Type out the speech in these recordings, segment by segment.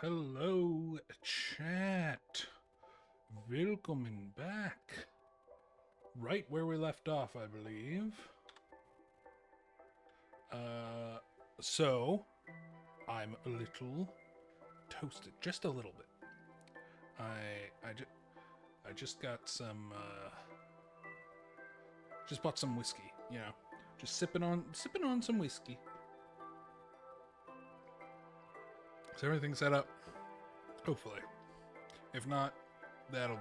Hello, chat. Willkommen back. Right where we left off, I believe. So, I'm a little toasted, just a little bit. I just got some, just bought some whiskey, you know, just sipping on some whiskey. Is everything set up? Hopefully. If not, that'll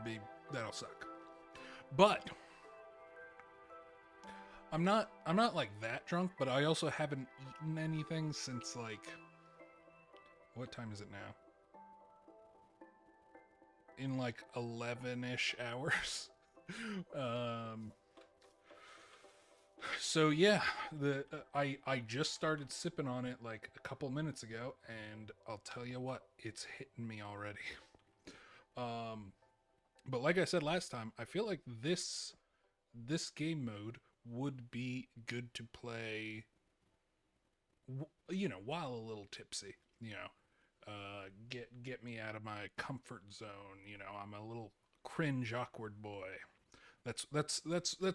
suck. But I'm not like that drunk, but I also haven't eaten anything since like, what time is it now? In like 11-ish hours. So yeah, I just started sipping on it like a couple minutes ago, and I'll tell you what, it's hitting me already. But like I said last time, I feel like this game mode would be good to play, you know, while a little tipsy, you know, get me out of my comfort zone. You know, I'm a little cringe, awkward boy. That's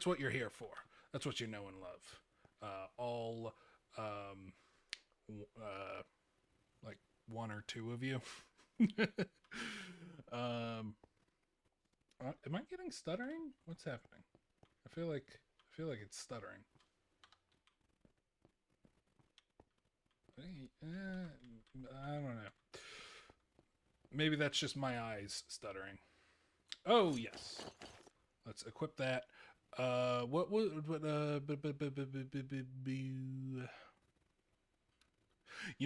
what you're here for. That's what you know and love. All like one or two of you. Am I getting stuttering? What's happening? I feel like it's stuttering. I don't know. Maybe that's just my eyes stuttering. Oh yes. Let's equip that. You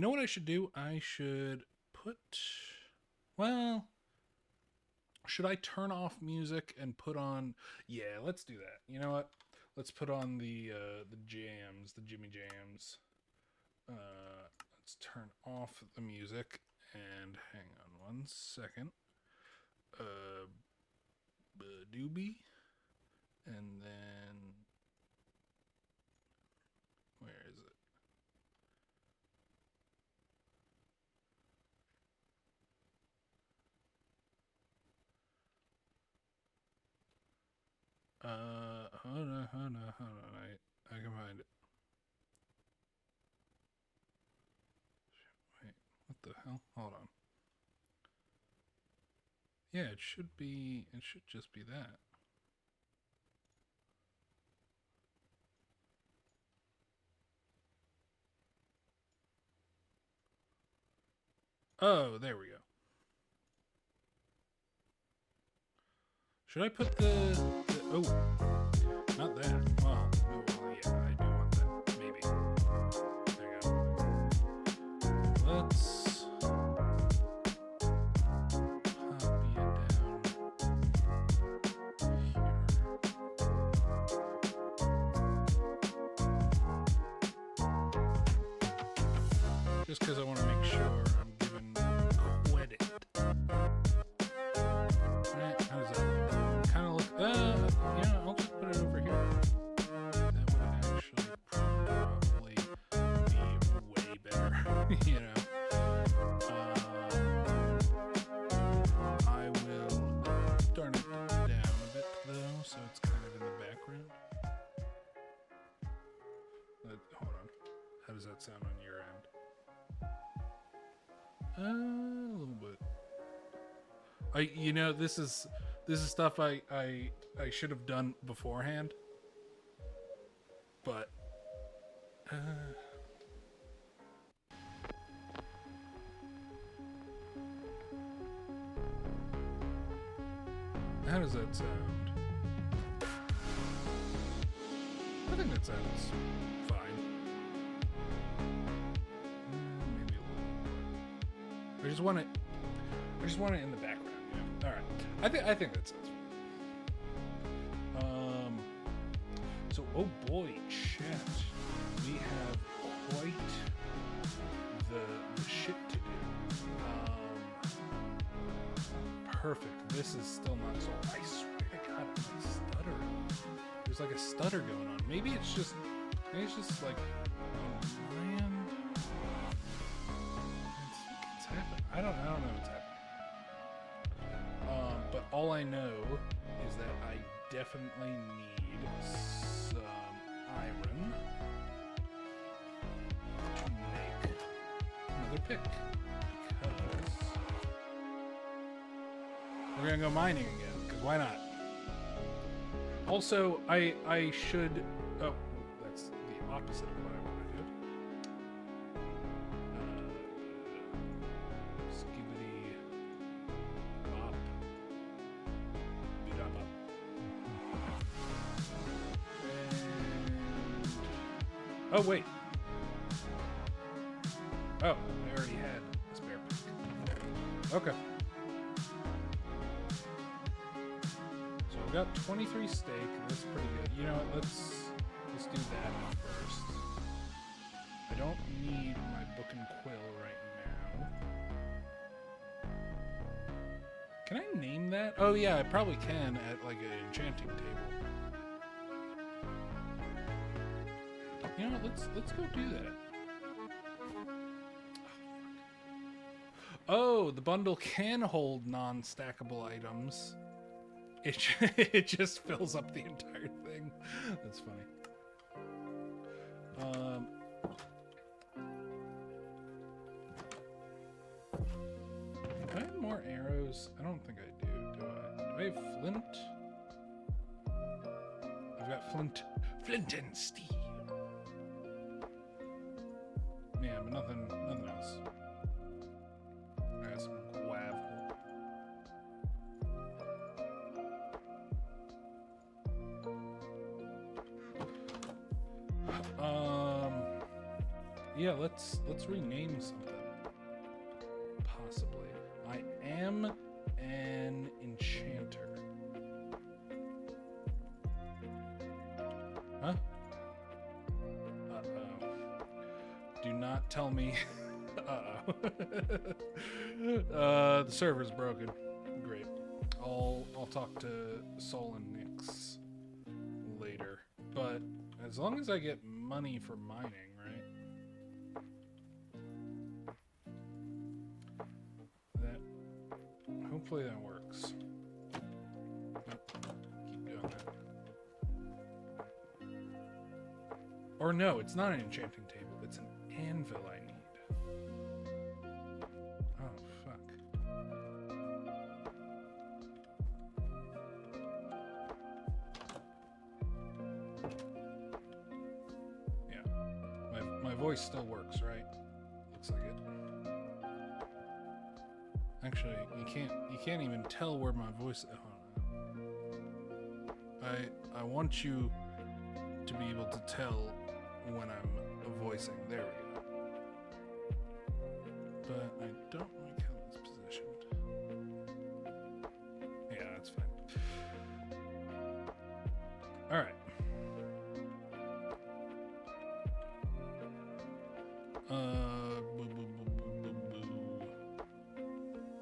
know what I should do? I should put, well, should I turn off music and put on, yeah, let's do that. You know what? Let's put on the jams, the Jimmy Jams. Let's turn off the music and hang on one second. Doobie. And then, where is it? Hold on. I can find it. Wait, what the hell? Hold on. Yeah, it should just be that. Oh, there we go. Should I put oh, not that. Well, yeah, I do want that. Maybe. There you go. Let's copy it down here. Just because I want to make sure I'm giving credit. Right, how does that look? Kind of look, yeah, I'll just put it over here. That would actually probably be way better, you know. I will turn it down a bit though, so it's kind of in the background. Hold on. How does that sound on your end? A little bit. You know, this is stuff I should have done beforehand, but how does that sound? I think that sounds fine. Maybe a little more. I just want it in the background. All right, I think that sounds fine. So, oh boy, chat, we have quite the shit to do. Perfect. This is still not so. I swear to God, my stutter. There's like a stutter going on. Maybe it's just like on my end. I think it's happening. I don't know what's happening. But all I know is that I definitely need some iron to make another pick. Because we're gonna go mining again, because why not? Also, I should... Oh, that's the opposite of what I want to do. Skibbity bop. Bidabop. And... Oh, wait. Oh, I already had a spare pick. Okay. So I've got 23 steak. That's pretty good. You know what? Let's do that first. I don't need my book and quill right now. Can I name that? Oh yeah, I probably can at like an enchanting table. You know what? Let's go do that. Oh, the bundle can hold non-stackable items. It just fills up the entire thing. That's funny. Do I have more arrows? I don't think I do. Do I have flint? I've got flint and steel. Yeah, but nothing else. I got some gravel. Yeah, let's rename something. Possibly. I am an enchanter. Huh? Uh-oh. Do not tell me. Uh-oh. The server's broken. Great. I'll talk to Solvaeryn Nyxeine later. But as long as I get money for mining, right? Hopefully that works. Nope. Keep doing that. Or no, it's not an enchanting table. It's an anvil I need. Oh, fuck. Yeah. My voice still works, right? Looks like it. Actually, you can't even tell where my voice. I want you to be able to tell when I'm voicing. There we go. But I don't like how it's positioned. Yeah, that's fine. All right.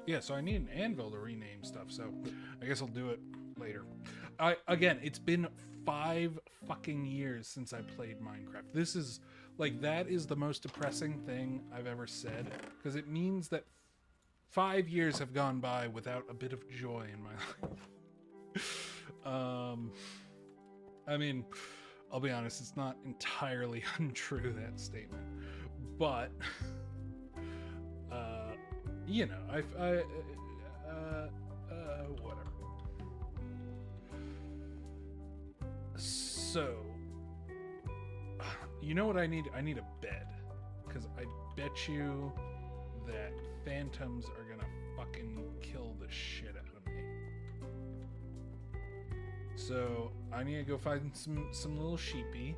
Yeah, so I need an anvil to rename stuff, so I guess I'll do it later. Again, it's been 5 fucking years since I played Minecraft. This is, like, that is the most depressing thing I've ever said, because it means that 5 years have gone by without a bit of joy in my life. I mean, I'll be honest, it's not entirely untrue, that statement, but... you know, whatever. So, you know what I need? I need a bed. Because I bet you that phantoms are gonna fucking kill the shit out of me. So, I need to go find some little sheepy.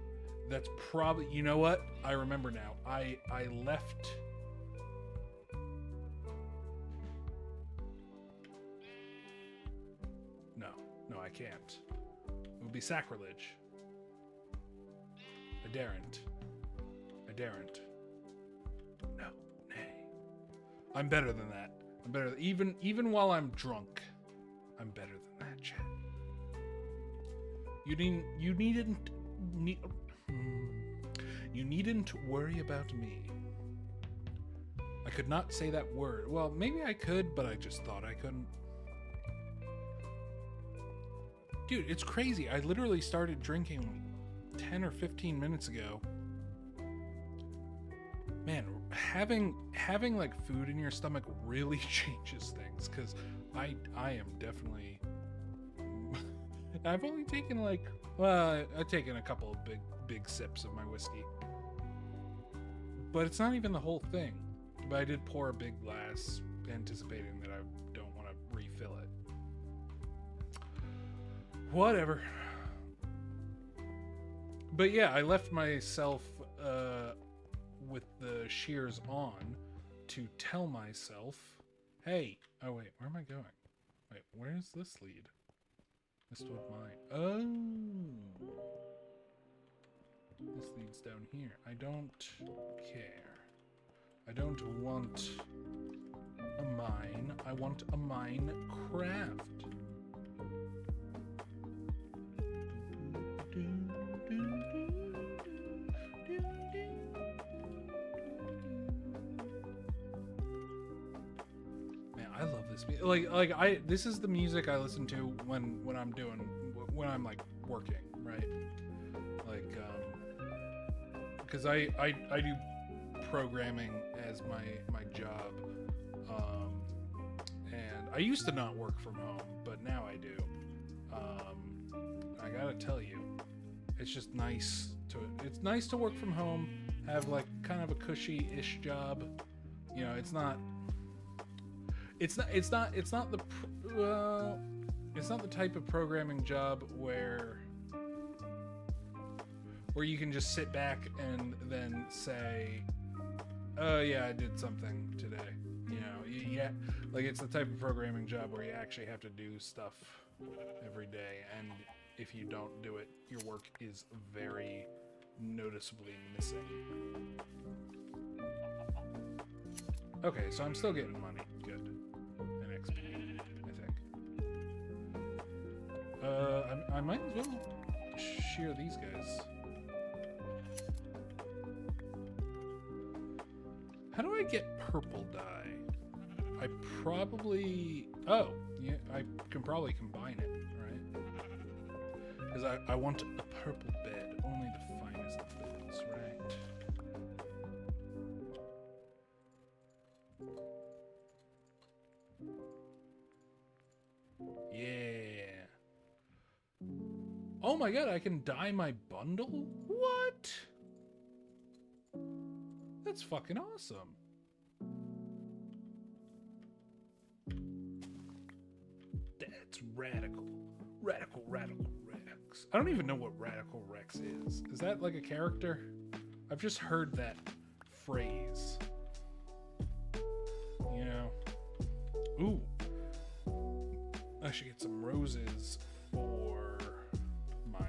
That's probably, you know what? I remember now. I left... No, I can't. It would be sacrilege. I daren't. No, nay. I'm better than that. I'm better. Even while I'm drunk, I'm better than that, chat. You needn't worry about me. I could not say that word. Well, maybe I could, but I just thought I couldn't. Dude, it's crazy. I literally started drinking 10 or 15 minutes ago. Man, having like food in your stomach really changes things, because I am definitely I've only taken like, well, I've taken a couple of big sips of my whiskey, but it's not even the whole thing. But I did pour a big glass, anticipating that I don't want to refill it. Whatever. But yeah, I left myself with the shears on to tell myself, hey, oh wait, where am I going? Wait, where does this lead? This would mine. Oh, this leads down here. I don't care. I don't want a mine. I want a mine craft. I love this music. This is the music I listen to when I'm like working, right? Like, because I do programming as my job, and I used to not work from home, but now I do. I gotta tell you, it's just nice to work from home, have like kind of a cushy-ish job. You know, it's not the type of programming job where you can just sit back and then say, oh yeah, I did something today. You know, yeah, like it's the type of programming job where you actually have to do stuff every day, and if you don't do it, your work is very noticeably missing. Okay, so I'm still getting money. Good. And XP, I think. I might as well shear these guys. How do I get purple dye? I probably... Oh, yeah, I can probably combine it, right? Because I want a purple bed. Only the finest of beds, right? Yeah. Oh my god, I can dye my bundle? What? That's fucking awesome. That's radical. Radical Rex. I don't even know what Radical Rex is. Is that like a character? I've just heard that phrase. You know? Ooh. I should get some roses for my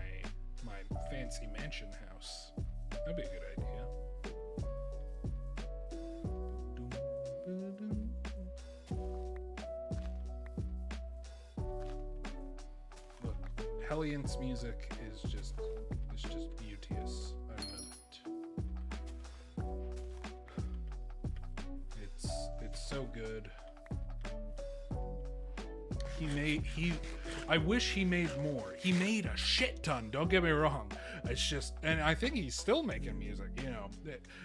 fancy mansion house. That'd be a good idea. Look, Helliant's music is just beauteous. I love it. It's so good. I wish he made more. He made a shit ton, don't get me wrong. It's just, and I think he's still making music, you know.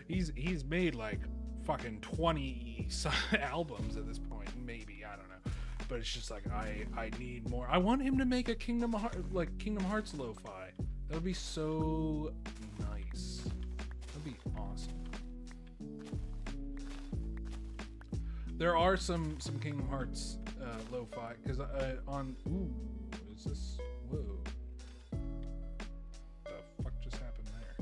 He's made like fucking 20 albums at this point, maybe, I don't know. But it's just like, I need more. I want him to make a Kingdom Hearts lo-fi. That would be so nice. That'd be awesome. There are some Kingdom Hearts lo-fi, because on... Ooh, is this... Whoa. The fuck just happened there?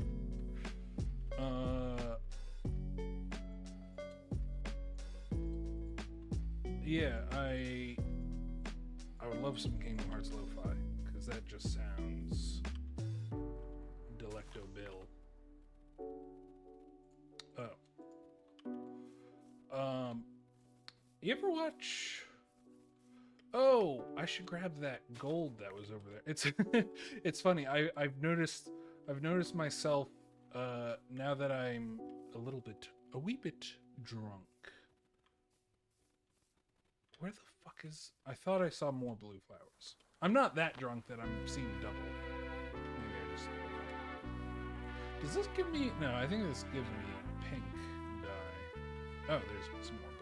Yeah, I would love some Kingdom Hearts lo-fi, because that just sounds delecto bill. Oh. You ever watch... Oh, I should grab that gold that was over there. It's funny. I've noticed myself now that I'm a wee bit drunk. Where the fuck is... I thought I saw more blue flowers. I'm not that drunk that I'm seeing double. Maybe I just... Does this give me... No, I think this gives me pink dye. Oh, there's some more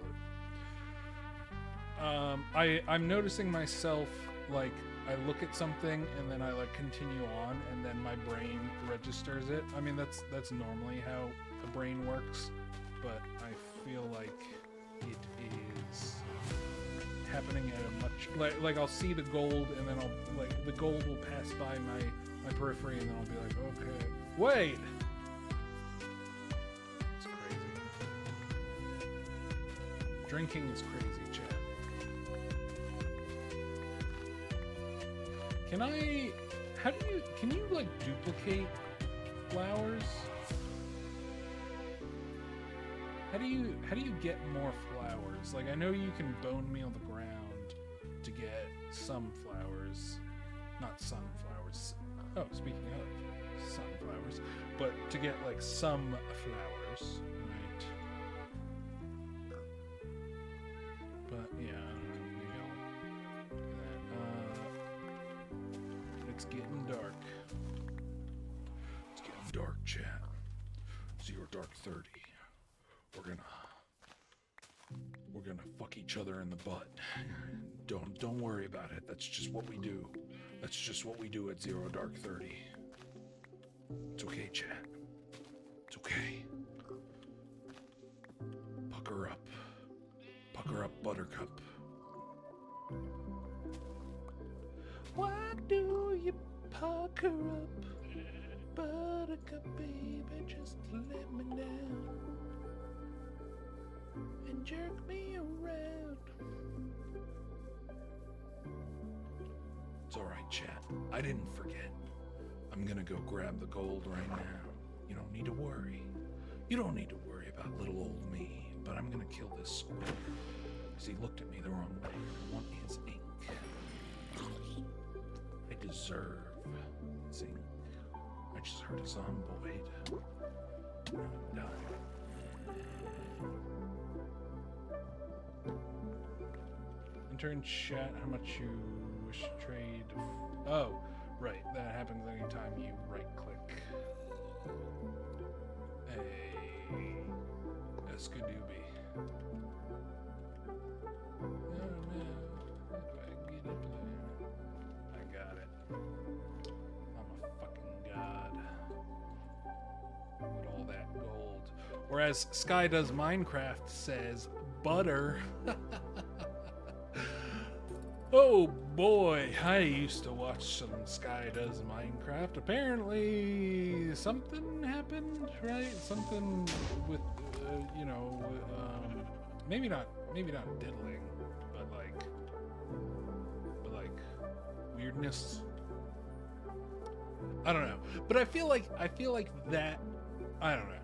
blue. I'm noticing myself, like, I look at something and then I, like, continue on and then my brain registers it. I mean, that's normally how the brain works, but I feel like it is happening at a much... Like I'll see the gold and then I'll, like, the gold will pass by my periphery and then I'll be like, okay, wait! It's crazy. Drinking is crazy, chat. Can you like duplicate flowers? How do you get more flowers? Like, I know you can bone meal the ground to get some flowers, not sunflowers. Oh, speaking of sunflowers, but to get like some flowers, right? But yeah, I don't know. It's getting dark. It's getting dark, chat. 0 dark 30. We're gonna fuck each other in the butt. Don't worry about it. That's just what we do. That's just what we do at 0 dark 30. It's okay, chat. It's okay. Pucker up. Pucker up, Buttercup. Why do you pucker up, Buttercup, baby? Just let me down and jerk me around. It's alright, chat. I didn't forget. I'm gonna go grab the gold right now. You don't need to worry. You don't need to worry about little old me, but I'm gonna kill this squid. Because he looked at me the wrong way. I want his ink. I deserve his ink. I just heard a zomboid. I'm done. Enter in chat how much you wish to trade. Oh, right. That happens anytime you right click. That's good doobie. Oh no. How do I get up there? I got it. I'm a fucking god. With all that gold. Or as Sky Does Minecraft says, butter. Oh boy, I used to watch some Sky Does Minecraft. Apparently something happened, right? Something with, maybe not diddling, but like weirdness. I don't know, but I feel like that. I don't know.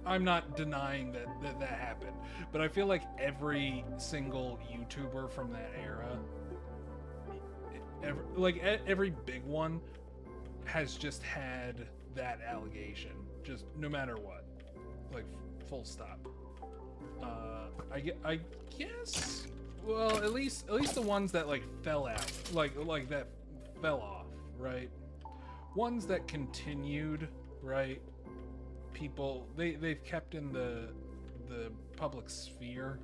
I'm not denying that happened, but I feel like every single YouTuber from that era, every big one, has just had that allegation, just no matter what, like full stop. I guess. Well, at least the ones that like fell out, like that fell off, right? Ones that continued, right? People they've kept in the public sphere,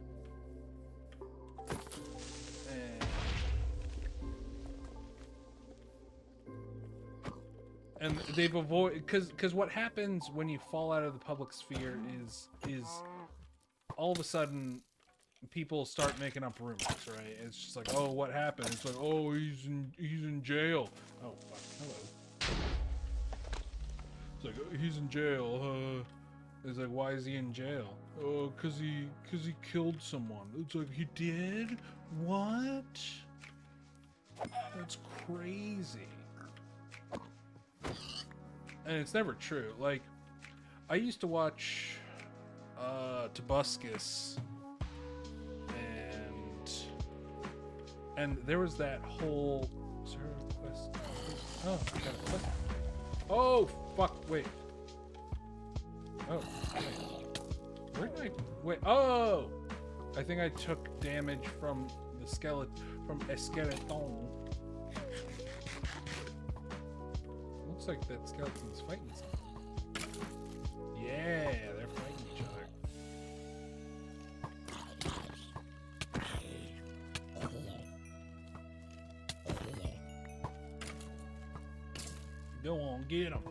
and they've avoided, because what happens when you fall out of the public sphere is all of a sudden people start making up rumors, right? It's just like, oh, what happened? It's like, oh, he's in jail. Oh fuck, hello. It's like, he's in jail. It's like, why is he in jail? Oh, cause he killed someone. It's like, he did? What? That's crazy. And it's never true. Like, I used to watch Tobuscus, and there was that whole quest. Oh, I got a quest. Oh, fuck, wait. Oh, wait. Where did I... Wait, oh! I think I took damage from the skeleton, from a skeleton. Looks like that skeleton's fighting something. Yeah, they're fighting each other. Go on, get him.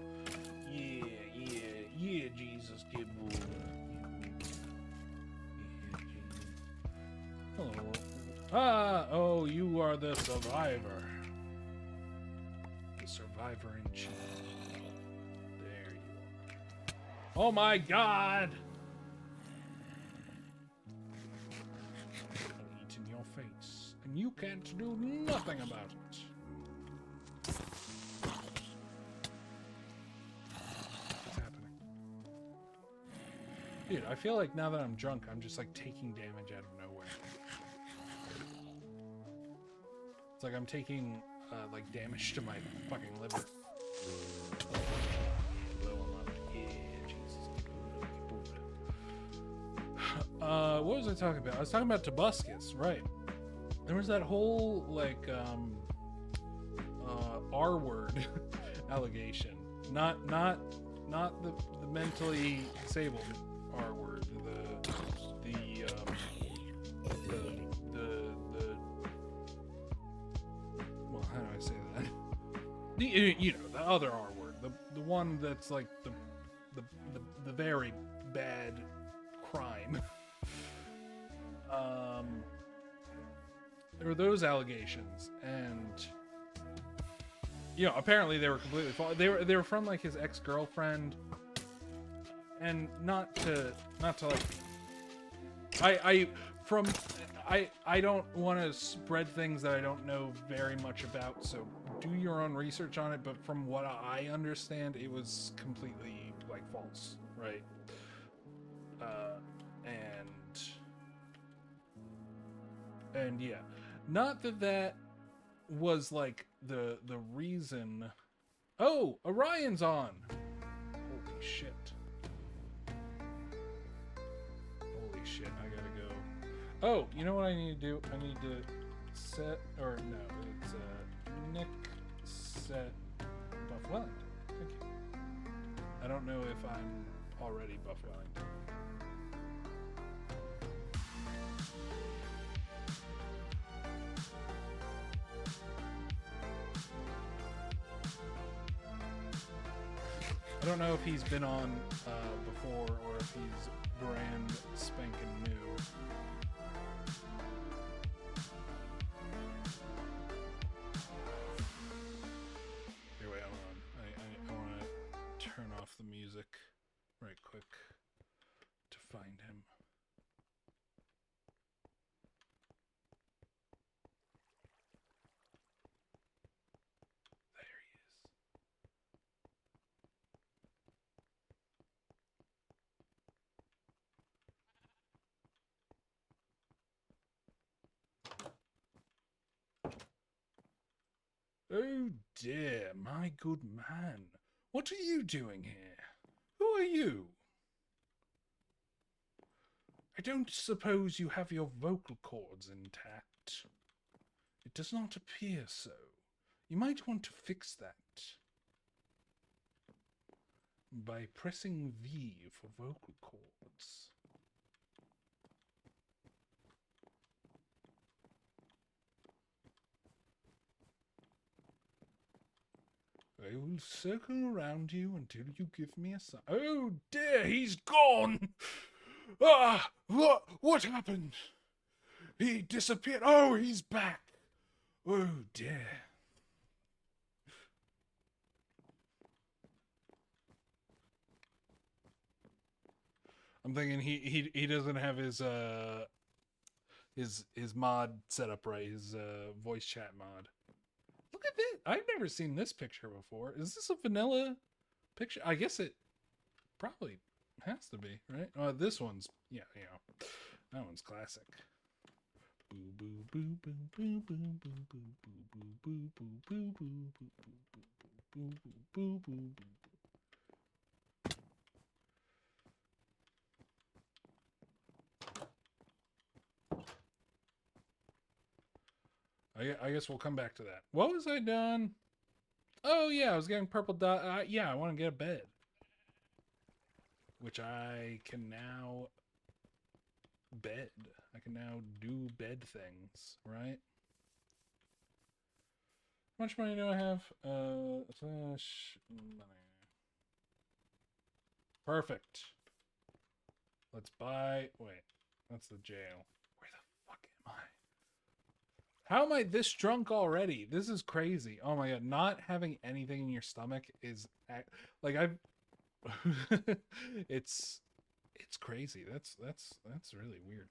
Yeah, yeah, yeah, Jesus, get moving. Yeah, Jesus. Hello. Ah, oh, you are the survivor. The survivor in chief. There you are. Oh my God! I'll eat in your face, and you can't do nothing about it. Dude, I feel like now that I'm drunk, I'm just like taking damage out of nowhere. It's like I'm taking like damage to my fucking liver. Yeah, Jesus. What was I talking about? I was talking about Tobuscus, right? There was that whole like R-word allegation. Not the mentally disabled R-word, well, how do I say that? You know, the other R-word, the one that's like the very bad crime. There were those allegations, and you know, apparently they were completely false. They were from like his ex-girlfriend. And not to like, I don't want to spread things that I don't know very much about, so do your own research on it, but from what I understand, it was completely like false, right? And yeah, not that was like the reason. Oh, Orion's on. Holy shit. Shit, I gotta go. Oh, you know what I need to do? I need to set, or no, it's Nick set Buff Wellington. Thank you. I don't know if I'm already Buff Wellington. I don't know if he's been on before or if he's brand spanking new. Here, wait, hold on. I want to turn off the music right quick to find him. There he is. Oh dear, my good man. What are you doing here? Who are you? I don't suppose you have your vocal cords intact. It does not appear so. You might want to fix that by pressing V for vocal cords. I will circle around you until you give me a sign. Oh dear, he's gone! Ah! What happened? He disappeared. Oh, he's back. Oh dear. I'm thinking he doesn't have his mod set up right, his voice chat mod. Look at this. I've never seen this picture before. Is this a vanilla picture? I guess it probably has to be, right? This one's, yeah, you know, that one's classic. Boo boo boo boo boo boo boo boo boo boo boo boo boo boo boo boo boo. I guess we'll come back to that. What was I doing? Oh yeah, I was getting purple dot. Yeah, I want to get a bed, which I can now bed. I can now do bed things, right? How much money do I have? Slash money. Perfect. Let's buy. Wait, that's the jail. Where the fuck am I? How am I this drunk already? This is crazy. Oh my god, not having anything in your stomach is like I've. it's crazy. That's really weird.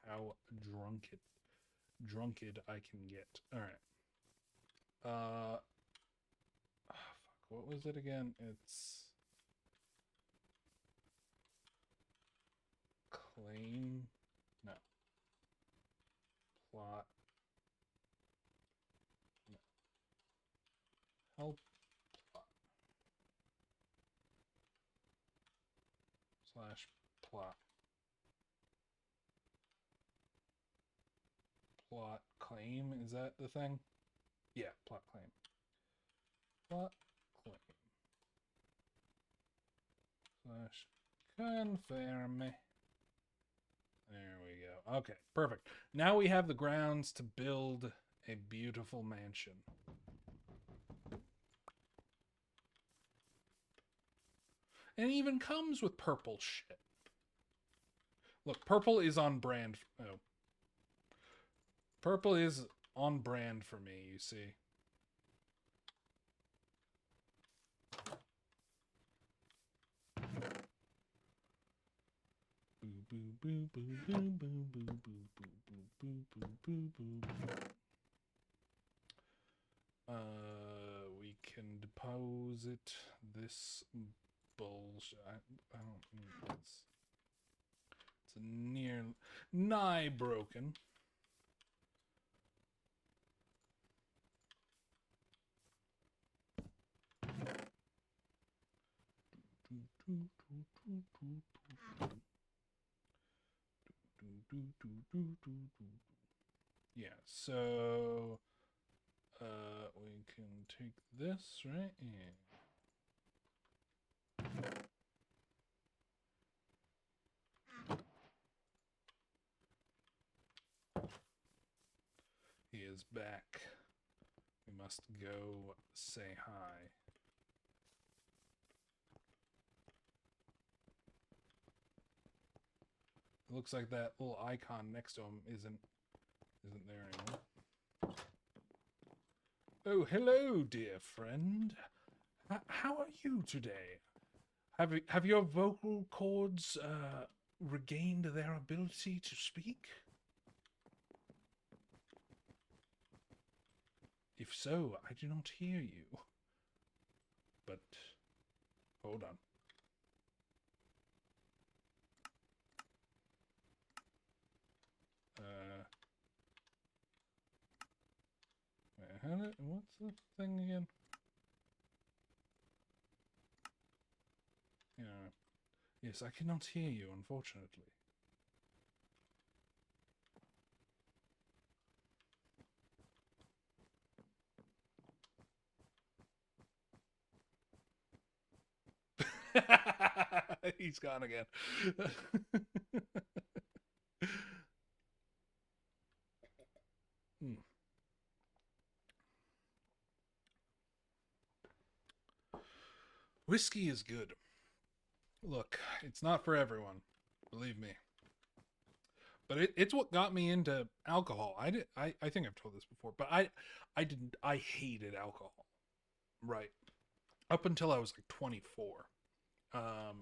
How drunked I can get. All right. Oh, fuck. What was it again? It's claim. No. Plot. No. Help. Plot. Slash plot. Plot claim. Is that the thing? Yeah, plot claim. Plot claim. Slash confirm. There we go. Okay, perfect. Now we have the grounds to build a beautiful mansion. And it even comes with purple shit. Look, purple is on brand. Oh. Purple is on brand for me, you see. We can deposit this bullshit. I don't need this. It's nigh broken. Yeah, so we can take this, right? Yeah. He is back. We must go say hi. It looks like that little icon next to him isn't there anymore. Oh, hello, dear friend. How are you today? Have your vocal cords regained their ability to speak? If so, I do not hear you. But hold on. What's the thing again? Yeah. Yes, I cannot hear you, unfortunately. He's gone again. Whiskey is good. Look, it's not for everyone, believe me. But it's what got me into alcohol. I think I've told this before, but I hated alcohol. Right. Up until I was like 24. How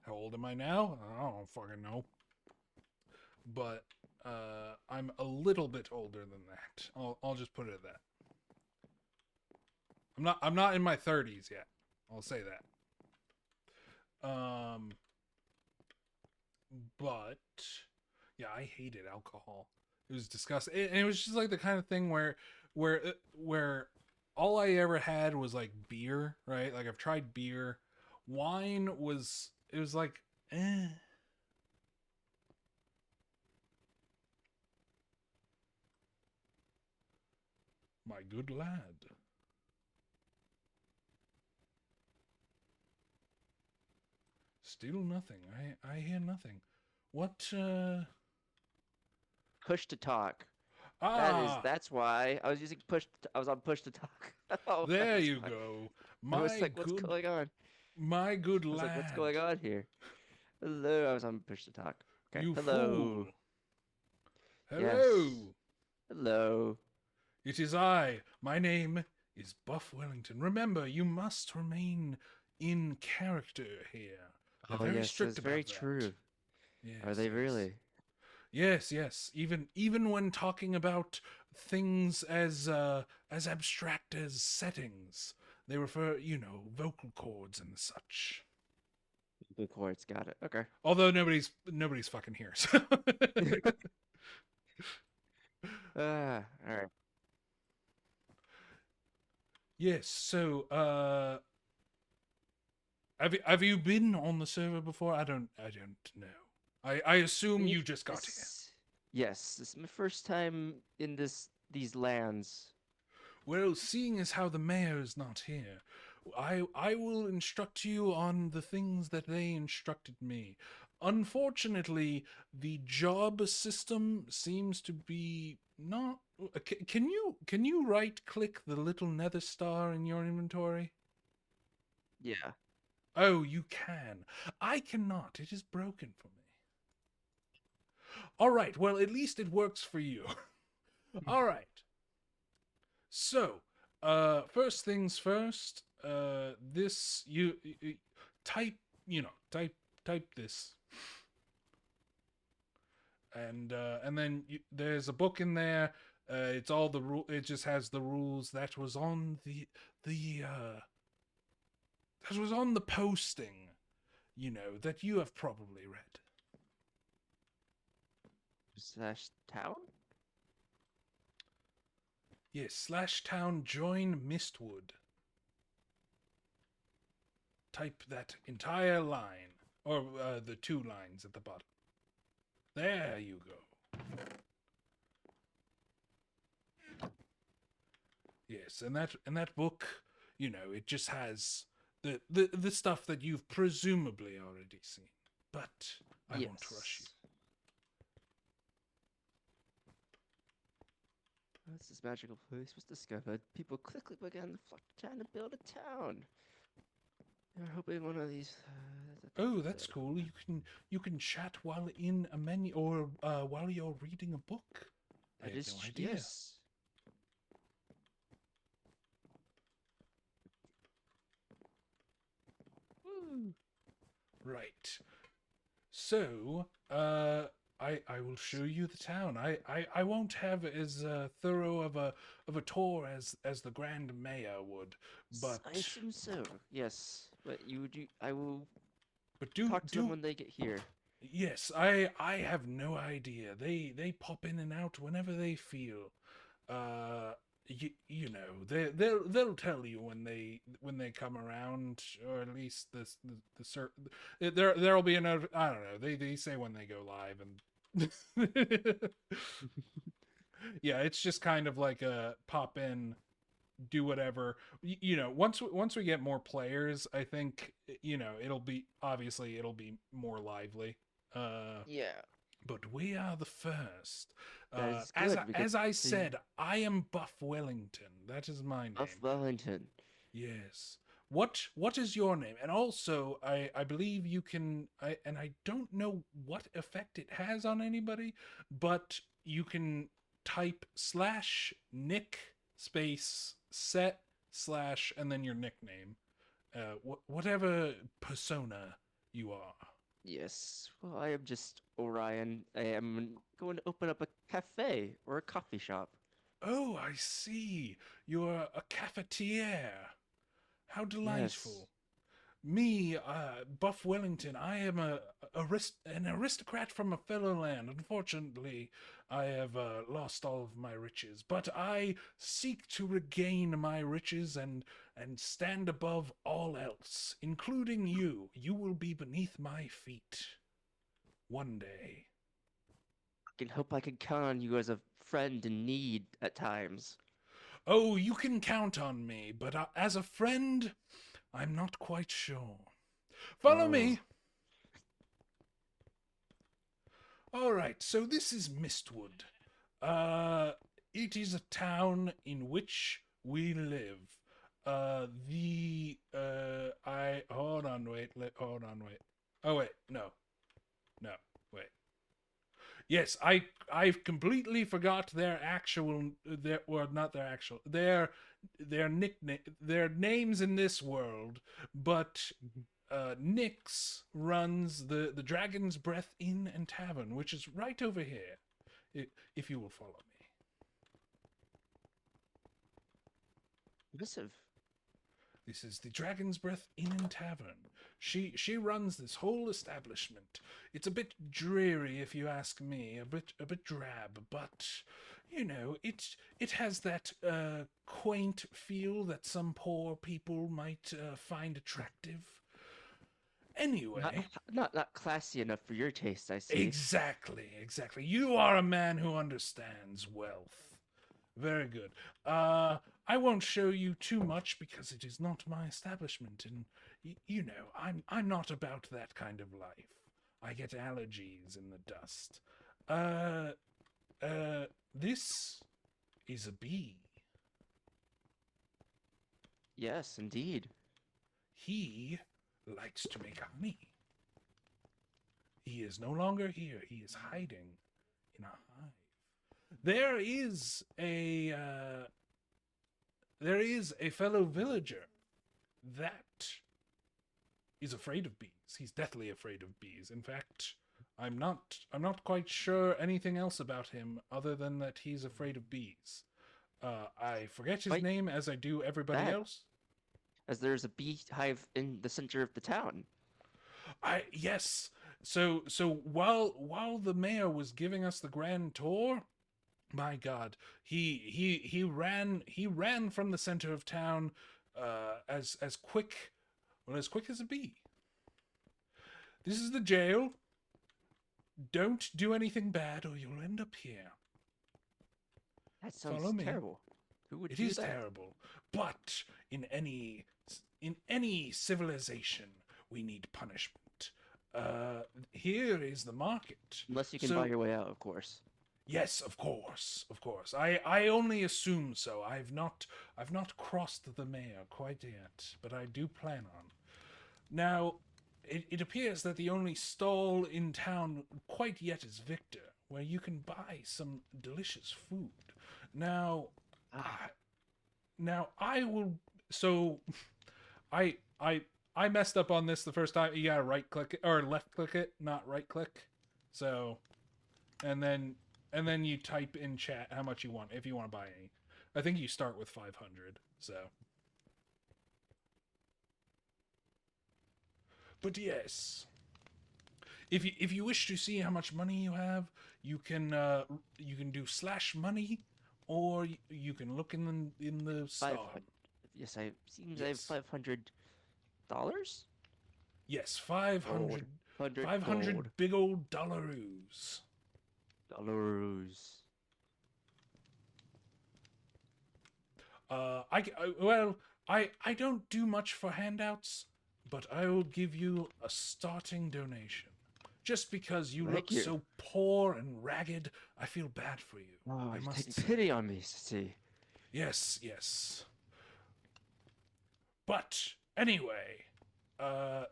old am I now? I don't fucking know. But I'm a little bit older than that. I'll just put it at that. I'm not in my 30s yet. I'll say that. But yeah, I hated alcohol. It was disgusting. And it was just like the kind of thing where all I ever had was like beer, right? Like I've tried beer. Wine was like eh. my good lad. Still nothing. I hear nothing. What, Push to talk. Ah, That's why I was using push. I was on push to talk. Oh, there that's you why. go. I was like, what's going on? My good I was like, what's lad. going on here? Hello. I was on push to talk. Okay. You Hello. fool. Yes. Hello. Hello. It is I. My name is Buff Wellington. Remember, you must remain in character here. They're Oh, very yes. strict That's very about that. true. Are Yes, they yes. really? Yes, yes. Even when talking about things as abstract as settings, they refer, vocal cords and such. Blue chords. Got it. Okay. Although nobody's fucking here. So. All right. Yes. So, have you been on the server before? I don't know. I assume Me, you just got here. yes, this is my first time in these lands. Well, seeing as how the mayor is not here, I will instruct you on the things that they instructed me. Unfortunately, the job system seems to be not. Can you right click the little nether star in your inventory? Yeah. Oh, you can. I cannot. It is broken for me. All right. Well, at least it works for you. All right. So, first things first. This you type. Type this, and then there's a book in there. It's all the rule. It just has the rules that was on the that was on the posting. That you have probably read. Slash town? Yes, /town join Mistwood. Type that entire line, or the 2 lines at the bottom. There you go. Yes, and that book, it just has the stuff that you've presumably already seen. But I won't rush you. Yes. What's this magical place was discovered? People quickly began to flock to town to build a town. They're hoping one of these. Oh, that's cool. You can chat while in a menu or while you're reading a book. I That had is no idea. yes. Woo. Right. So, I will show you the town. I won't have as thorough of a tour as the Grand Mayor would, but I assume so. Yes, but you do. I will but do talk to them do when they get here. yes. I have no idea. They pop in and out whenever they feel. They'll tell you when they come around, or at least the certain there'll be a note. I don't know. They say when they go live, and yeah, it's just kind of like a pop in, do whatever. Once we get more players, I think it'll be more lively. Uh, Yeah, but we are the first. that is As good. We get as I to said, I am Buff Wellington. That is my Buff name. Wellington. Yes. What is your name? And also, I believe you can. And I don't know what effect it has on anybody, but you can type /Nick space set / and then your nickname, whatever persona you are. Yes. Well, I am just Orion. I am going to open up a cafe or a coffee shop. Oh, I see. You're a cafetiere. How Yes. delightful. Me, Buff Wellington, I am an aristocrat from a fellow land. Unfortunately, I have lost all of my riches, but I seek to regain my riches and stand above all else, including you. You will be beneath my feet one day. I can hope I can count on you as a friend in need at times. Oh, you can count on me, but as a friend, I'm not quite sure. Follow Oh, me. All right, so this is Mistwood. It is a town in which we live. I hold on, wait, hold on, wait. Oh wait, no, wait. Yes, I've completely forgot their actual their well not their actual their nickname their names in this world, but Nyx runs the Dragon's Breath Inn and Tavern, which is right over here. If you will follow me. impressive. This is the Dragon's Breath Inn and Tavern. She runs this whole establishment. It's a bit dreary, if you ask me, a bit drab, but you know, it has that quaint feel that some poor people might find attractive. Not Anyway, not classy enough for your taste, I see. exactly. You are a man who understands wealth. Very good. I won't show you too much because it is not my establishment, and you know, I'm not about that kind of life. I get allergies in the dust. This is a bee. Yes, indeed. He likes to make honey. He is no longer here. He is hiding in a hive. There is a fellow villager that is afraid of bees. He's deathly afraid of bees. In fact, I'm not quite sure anything else about him other than that he's afraid of bees. I forget his Quite name as I do everybody bad, else. as there's a beehive in the center of the town. Yes. So while the mayor was giving us the grand tour, my God, he ran from the center of town as quick as a bee. This is the jail. Don't do anything bad or you'll end up here. That Follow sounds me. terrible. Who would It do is that? terrible, but in any civilization, we need punishment. Here is the market. Unless you can So- buy your way out, of course. Yes, of course. I only assume so. I've not crossed the mayor quite yet, but I do plan on. Now, it appears that the only stall in town quite yet is Victor, where you can buy some delicious food. Now, Ah, I will. So, I messed up on this the first time. You gotta right click it or left click it, not right click. So, and then you type in chat how much you want if you want to buy any. I think you start with 500. So, but yes, if you wish to see how much money you have, you can do /money, or you can look in the star. 500. Yes, I seems I have Yes. $500. Yes, 500 500 gold. big old dollaroos. Dollars. I don't do much for handouts, but I will give you a starting donation. Just because you Thank look you. so poor and ragged, I feel bad for you. Oh, I you must take say. pity on me, see. Yes. But anyway,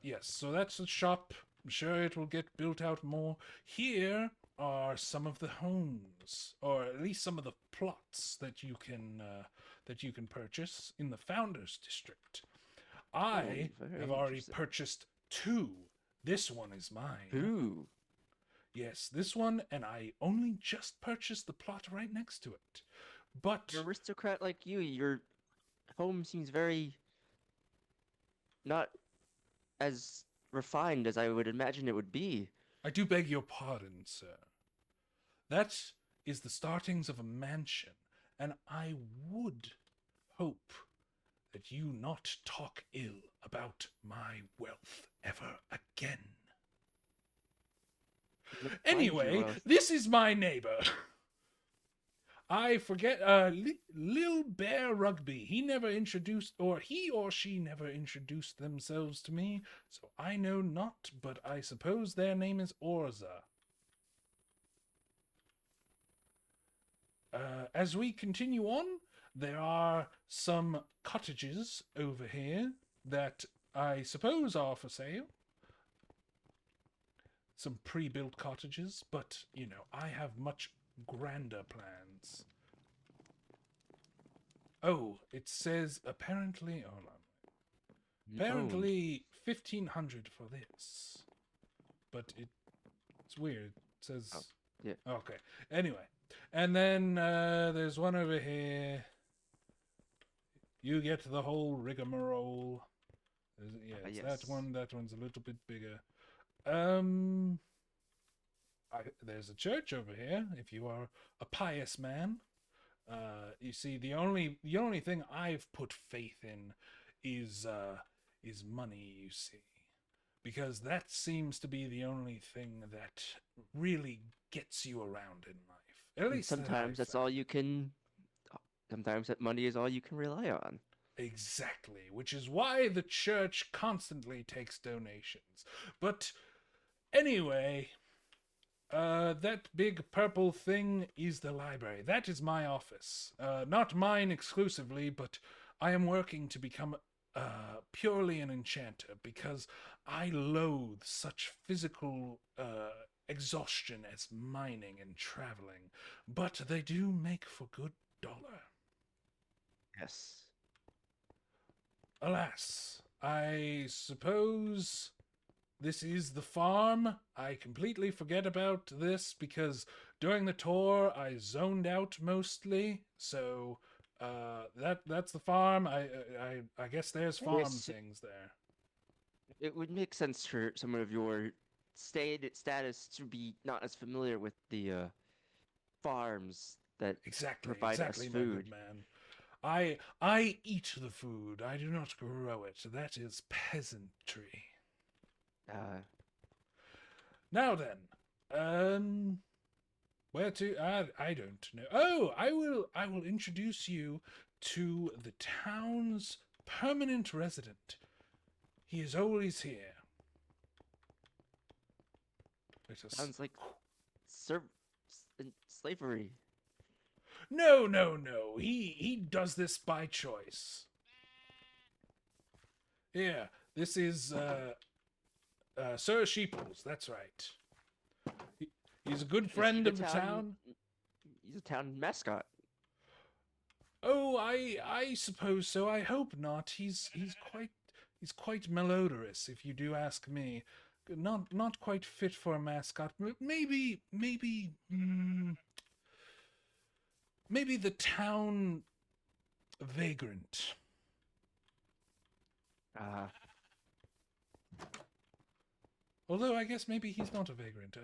yes, so that's the shop. I'm sure it will get built out more. Here are some of the homes, or at least some of the plots that you can purchase in the Founders District. I very have already interesting. purchased 2. This one is mine. Ooh. Yes, this one, and I only just purchased the plot right next to it. But An aristocrat like you, your home seems very not as refined as I would imagine it would be. I do beg your pardon, sir. That is the startings of a mansion, and I would hope that you not talk ill about my wealth ever again. Look, find your Anyway, wealth. this is my neighbor. I forget, Lil Bear Rugby. He or she never introduced themselves to me, so I know not, but I suppose their name is Orza. As we continue on, there are some cottages over here that I suppose are for sale. Some pre-built cottages, but, you know, I have much grander plans. Oh, it says apparently, hold on. Apparently 1,500 for this. But it's weird. It says... Oh, yeah. Okay. Anyway. And then there's one over here. You get the whole rigmarole. Yeah, it's Yes. that one. That one's a little bit bigger. There's a church over here, if you are a pious man. You see, the only thing I've put faith in is money, you see. Because that seems to be the only thing that really gets you around in life. At least sometimes that's all you can. Sometimes that money is all you can rely on. Exactly, which is why the church constantly takes donations. But anyway, that big purple thing is the library. That is my office. Not mine exclusively, but I am working to become purely an enchanter because I loathe such physical exhaustion as mining and traveling. But they do make for good dollar. Yes. Alas, I suppose this is the farm. I completely forget about this because during the tour I zoned out mostly. So that's the farm. I guess there's farm things there. It would make sense for someone of your status to be not as familiar with the farms that provide us food. My good man. I eat the food. I do not grow it. That is peasantry. Now then, where to? I don't know. Oh, I will introduce you to the town's permanent resident. He is always here. Sounds like slavery. No. He does this by choice. Yeah, this is Sir Sheeples. That's right. He's a good friend of the town. He's a town mascot. Oh, I suppose so. I hope not. He's quite malodorous, if you do ask me. Not quite fit for a mascot. Maybe the town vagrant. Although I guess maybe he's not a vagrant.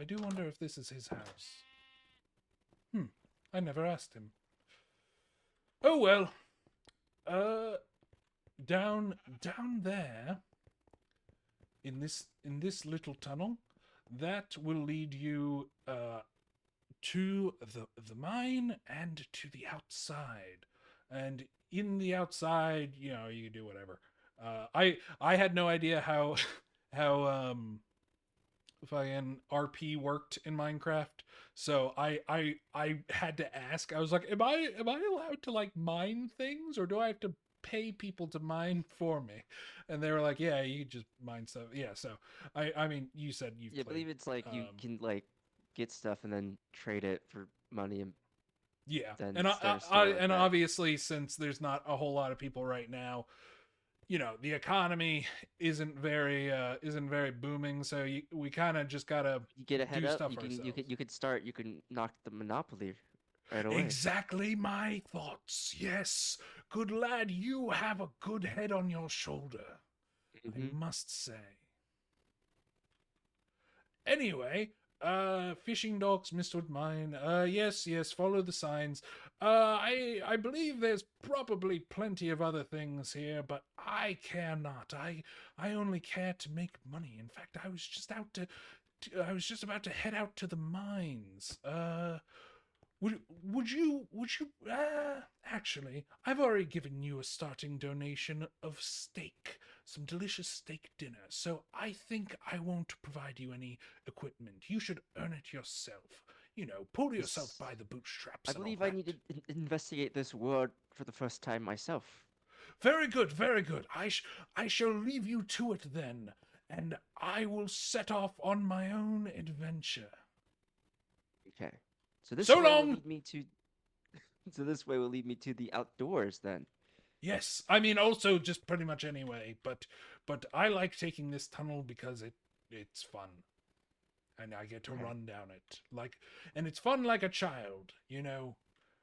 I do wonder if this is his house. I never asked him. Oh well. Down there in this little tunnel, that will lead you to the mine and to the outside. And in the outside, you know, you can do whatever. I had no idea how fucking RP worked in Minecraft, so I had to ask. I was like, am I allowed to like mine things, or do I have to pay people to mine for me? And they were like, yeah, you just mine stuff. Yeah, so I mean, you said you. Yeah, I believe it's like you can like get stuff and then trade it for money and. Yeah, and obviously, since there's not a whole lot of people right now, you know, the economy isn't very booming, so we kind of just gotta get ahead do up. Stuff You can knock the monopoly right away. Exactly my thoughts. Yes, good lad, you have a good head on your shoulder. I must say. Anyway, fishing docks, Mistwood Mine. Yes, follow the signs. I believe there's probably plenty of other things here, but I care not. I only care to make money. In fact, I was just about to head out to the mines. would you actually, I've already given you a starting donation of steak, some delicious steak dinner, so I think I won't provide you any equipment. You should earn it yourself. You know, pull yourself This, by the bootstraps I and all believe I that. need to investigate this world for the first time myself. Very good, very good. I shall leave you to it then, and I will set off on my own adventure. Okay. So this So way will long! lead me to so this way will lead me to the outdoors then. Yes, I mean also just pretty much anyway, but I like taking this tunnel because it's fun. And I get to Okay. run down it. And it's fun like a child, you know.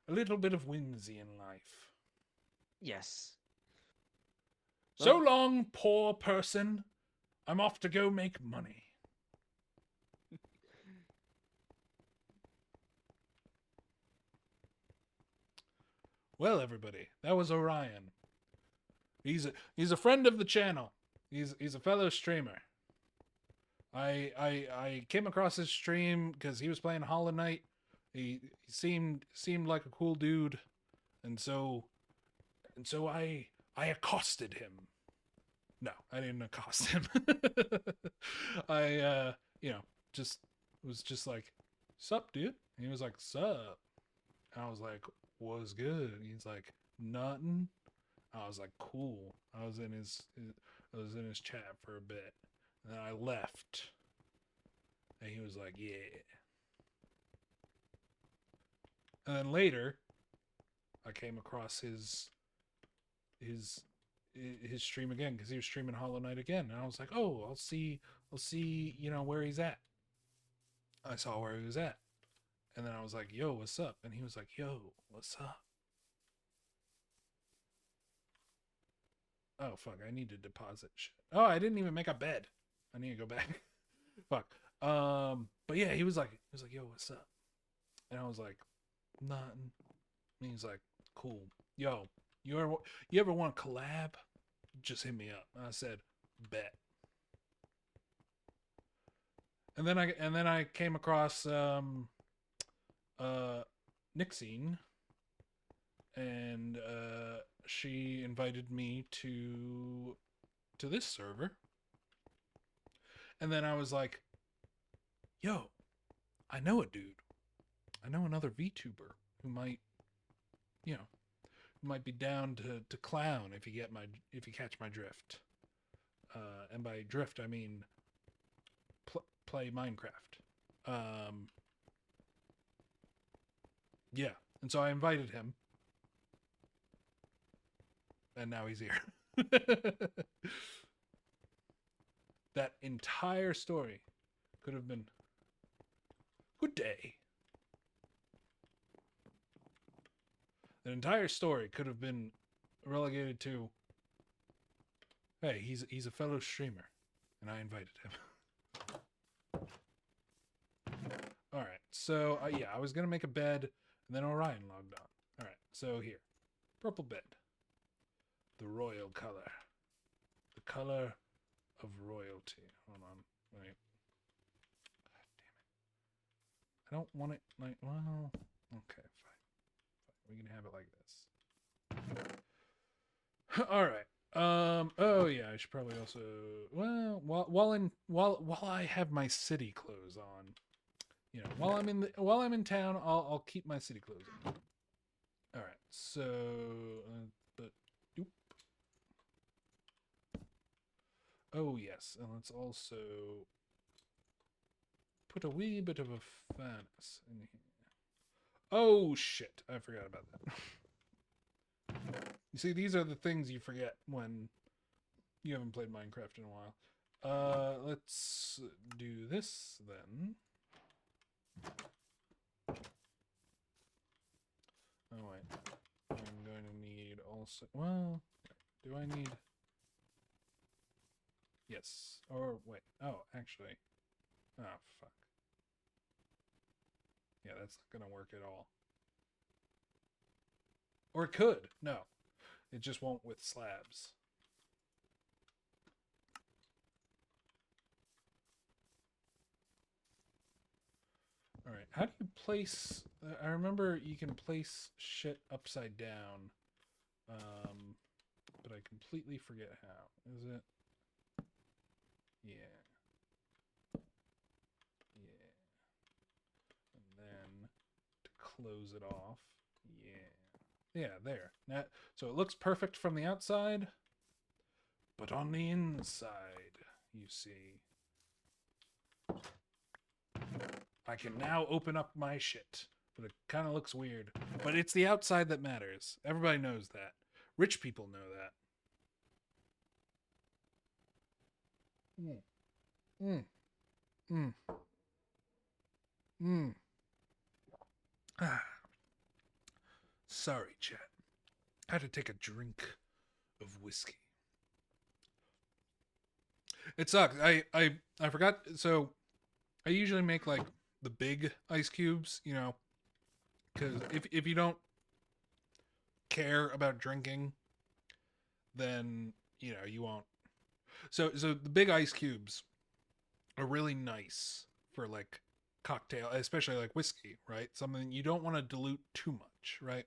A little bit of whimsy in life. Yes. So Well, long, poor person. I'm off to go make money. Well, everybody, that was Orion. He's a friend of the channel. He's a fellow streamer. I came across his stream because he was playing Hollow Knight. He seemed like a cool dude, and so I accosted him. No, I didn't accost him. I just was just like, "Sup, dude?" And he was like, "Sup?" And I was like, "What's good?" And he's like, "Nothing." I was like, "Cool." I was in his chat for a bit, and then I left, and he was like, "Yeah." And then later, I came across his stream again because he was streaming Hollow Knight again, and I was like, "Oh, I'll see, you know, where he's at." I saw where he was at, and then I was like, "Yo, what's up?" And he was like, "Yo, what's up?" Oh fuck, I need to deposit shit. Oh, I didn't even make a bed. I need to go back. Fuck. But yeah, he was like, "Yo, what's up?" And I was like, "Nothing." And he's like, "Cool. Yo, you ever want to collab? Just hit me up." And I said, "Bet." And then I came across Nyxeine, and she invited me to this server. And then I was like, "Yo, I know a dude. I know another VTuber who might, you know, might be down to clown if you catch my drift." And by drift I mean play Minecraft. Yeah, and so I invited him, and now he's here. That entire story could have been, "Good day." That entire story could have been relegated to, "Hey, he's a fellow streamer, and I invited him." All right, so yeah, I was gonna make a bed, and then Orion logged on. All right, so here, purple bed, the royal color, the color of royalty. Hold on, wait. God damn it! I don't want it like, well, okay, fine. We can have it like this. All right. Oh yeah, I should probably also, well, while I have my city clothes on, you know, while I'm in town, I'll keep my city clothes on. All right, so but doop. Oh yes, and let's also put a wee bit of a furnace in here. Oh shit, I forgot about that. You see, these are the things you forget when you haven't played Minecraft in a while. Let's do this then. Oh wait, I'm going to need also, well, do I need, yes, or wait, oh, actually, oh fuck. Yeah, that's not gonna work at all. Or it could, no, it just won't with slabs. All right, how do you place I remember you can place shit upside down, but I completely forget how. Is it? Yeah. Yeah. And then to close it off. Yeah. Yeah, there. Now, so it looks perfect from the outside, but on the inside, you see. I can now open up my shit, but it kind of looks weird. But it's the outside that matters. Everybody knows that. Rich people know that. Mm, mm, mm, mm. Ah, sorry, chat. I had to take a drink of whiskey. It sucks. I forgot. So I usually make like the big ice cubes, you know, because if you don't care about drinking, then you know you won't. So the big ice cubes are really nice for like cocktail, especially like whiskey, right? Something you don't want to dilute too much, right?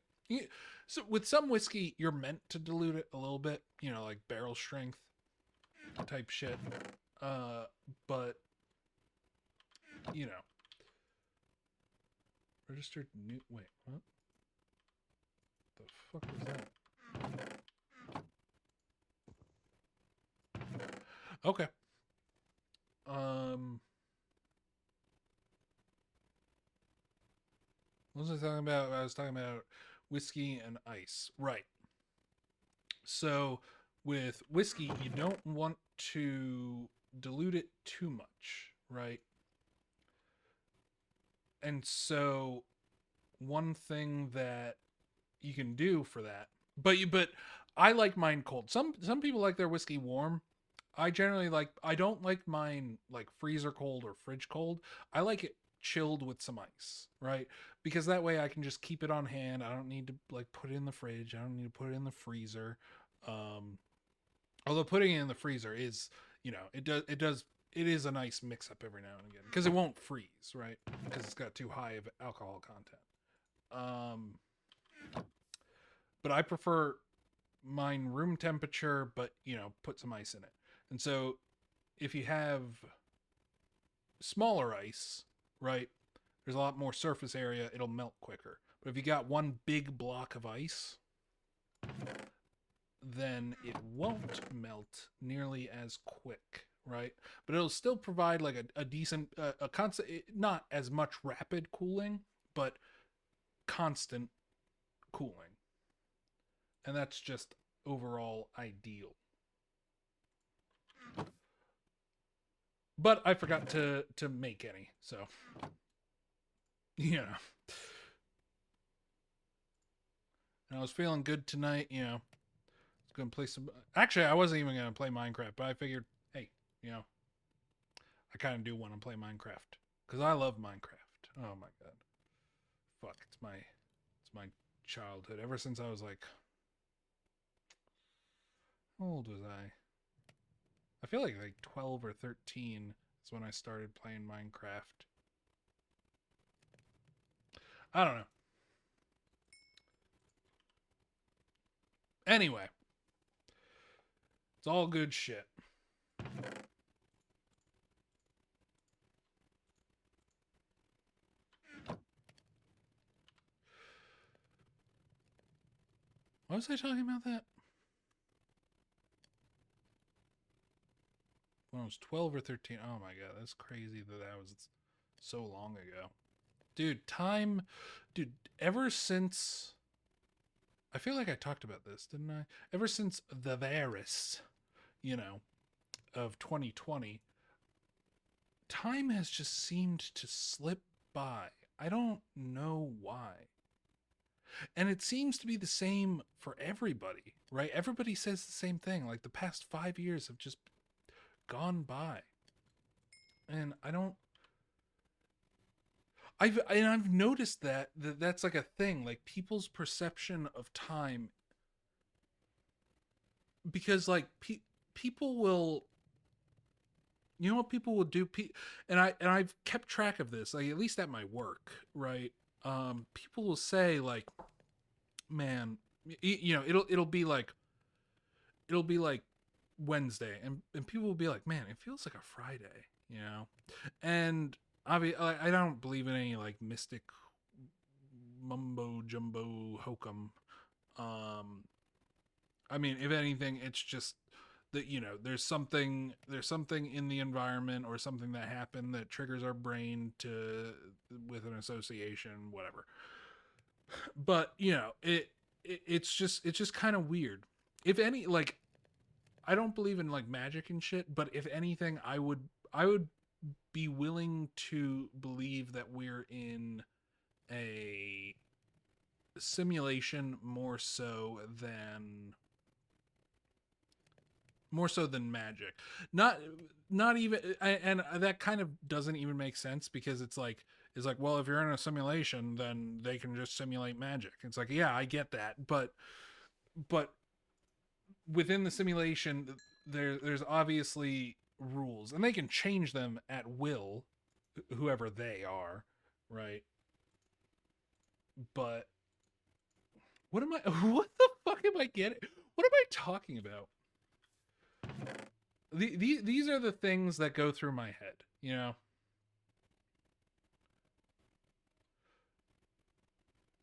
So with some whiskey, you're meant to dilute it a little bit, you know, like barrel strength type shit. But you know, registered new. Wait, what? The fuck was that? Okay. What was I talking about? I was talking about whiskey and ice. Right. So with whiskey, you don't want to dilute it too much, right? And so one thing that you can do for that, but I like mine cold. Some people like their whiskey warm. I generally like I don't like mine like freezer cold or fridge cold. I like it chilled with some ice, right? Because that way I can just keep it on hand. I don't need to like put it in the fridge. I don't need to put it in the freezer. Um Although putting it in the freezer is, you know, it is a nice mix up every now and again because it won't freeze, right? Because it's got too high of alcohol content. Um but I prefer mine room temperature, but you know, put some ice in it. And so if you have smaller ice, right, there's a lot more surface area, it'll melt quicker. But if you got one big block of ice, then it won't melt nearly as quick, right? But it'll still provide like a decent, a constant, not as much rapid cooling, but constant cooling. And that's just overall ideal. But I forgot to make any, so you know. And I was feeling good tonight, you know. I was gonna play some. Actually, I wasn't even gonna play Minecraft, but I figured, hey, you know, I kind of do want to play Minecraft because I love Minecraft. Oh my god, fuck! It's my childhood. Ever since I was like, how old was I? I feel like 12 or 13 is when I started playing Minecraft. I don't know. Anyway, it's all good shit. Why was I talking about that? When I was 12 or 13. Oh my god, that's crazy that was so long ago. Dude, time. Dude, ever since. I feel like I talked about this, didn't I? Ever since the virus, you know, of 2020, time has just seemed to slip by. I don't know why. And it seems to be the same for everybody, right? Everybody says the same thing. Like the past 5 years have just gone by. And I've noticed that's like a thing, like people's perception of time, because like people will, you know what people will do, and I've kept track of this, like at least at my work, right? people will say like, man, you know, it'll be like Wednesday, and people will be like, man, it feels like a Friday, you know. And I don't believe in any like mystic mumbo jumbo hokum. I mean, if anything, it's just that, you know, there's something in the environment or something that happened that triggers our brain to with an association, whatever. But you know, it's just kind of weird. If any, like, I don't believe in like magic and shit, but if anything, I would be willing to believe that we're in a simulation more so than magic. Not even, and that kind of doesn't even make sense, because it's like, well, if you're in a simulation, then they can just simulate magic. It's like, yeah, I get that, but within the simulation, there's obviously rules, and they can change them at will, whoever they are, right? But what the fuck am I getting? What am I talking about? These are the things that go through my head, you know?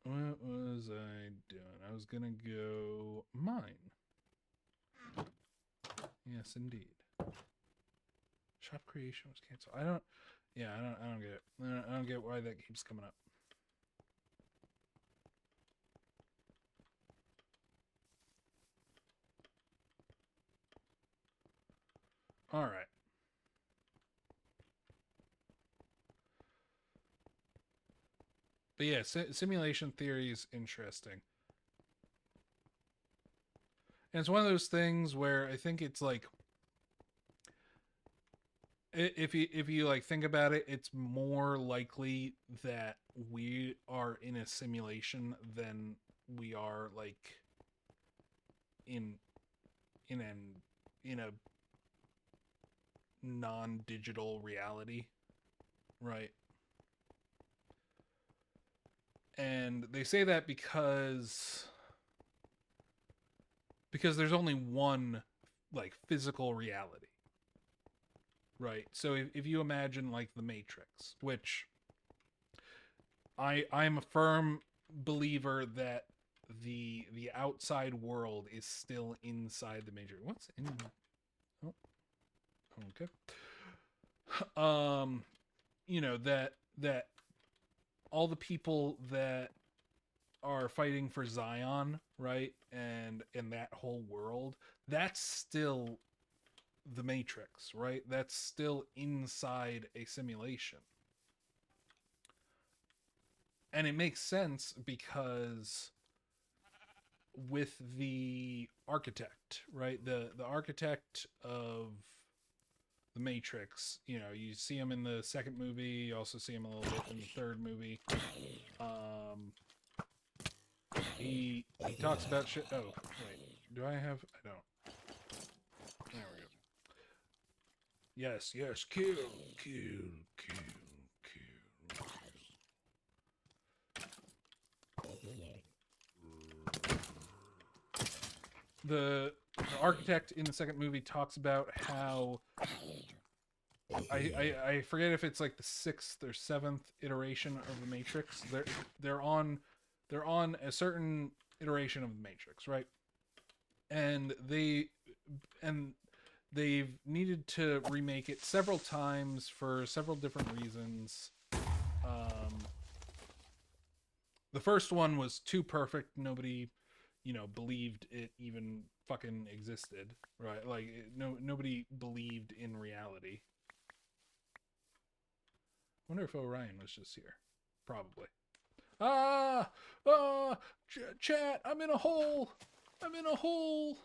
What was I doing? I was gonna go mine. Yes, indeed. Shop creation was canceled. I don't get it. I don't get why that keeps coming up. All right. But yeah, simulation theory is interesting. And it's one of those things where I think it's like, if you like think about it, it's more likely that we are in a simulation than we are like in a non-digital reality, right? And they say that because there's only one like physical reality, right? So if you imagine like the Matrix, which I'm a firm believer that the outside world is still inside the Matrix. What's in? Oh, okay. You know, that all the people that are fighting for Zion, right? And that whole world, that's still the Matrix, right? That's still inside a simulation. And it makes sense because with the architect, right? The architect of the Matrix, you know, you see him in the second movie, you also see him a little bit in the third movie. He talks about shit. Oh, wait. Do I have? I don't. There we go. Yes, kill. The architect in the second movie talks about how I forget if it's like the 6th or 7th iteration of the Matrix. They're on a certain iteration of the Matrix, right? And they've needed to remake it several times for several different reasons. The first one was too perfect. Nobody, you know, believed it even fucking existed, right? Like, nobody believed in reality. I wonder if Orion was just here. Probably. Chat, I'm in a hole. I'm in a hole.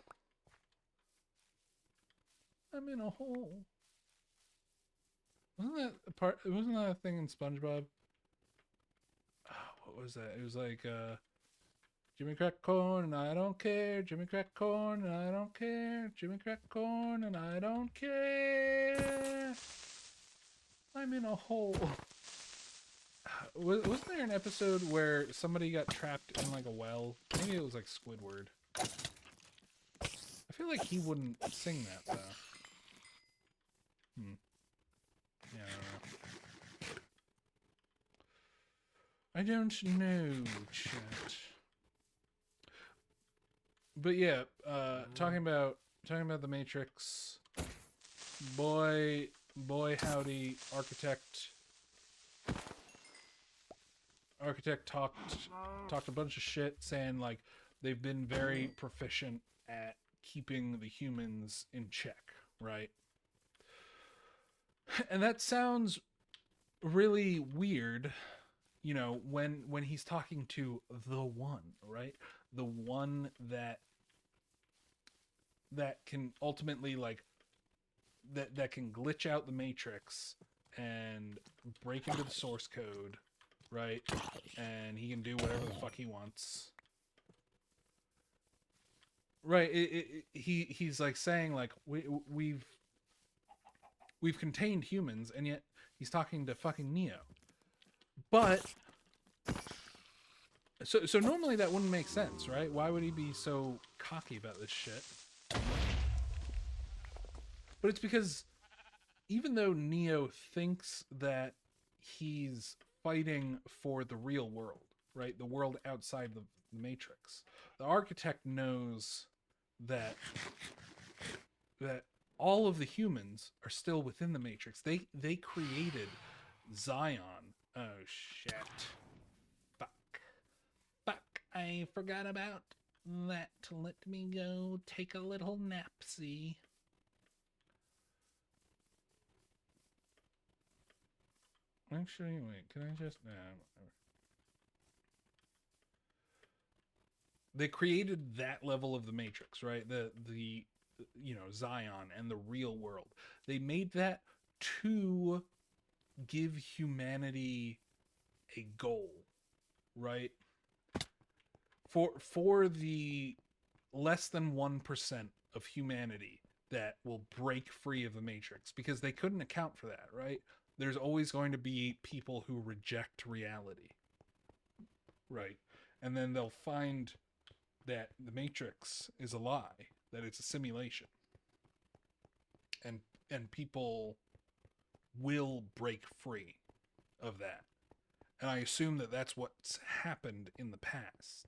Wasn't that a thing in SpongeBob? What was that? It was like, Jimmy crack corn and I don't care. Jimmy crack corn and I don't care. Jimmy crack corn and I don't care. I'm in a hole. wasn't there an episode where somebody got trapped in like a well? Maybe it was like Squidward. I feel like he wouldn't sing that though. Yeah, I don't know, chat. But yeah, talking about the Matrix. Boy howdy, Architect talked a bunch of shit, saying like they've been very proficient at keeping the humans in check, right? And that sounds really weird, you know, when he's talking to the one, right? The one that can ultimately like that can glitch out the Matrix and break into the source code, right? And he can do whatever the fuck he wants. Right, he's like saying like we've contained humans, and yet he's talking to fucking Neo. But so normally that wouldn't make sense, right? Why would he be so cocky about this shit? But it's because even though Neo thinks that he's fighting for the real world, right? The world outside the Matrix, the Architect knows that all of the humans are still within the Matrix. They created Zion. Oh shit. Fuck. I forgot about that. Let me go take a little napsy. Actually, wait, can I just... They created that level of the Matrix, right? The you know, Zion and the real world. They made that to give humanity a goal, right? For the less than 1% of humanity that will break free of the Matrix, because they couldn't account for that, right? There's always going to be people who reject reality, right? And then they'll find that the Matrix is a lie, that it's a simulation, and people will break free of that. And I assume that that's what's happened in the past.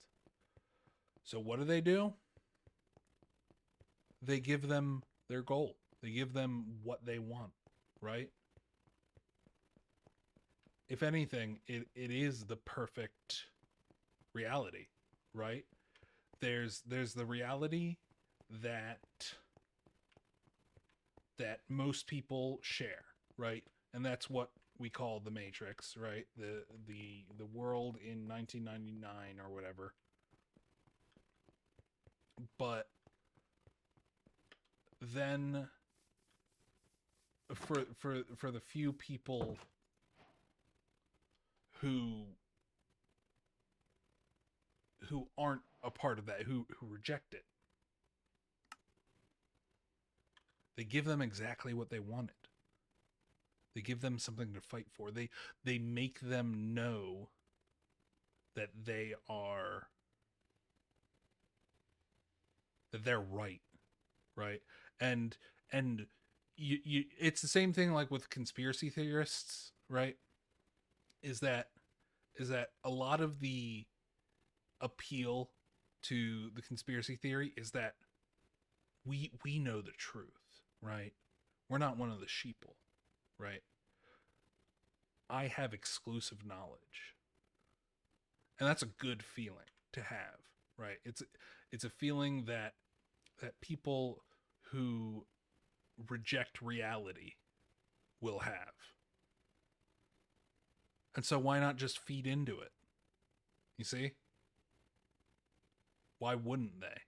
So what do? They give them their goal. They give them what they want, right? If anything, it is the perfect reality, right? There's the reality that most people share, right? And that's what we call the Matrix, right? The world in 1999 or whatever. But then for the few people who aren't a part of that, who reject it, they give them exactly what they wanted. They give them something to fight for. They make them know that they're right? And you it's the same thing like with conspiracy theorists, right? Is that a lot of the appeal to the conspiracy theory is that we know the truth, right? We're not one of the sheeple, right? I have exclusive knowledge. And that's a good feeling to have, right? It's a feeling that people who reject reality will have. And so why not just feed into it? You see? Why wouldn't they?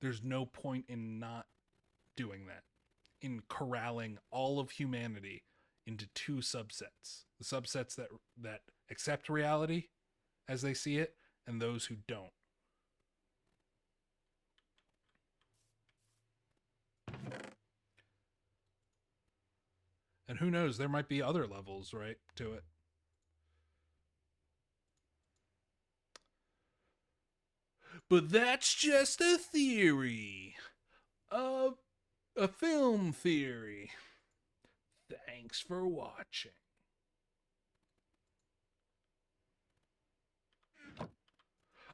There's no point in not doing that, in corralling all of humanity into two subsets. The subsets that accept reality as they see it, and those who don't. And who knows, there might be other levels, right, to it. But that's just a theory. A film theory. Thanks for watching.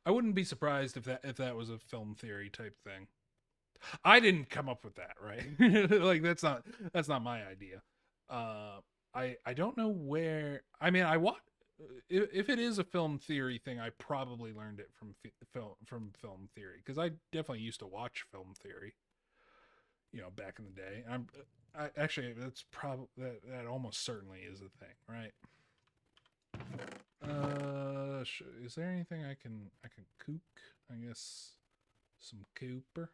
I wouldn't be surprised if that was a film theory type thing. I didn't come up with that, right? Like that's not my idea. I don't know where. I mean, I want if it is a film theory thing, I probably learned it from film theory, because I definitely used to watch film theory. You know, back in the day. Actually, that's probably that almost certainly is a thing, right? Is there anything I can cook? I guess some cooper.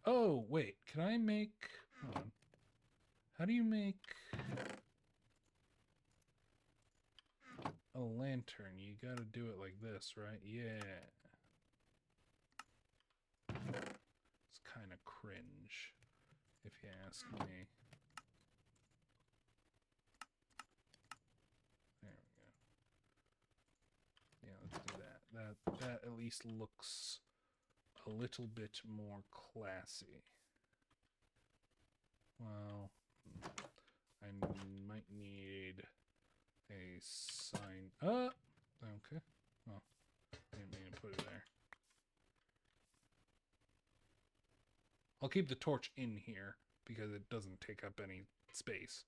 Oh, wait. Can I make... Hold on. How do you make a lantern? You gotta do it like this, right? Yeah. It's kind of cringe, if you ask me. There we go. Yeah, let's do that. That at least looks a little bit more classy. Well, I might need a sign. Okay. Well, I didn't mean to put it there. I'll keep the torch in here because it doesn't take up any space.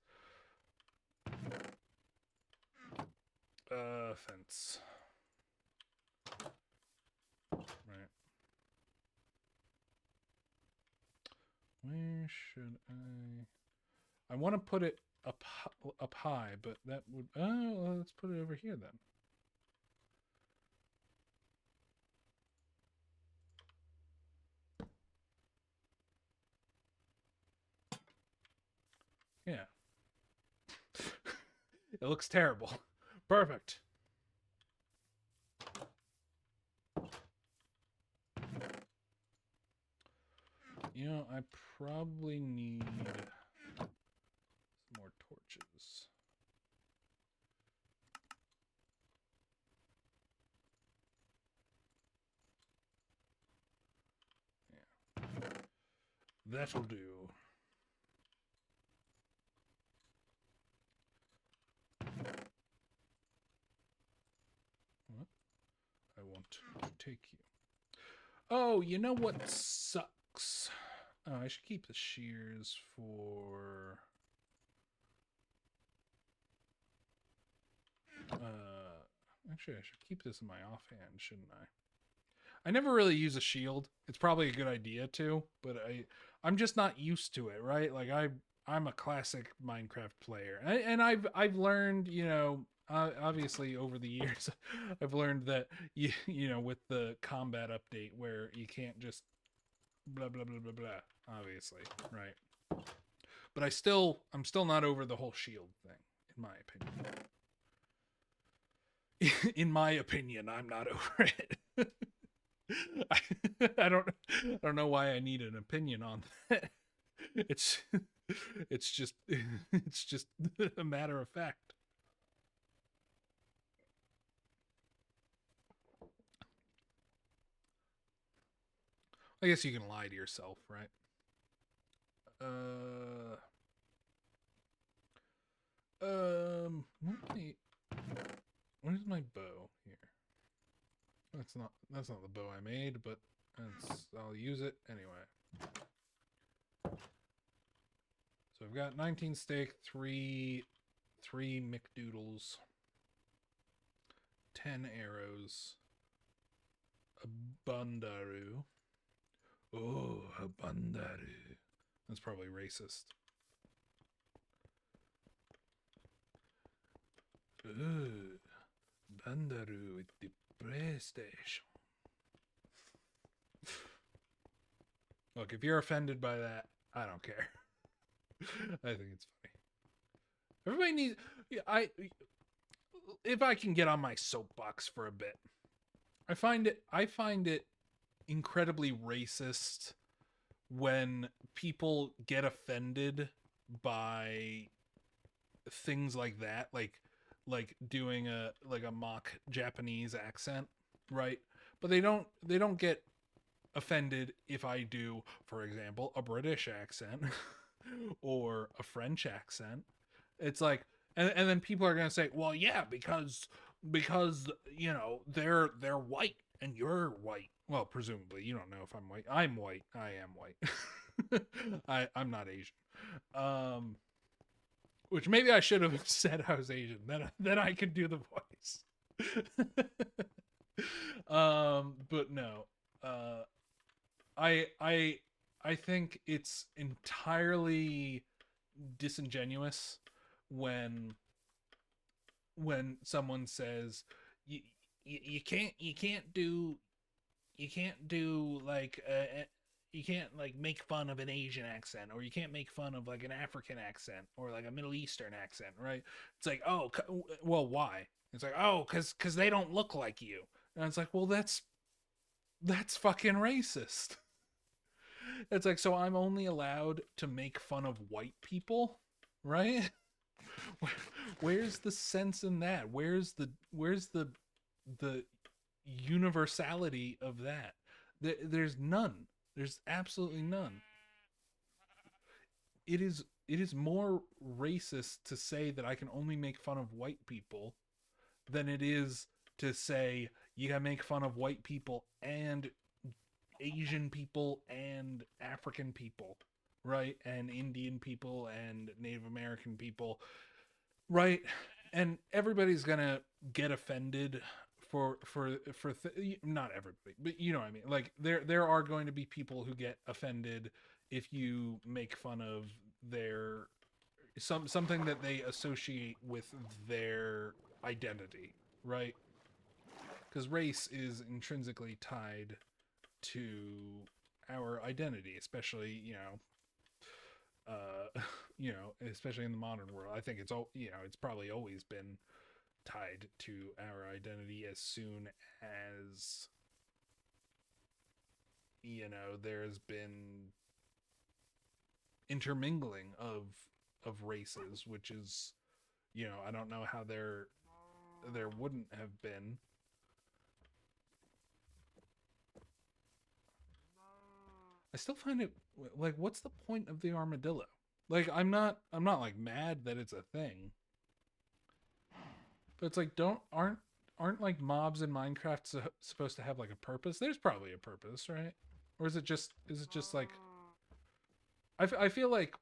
Fence. Right. Where should I want to put it up high, but that would... Oh, well, let's put it over here then. Yeah. It looks terrible. Perfect. You know, I probably need some more torches. Yeah. That'll do. What? I want to take you. Oh, you know what sucks? Oh, I should keep the shears for... Actually, I should keep this in my offhand, shouldn't I? I never really use a shield. It's probably a good idea to, but I'm just not used to it, right? Like I'm a classic Minecraft player, and I've learned, you know, obviously over the years, I've learned that you know, with the combat update where you can't just blah blah blah blah blah. Obviously, right? But I'm still not over the whole shield thing, in my opinion. In my opinion, I'm not over it. I don't know why I need an opinion on that. It's just a matter of fact. I guess you can lie to yourself, right? Where's my bow here? That's not the bow I made, but I'll use it anyway. So I've got 19 steak, 3 McDoodles, 10 arrows, a bundaru. Oh, a bundaru. That's probably racist. Ooh, bundaru with the PlayStation. Look, if you're offended by that, I don't care. I think it's funny. Everybody needs... If I can get on my soapbox for a bit. I find it incredibly racist when people get offended by things like that, like doing a mock Japanese accent, right? But they don't get offended if I do, for example, a British accent or a French accent. It's like, and then people are gonna say, well, yeah, because they're white and you're white. Well, presumably you don't know if I'm white. I'm white. I am white. I'm not Asian. Which maybe I should have said I was Asian. Then I could do the voice. But no. I think it's entirely disingenuous when someone says you can't do like you can't like make fun of an Asian accent, or you can't make fun of like an African accent or like a Middle Eastern accent, right? It's like, oh, well, why? It's like, oh, because they don't look like you. And it's like, well, that's fucking racist. It's like, so I'm only allowed to make fun of white people, right? Where's the sense in that? Where's the universality of that? There's none. There's absolutely none. It is more racist to say that I can only make fun of white people than it is to say you gotta make fun of white people and Asian people and African people, right? And Indian people and Native American people, right? And everybody's gonna get offended not everybody, but you know what I mean. Like there are going to be people who get offended if you make fun of their something that they associate with their identity, right? Because race is intrinsically tied to our identity, especially especially in the modern world. I think it's probably always been tied to our identity as soon as there's been intermingling of races, which is I don't know how there wouldn't have been. I still find it like, what's the point of the armadillo? Like, I'm not like mad that it's a thing, but it's like, aren't like mobs in Minecraft supposed to have like a purpose? There's probably a purpose, right? Or is it just like I feel like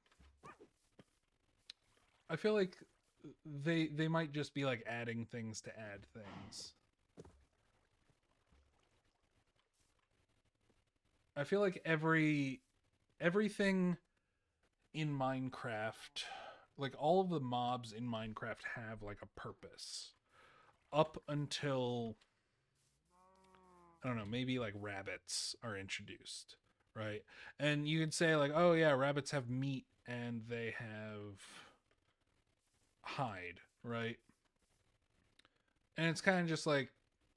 they might just be like adding things to add things. I feel like everything in Minecraft, like all of the mobs in Minecraft have like a purpose up until, I don't know, maybe like rabbits are introduced, right? And you can say like, oh yeah, rabbits have meat and they have hide, right? And it's kind of just like,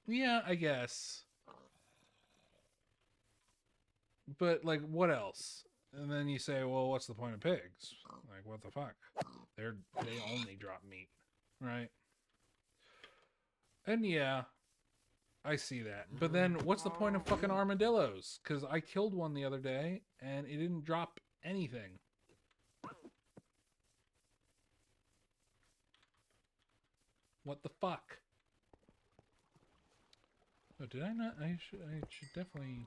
yeah, I guess. But like, what else? And then you say, well, what's the point of pigs? Like, what the fuck? They only drop meat, right? And yeah, I see that. But then what's the point of fucking armadillos? Because I killed one the other day and it didn't drop anything. What the fuck? Oh, did I not? I should definitely...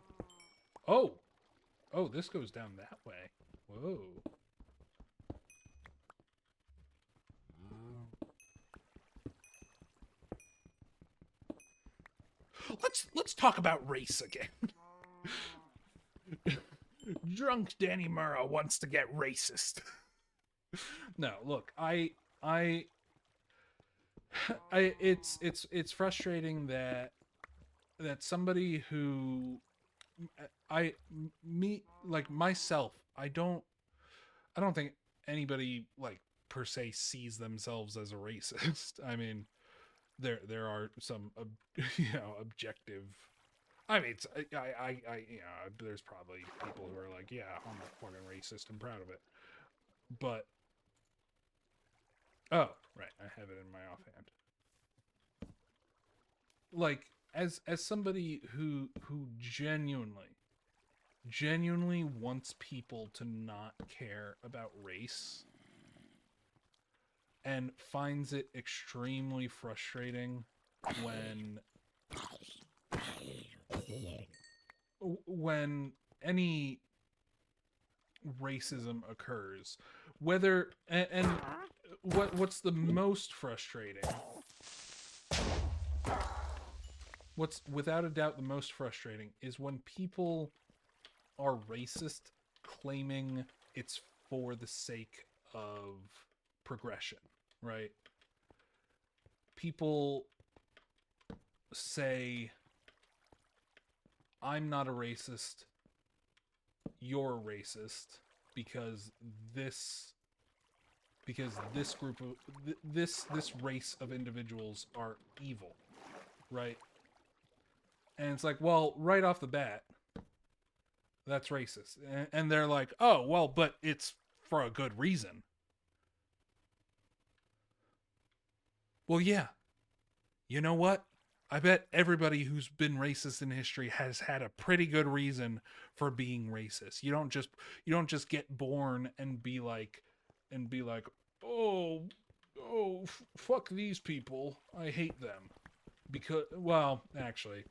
Oh! Oh, this goes down that way. Whoa. Let's talk about race again. Drunk Danimura wants to get racist. No, look, it's frustrating that somebody who like myself, I don't think anybody like per se sees themselves as a racist. I mean, there are some objective, I mean, it's, there's probably people who are like, yeah, I'm a fucking racist and proud of it. But, oh, right, I have it in my offhand. Like, as somebody who genuinely wants people to not care about race and finds it extremely frustrating when any racism occurs, whether and what's the most frustrating, what's without a doubt the most frustrating is when people are racist claiming it's for the sake of progression, right? People say, I'm not a racist, you're a racist, because this group of this race of individuals are evil, right? And it's like, well, right off the bat, that's racist. And they're like, oh, well, but it's for a good reason. Well, yeah. You know what? I bet everybody who's been racist in history has had a pretty good reason for being racist. You don't just get born and be like, oh, fuck these people. I hate them. Because, well, actually,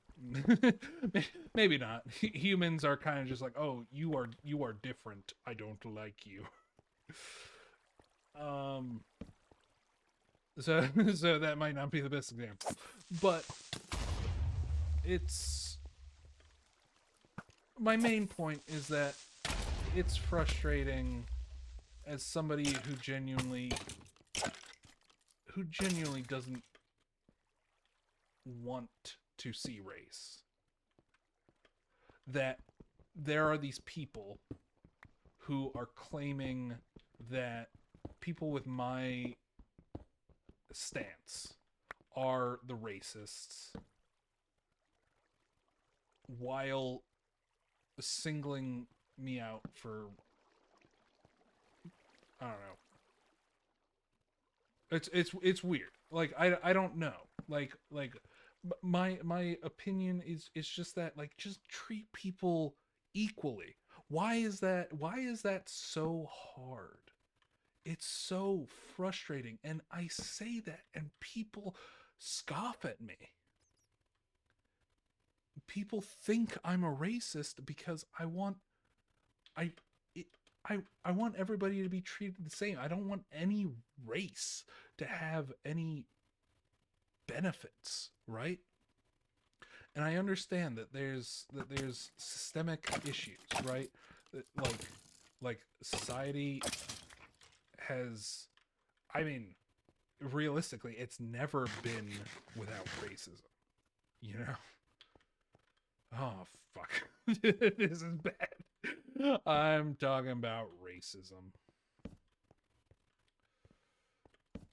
maybe not. Humans are kind of just like, oh, you are different. I don't like you. So that might not be the best example, but it's, my main point is that it's frustrating as somebody who genuinely doesn't want to see race, that there are these people who are claiming that people with my stance are the racists, while singling me out for, I don't know. It's weird. Like, I don't know. Like my opinion is just that, like, just treat people equally. Why is that so hard? It's so frustrating, and I say that and people scoff at me. People think I'm a racist because I want everybody to be treated the same. I don't want any race to have any benefits, right? And I understand that there's systemic issues, right? Like society has, I mean, realistically, it's never been without racism, you know? Oh, fuck. This is bad. I'm talking about racism.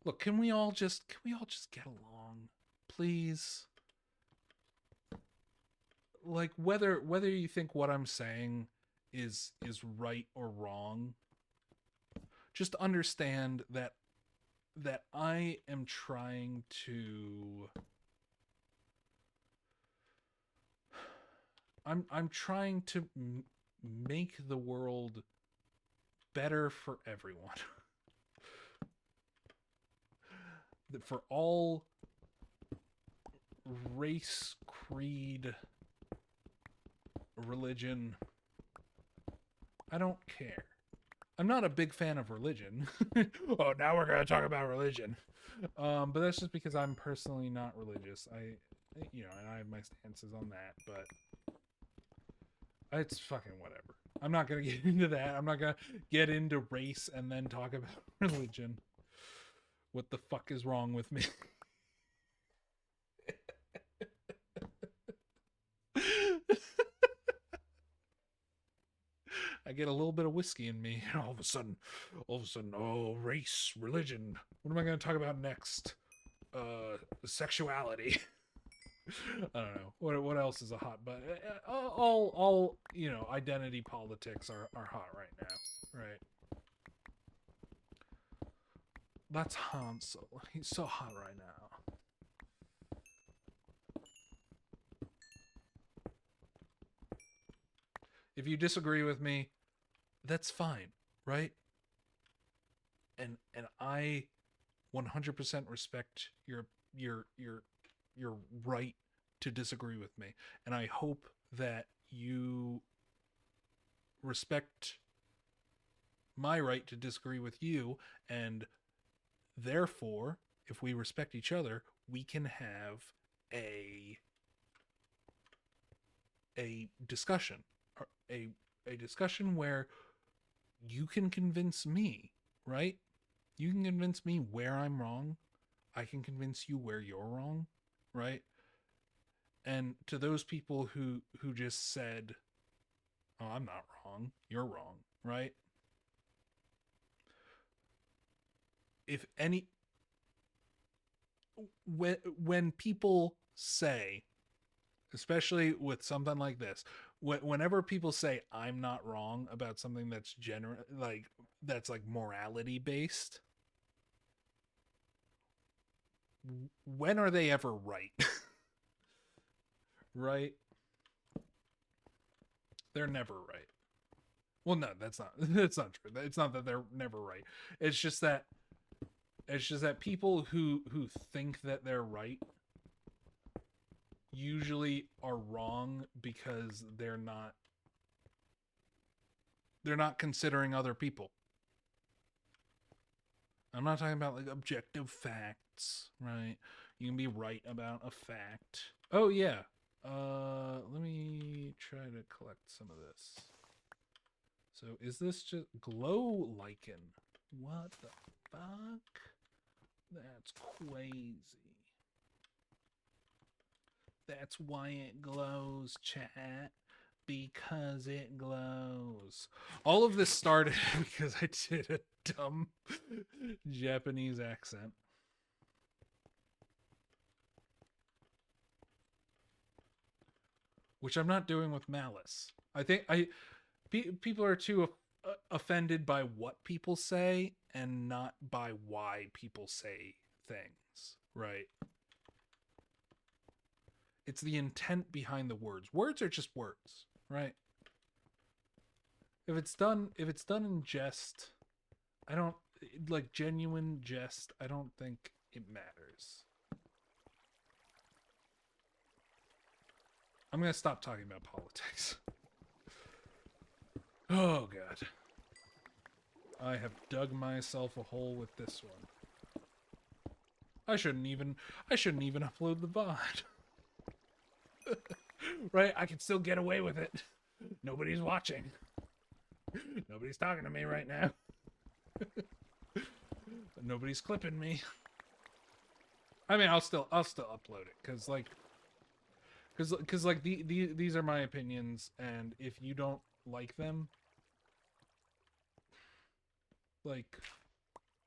Look, can we all just get along, please? Like, whether you think what I'm saying is right or wrong, just understand that I am trying to, I'm trying to make the world better for everyone. For all race, creed, religion, I don't care. I'm not a big fan of religion. Oh, now we're going to talk about religion. But that's just because I'm personally not religious. And I have my stances on that, but it's fucking whatever. I'm not going to get into that. I'm not going to get into race and then talk about religion. What the fuck is wrong with me? I get a little bit of whiskey in me, and all of a sudden, oh, race, religion. What am I going to talk about next? Sexuality. I don't know what else is a hot button. All identity politics are hot right now, right? That's Hansel. He's so hot right now. If you disagree with me, that's fine, right? And I 100% respect your right to disagree with me, and I hope that you respect my right to disagree with you, and therefore, if we respect each other, we can have a discussion, a discussion where you can convince me, right? You can convince me where I'm wrong. I can convince you where you're wrong, right? And to those people who just said, "Oh, I'm not wrong. You're wrong," right? If any when people say, especially with something like this, whenever people say I'm not wrong about something that's that's like morality based, when are they ever right? Right? They're never right. Well, no, that's not true. It's not that they're never right. It's just that people who think that they're right usually are wrong because they're not considering other people. I'm not talking about like objective facts, right? You can be right about a fact. Oh yeah. Let me try to collect some of this. So is this just glow lichen? What the fuck? That's crazy. That's why it glows, chat. Because it glows. All of this started because I did a dumb Japanese accent. Which I'm not doing with malice. I think people are too offended by what people say and not by why people say things, right? It's the intent behind the words. Words are just words, right? If it's done in jest, I don't like genuine jest. I don't think it matters. I'm gonna stop talking about politics. Oh god. I have dug myself a hole with this one. I shouldn't even upload the VOD. Right? I can still get away with it. Nobody's watching. Nobody's talking to me right now. Nobody's clipping me. I mean, I'll still upload it because these are my opinions, and if you don't like them, like,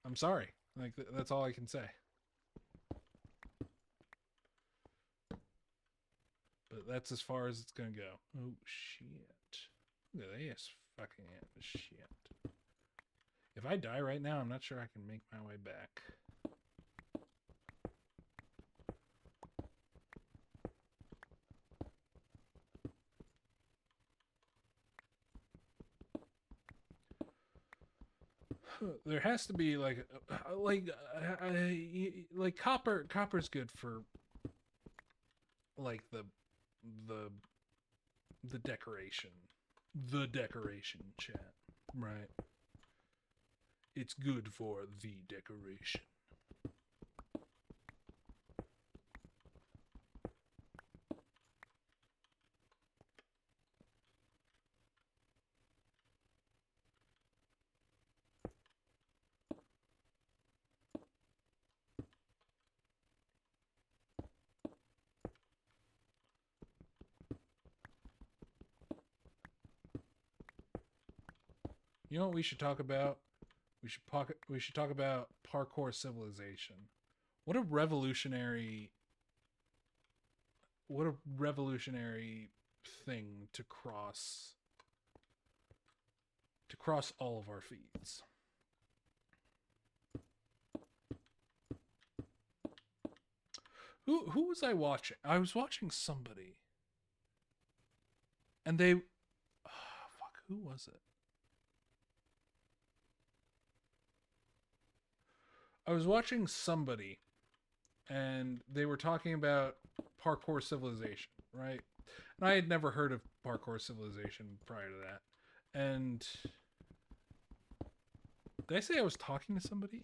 I'm sorry. Like, that's all I can say. But that's as far as it's gonna go. Oh shit! Look at this fucking shit. If I die right now, I'm not sure I can make my way back. There has to be like copper. Copper's good for like the decoration. The decoration, chat. Right. It's good for the decoration. You know what we should talk about? We should talk about parkour civilization. What a revolutionary what a revolutionary thing to cross all of our feeds. Who was I watching? I was watching somebody. And they fuck, who was it? I was watching somebody and they were talking about parkour civilization, right? And I had never heard of parkour civilization prior to that. And did I say I was talking to somebody?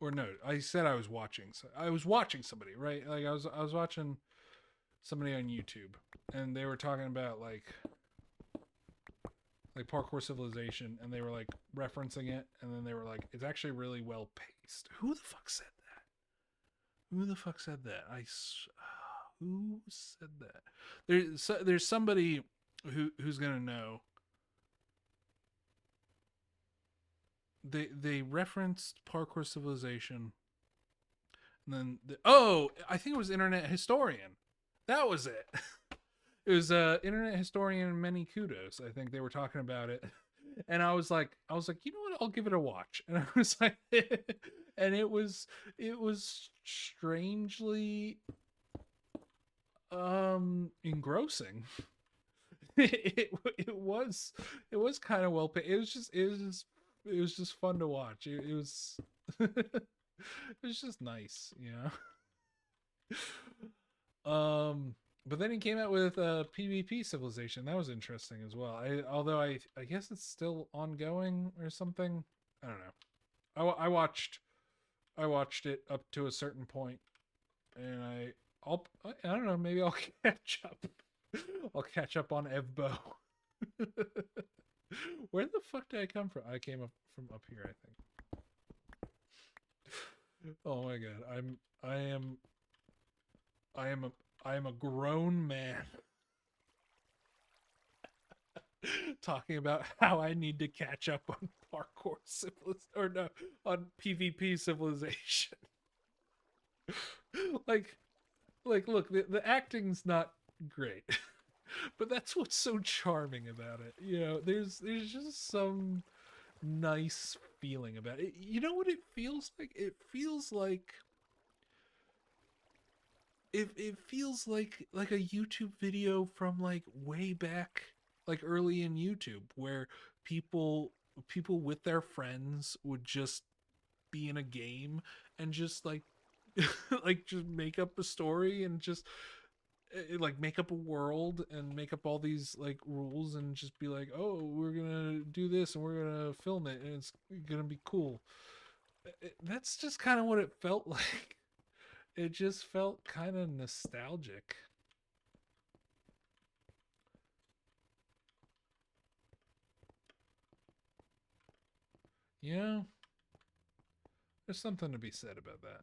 Or no, I said I was watching. So I was watching somebody, right? Like I was watching somebody on YouTube, and they were talking about like parkour civilization, and they were like referencing it, and then they were like, it's actually really well paced. Who the fuck said that? Who the fuck said that? Who said that? There's somebody who's gonna know. They referenced parkour civilization, and then I think it was Internet Historian. That was it. It was Internet Historian and Many Kudos. I think they were talking about it, and I was like, you know what? I'll give it a watch. And I was like, and it was strangely engrossing. it was kind of well paid. It was just fun to watch. It was it was just nice, you know. But then he came out with PvP Civilization. That was interesting as well. Although I guess it's still ongoing or something. I don't know. I watched it up to a certain point, and I don't know. Maybe I'll catch up. I'll catch up on Evbo. Where the fuck did I come from? I came up from up here, I think. Oh my god, I am a grown man talking about how I need to catch up on parkour civilization, or no, on PvP civilization. like look, the acting's not great. But that's what's so charming about it. You know, there's just some nice feeling about it. You know what it feels like? It feels like it feels like a YouTube video from like way back, like early in YouTube, where people with their friends would just be in a game and just like like just make up a story and just like make up a world and make up all these like rules and just be like, oh, we're gonna do this and we're gonna film it and it's gonna be cool. That's just kind of what it felt like. It just felt kind of nostalgic. Yeah, there's something to be said about that.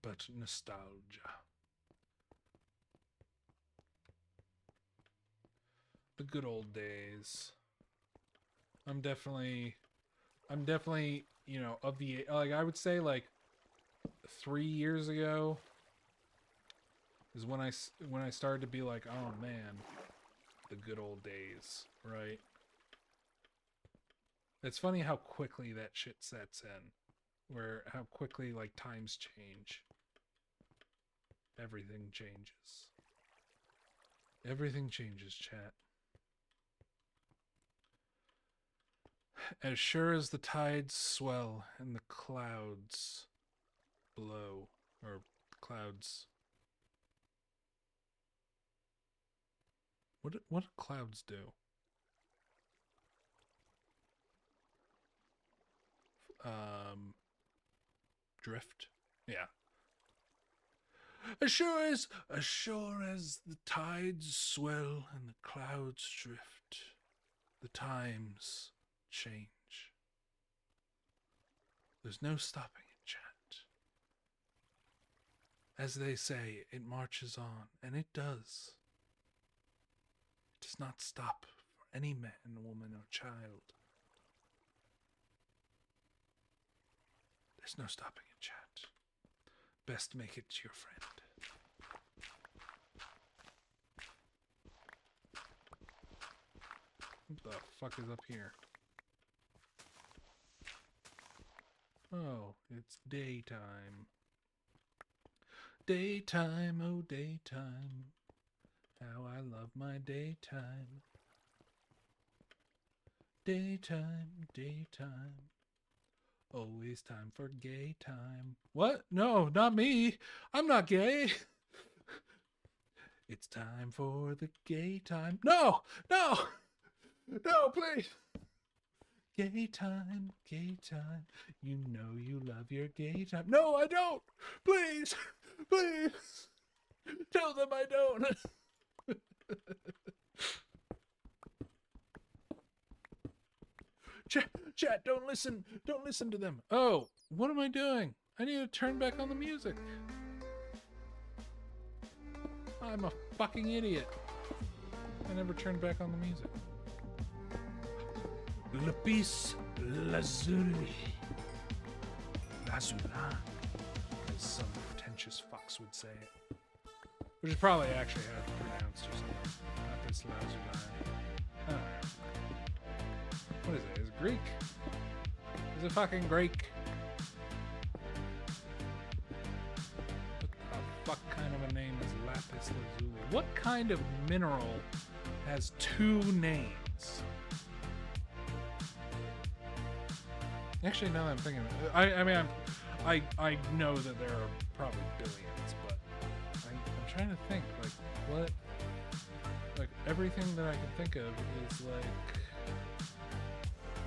But nostalgia. The good old days. I'm definitely, you know, of the, like, I would say like 3 years ago is when I started to be like, oh man, the good old days, right? It's funny how quickly that shit sets in, where how quickly like times change. Everything changes. Everything changes, chat. As sure as the tides swell and the clouds blow, or clouds. What do clouds do? Drift? Yeah. As sure as the tides swell and the clouds drift, the times change. There's no stopping it, chat. As they say, it marches on, and it does. It does not stop for any man, woman, or child. There's no stopping it, chat. Best make it your friend. What the fuck is up here? Oh, it's daytime. Daytime, oh daytime. How I love my daytime. Daytime, daytime. Always time for gay time. What? No, not me. I'm not gay. It's time for the gay time. No, no, no, please. Gay time, gay time. You know you love your gay time. No, I don't. Please, please. Tell them I don't. Chat, don't listen to them. Oh, what am I doing? I need to turn back on the music. I'm a fucking idiot. I never turned back on the music. Lapis lazuli. Lazula, as some pretentious fucks would say it. Which is probably actually how it's pronounced or something. Lapis lazuli. Oh. What is it? Is it Greek? Is it fucking Greek? What the fuck kind of a name is lapis lazuli? What kind of mineral has two names? Actually, now that I'm thinking of it, I know that there are probably billions, but I'm trying to think, like, what, like, everything that I can think of is, like,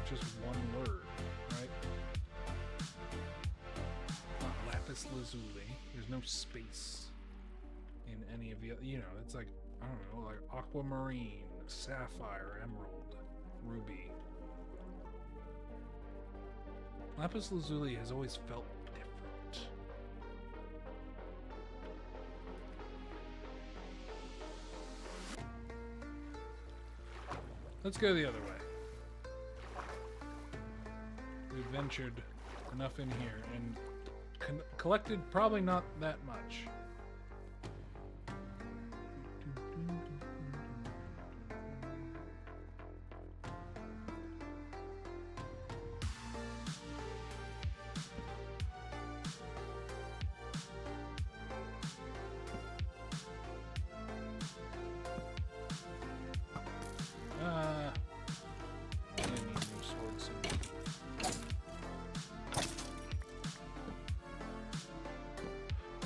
just one word, right? Not lapis lazuli. There's no space in any of the other, you know, it's like, I don't know, like aquamarine, sapphire, emerald, ruby. Lapis lazuli has always felt different. Let's go the other way. We've ventured enough in here and collected probably not that much.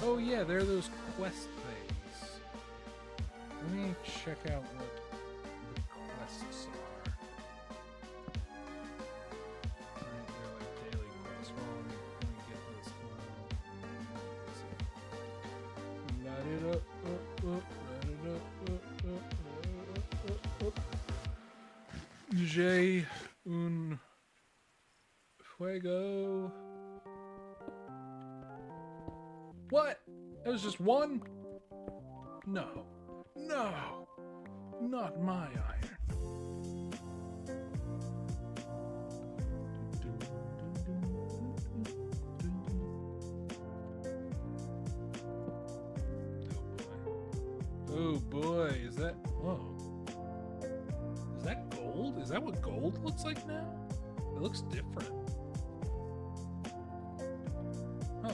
Oh yeah, there are those quest things. Let me check out what the quests are. Alright, they're like daily quests. Well, let me get this one. Light it up, light it up. J'ai un fuego. What? That was just one? No. No. Not my iron. Oh boy, is that... Whoa. Is that gold? Is that what gold looks like now? It looks different. Huh.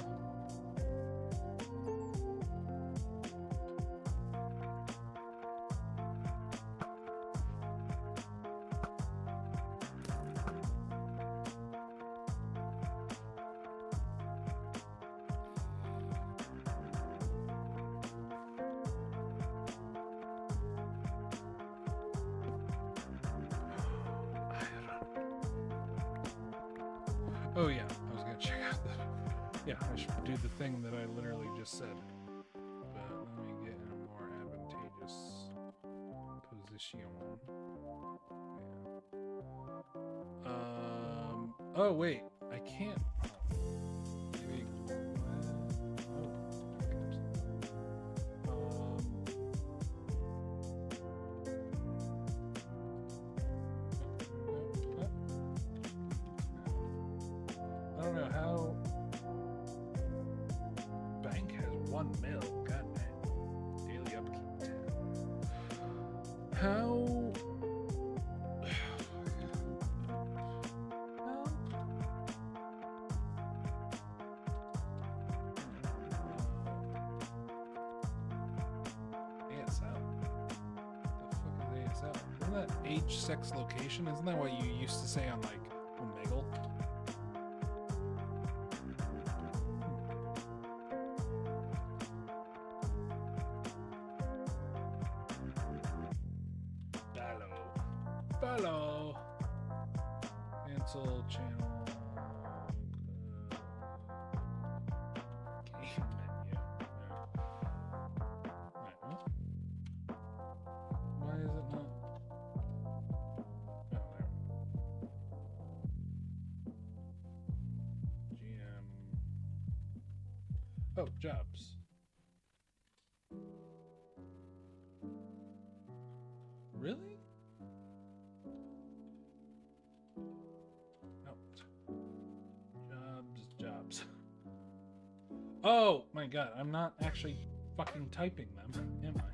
Oh yeah, I was gonna check out the... Yeah, I should do the thing that I literally just said. But let me get in a more advantageous position. Yeah. Oh wait, I can't... Maybe... I don't know how... Bank How? ASL. The fuck is ASL? Isn't that age, sex, location? Isn't that what you used to say on like Omegle? Hello. Cancel channel. Game menu. Right, what? Why is it not? Oh, there. GM. Oh, jobs. Really? Jobs. Oh my god, I'm not actually fucking typing them, am I?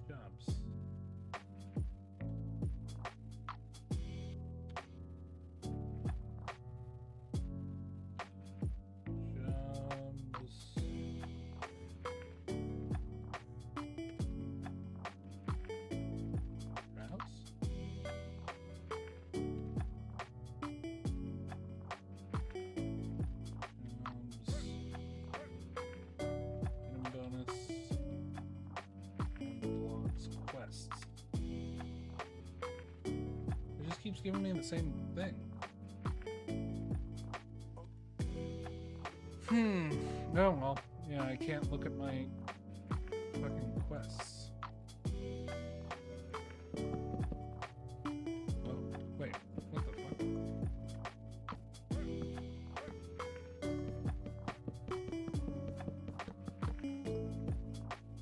Jobs. Browse? Keeps giving me the same thing. Oh well. Yeah, I can't look at my fucking quests. Oh, wait. What the fuck?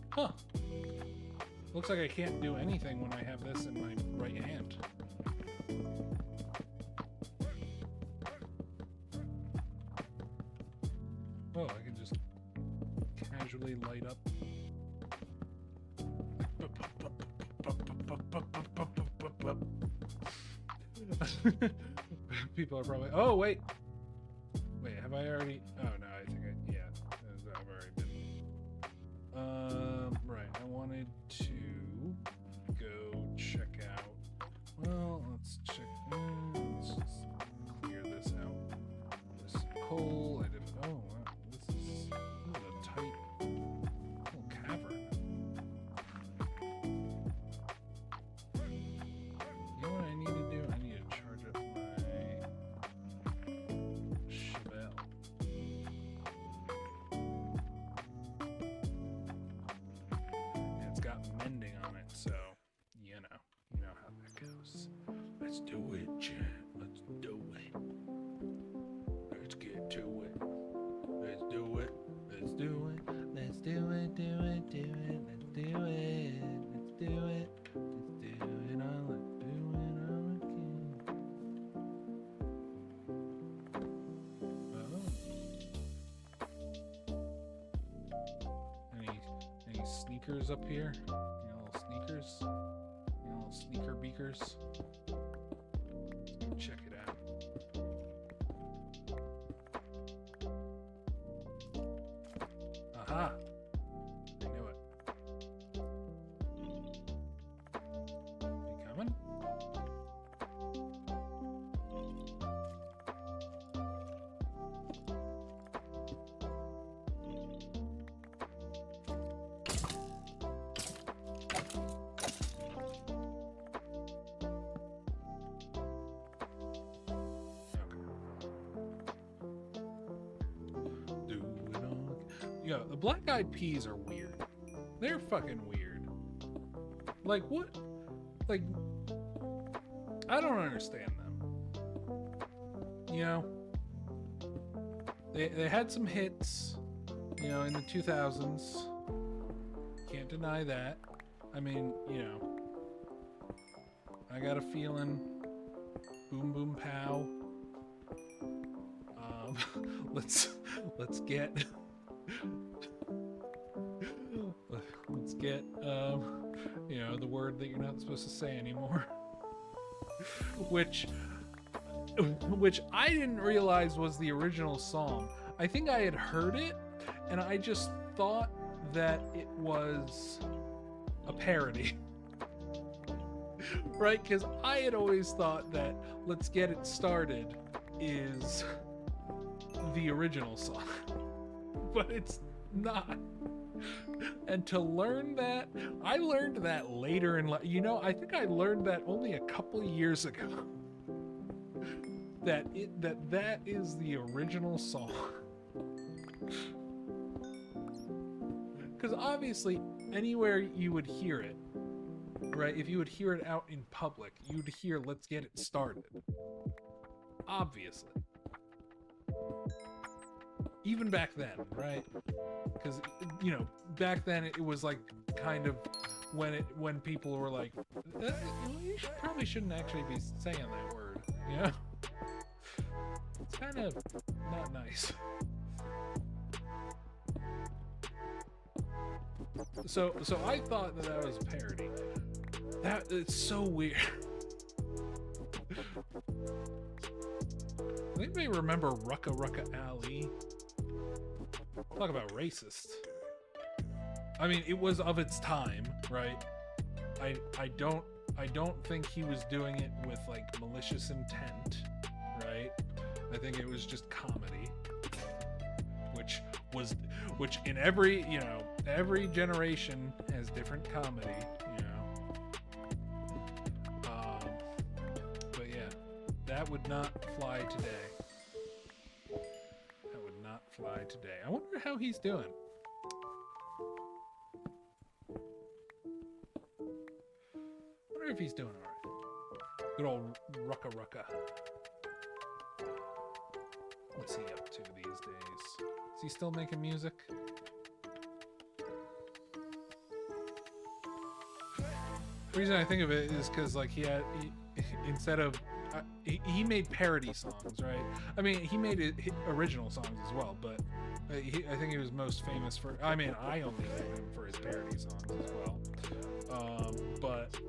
Huh. Looks like I can't do anything when I have this in my right hand. Oh, I can just casually light up. People are probably, oh wait, have I already, oh no, I think I've already been, right, I wanted to go check out, well, let's check, let's just clear this out, this coal, I did, oh wow. This is a tight little cavern. You know what I need to do? I need to charge up my shovel. And it's got mending on it, so you know how that goes. Let's do it, chat. Let's do it. Let's get to it. Let's do it. Let's do it. Let's do it. Do it. Do it. Let's do it. Let's do it. Let's do it all. Let's do it all again. Oh. Any sneakers up here? Little sneakers? Little sneaker beakers? Let's go check it out. Aha! I knew it. You coming? Yo, the black-eyed peas are weird. They're fucking weird. Like, what? Like, I don't understand them. You know? They had some hits, in the 2000s. Can't deny that. I mean, I got a feeling Boom Boom Pow. Let's get You know, the word that you're not supposed to say anymore. which I didn't realize was the original song. I think I had heard it, and I just thought that it was a parody. Right? Because I had always thought that Let's Get It Started is the original song. But it's not. And to learn that, I learned that later in life. You know, I think I learned that only a couple of years ago. That is the original song. Because obviously, anywhere you would hear it, right? If you would hear it out in public, you would hear Let's Get It Started. Obviously. Even back then, right? Because, you know, back then it was like kind of when people were like, you probably shouldn't actually be saying that word, you know? It's kind of not nice. So I thought that was a parody. It's so weird. Anybody remember Rucka Rucka Ali? Talk about racist. I mean, it was of its time, right? I don't think he was doing it with like malicious intent, right? I think it was just comedy, which in every, you know, every generation has different comedy, you know. But yeah, that would not fly today. That would not fly today. I wonder how he's doing. Wonder if he's doing all right. Good old Rucka Rucka. What's he up to these days? Is he still making music? The reason I think of it is because, like, instead of he made parody songs, right? I mean, he made original songs as well, but I think he was most famous for. I mean, I only know him for his parody songs as well. But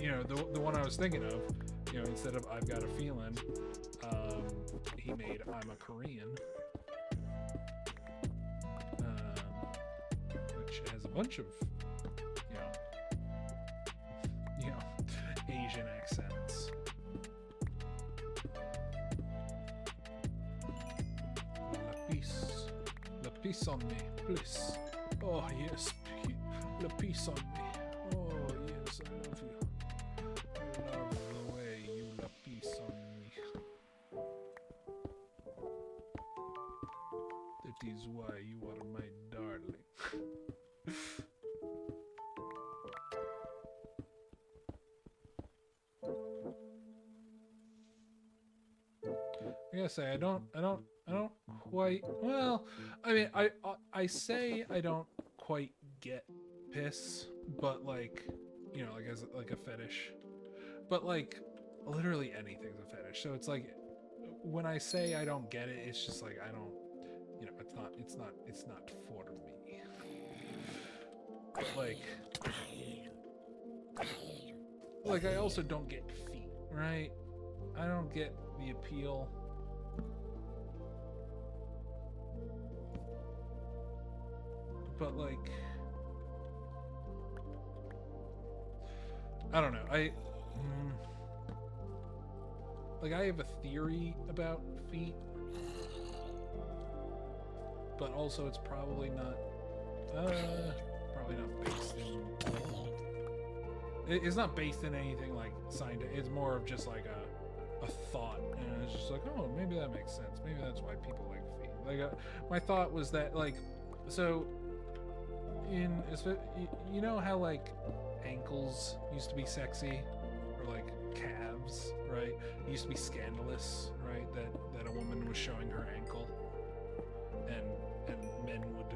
you know, the one I was thinking of, you know, instead of I've Got a Feeling, he made I'm a Korean, which has a bunch of, you know, Asian accents. La peace on me, please. Oh yes, la peace on me. Oh yes, I love you. I love the way you la peace on me. That is why you are my darling. I gotta say, I don't quite. Well, I mean, I say I don't quite get piss, but like, you know, like as like a fetish, but like literally anything's a fetish. So it's like when I say I don't get it, it's just like I don't, you know, it's not for me. Like I also don't get feet, right? I don't get the appeal. But like, I don't know. I have a theory about feet, but also it's probably not based in. It's not based in anything like scientific. It's more of just like a thought, and it's just like, oh, maybe that makes sense. Maybe that's why people like feet. Like my thought was that, like, so you know how like ankles used to be sexy, or like calves, right? It used to be scandalous, right? That a woman was showing her ankle, and men would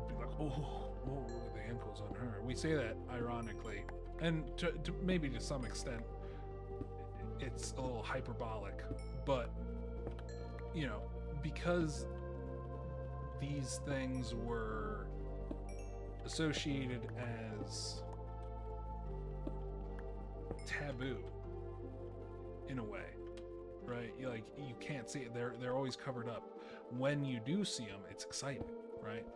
be like, oh, look at the ankles on her. We say that ironically, and to maybe to some extent it's a little hyperbolic, but you know, because these things were associated as taboo in a way, right? You can't see it. They're always covered up. When you do see them, it's exciting, right?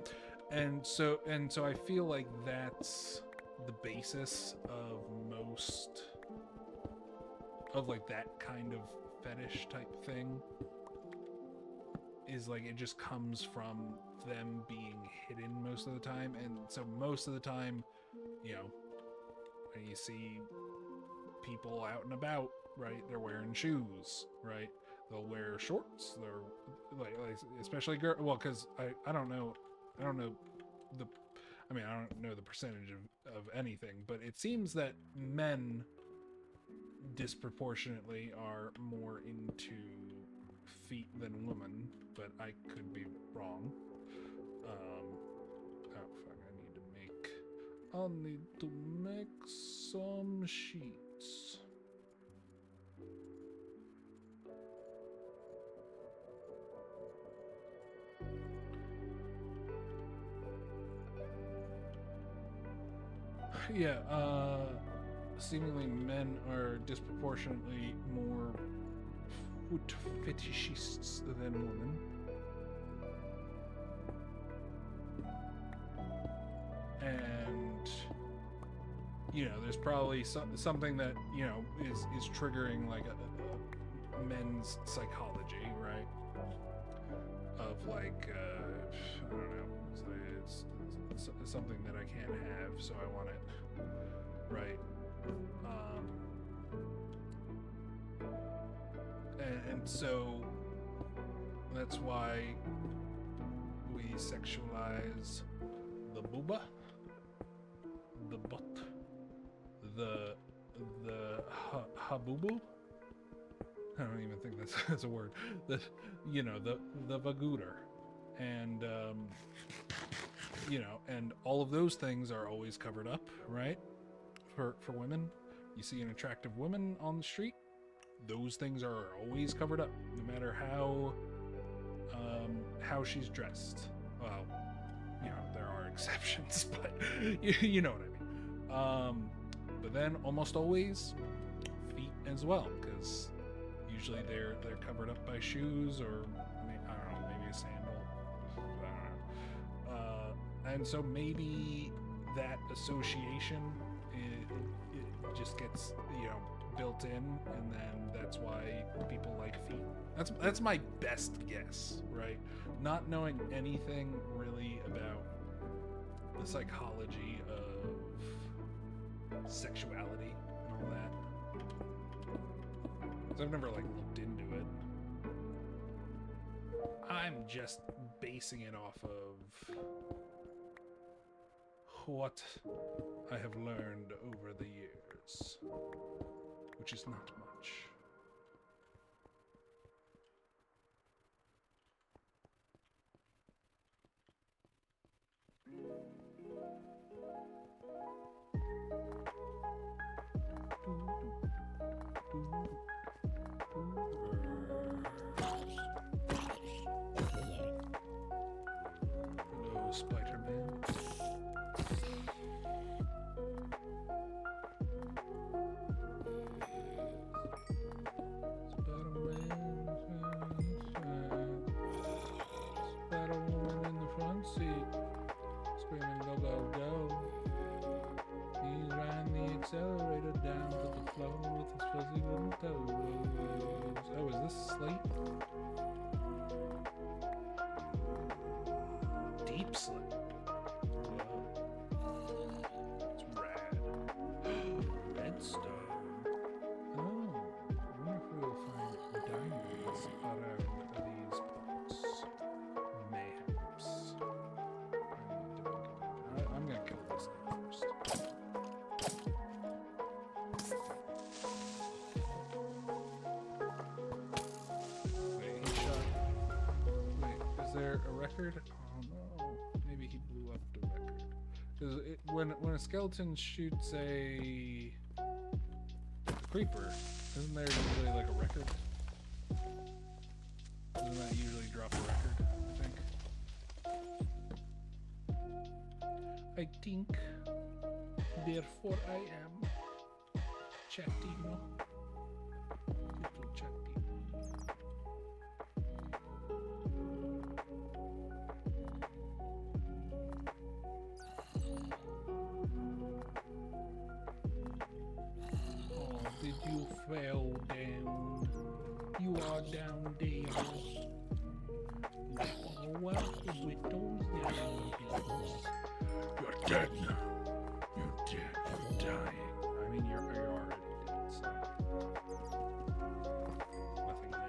And so I feel like that's the basis of most of like that kind of fetish type thing, is like it just comes from them being hidden most of the time. And so most of the time, you know, when you see people out and about, right, they're wearing shoes, right, they'll wear shorts, they're like especially girl, well, because I don't know the I mean, I don't know the percentage of anything, but it seems that men disproportionately are more into feet than women, but I could be wrong. Oh fuck, I'll need to make some sheets. Yeah, seemingly men are disproportionately more foot fetishists than women. And, you know, there's probably something that, you know, is triggering like a men's psychology, right? Of like, I don't know, it's something that I can't have, so I want it, right? And so that's why we sexualize the booba, the butt, the habubu. I don't even think that's a word. The, you know, the vagooter, and you know, and all of those things are always covered up, right? For women, you see an attractive woman on the street, those things are always covered up, no matter how she's dressed. Well, you know, there are exceptions, but you know what I mean. But then almost always feet as well, because usually they're covered up by shoes, or I don't know, maybe a sandal. I don't know. And so maybe that association it just gets, you know, built in, and then that's why people like feet. That's my best guess, right? Not knowing anything really about the psychology of sexuality and all that, because I've never like looked into it. I'm just basing it off of what I have learned over the years, which is not much. Hello, Spider-Man. Spider-Woman in the front seat, screaming go, go, go. He's riding the accelerator down to the floor with his fuzzy little toes. Oh, is this Slate? Deep Slate. It's rad. Redstone. Oh, I wonder if we'll find diamonds around these parts. Mayhaps. I'm gonna kill this guy first. Wait, he shot. Wait, is there a record? Oh no, maybe he blew up the record. Because when a skeleton shoots a creeper, isn't there usually like a record? Doesn't that usually drop a record, I think? I think. Therefore I am Chattino. Little Chattino. Oh, did you fall down? You are down, David. Oh, well, with those you're dead now. You're dead. You're dying. I mean, you're already dead, so nothing new.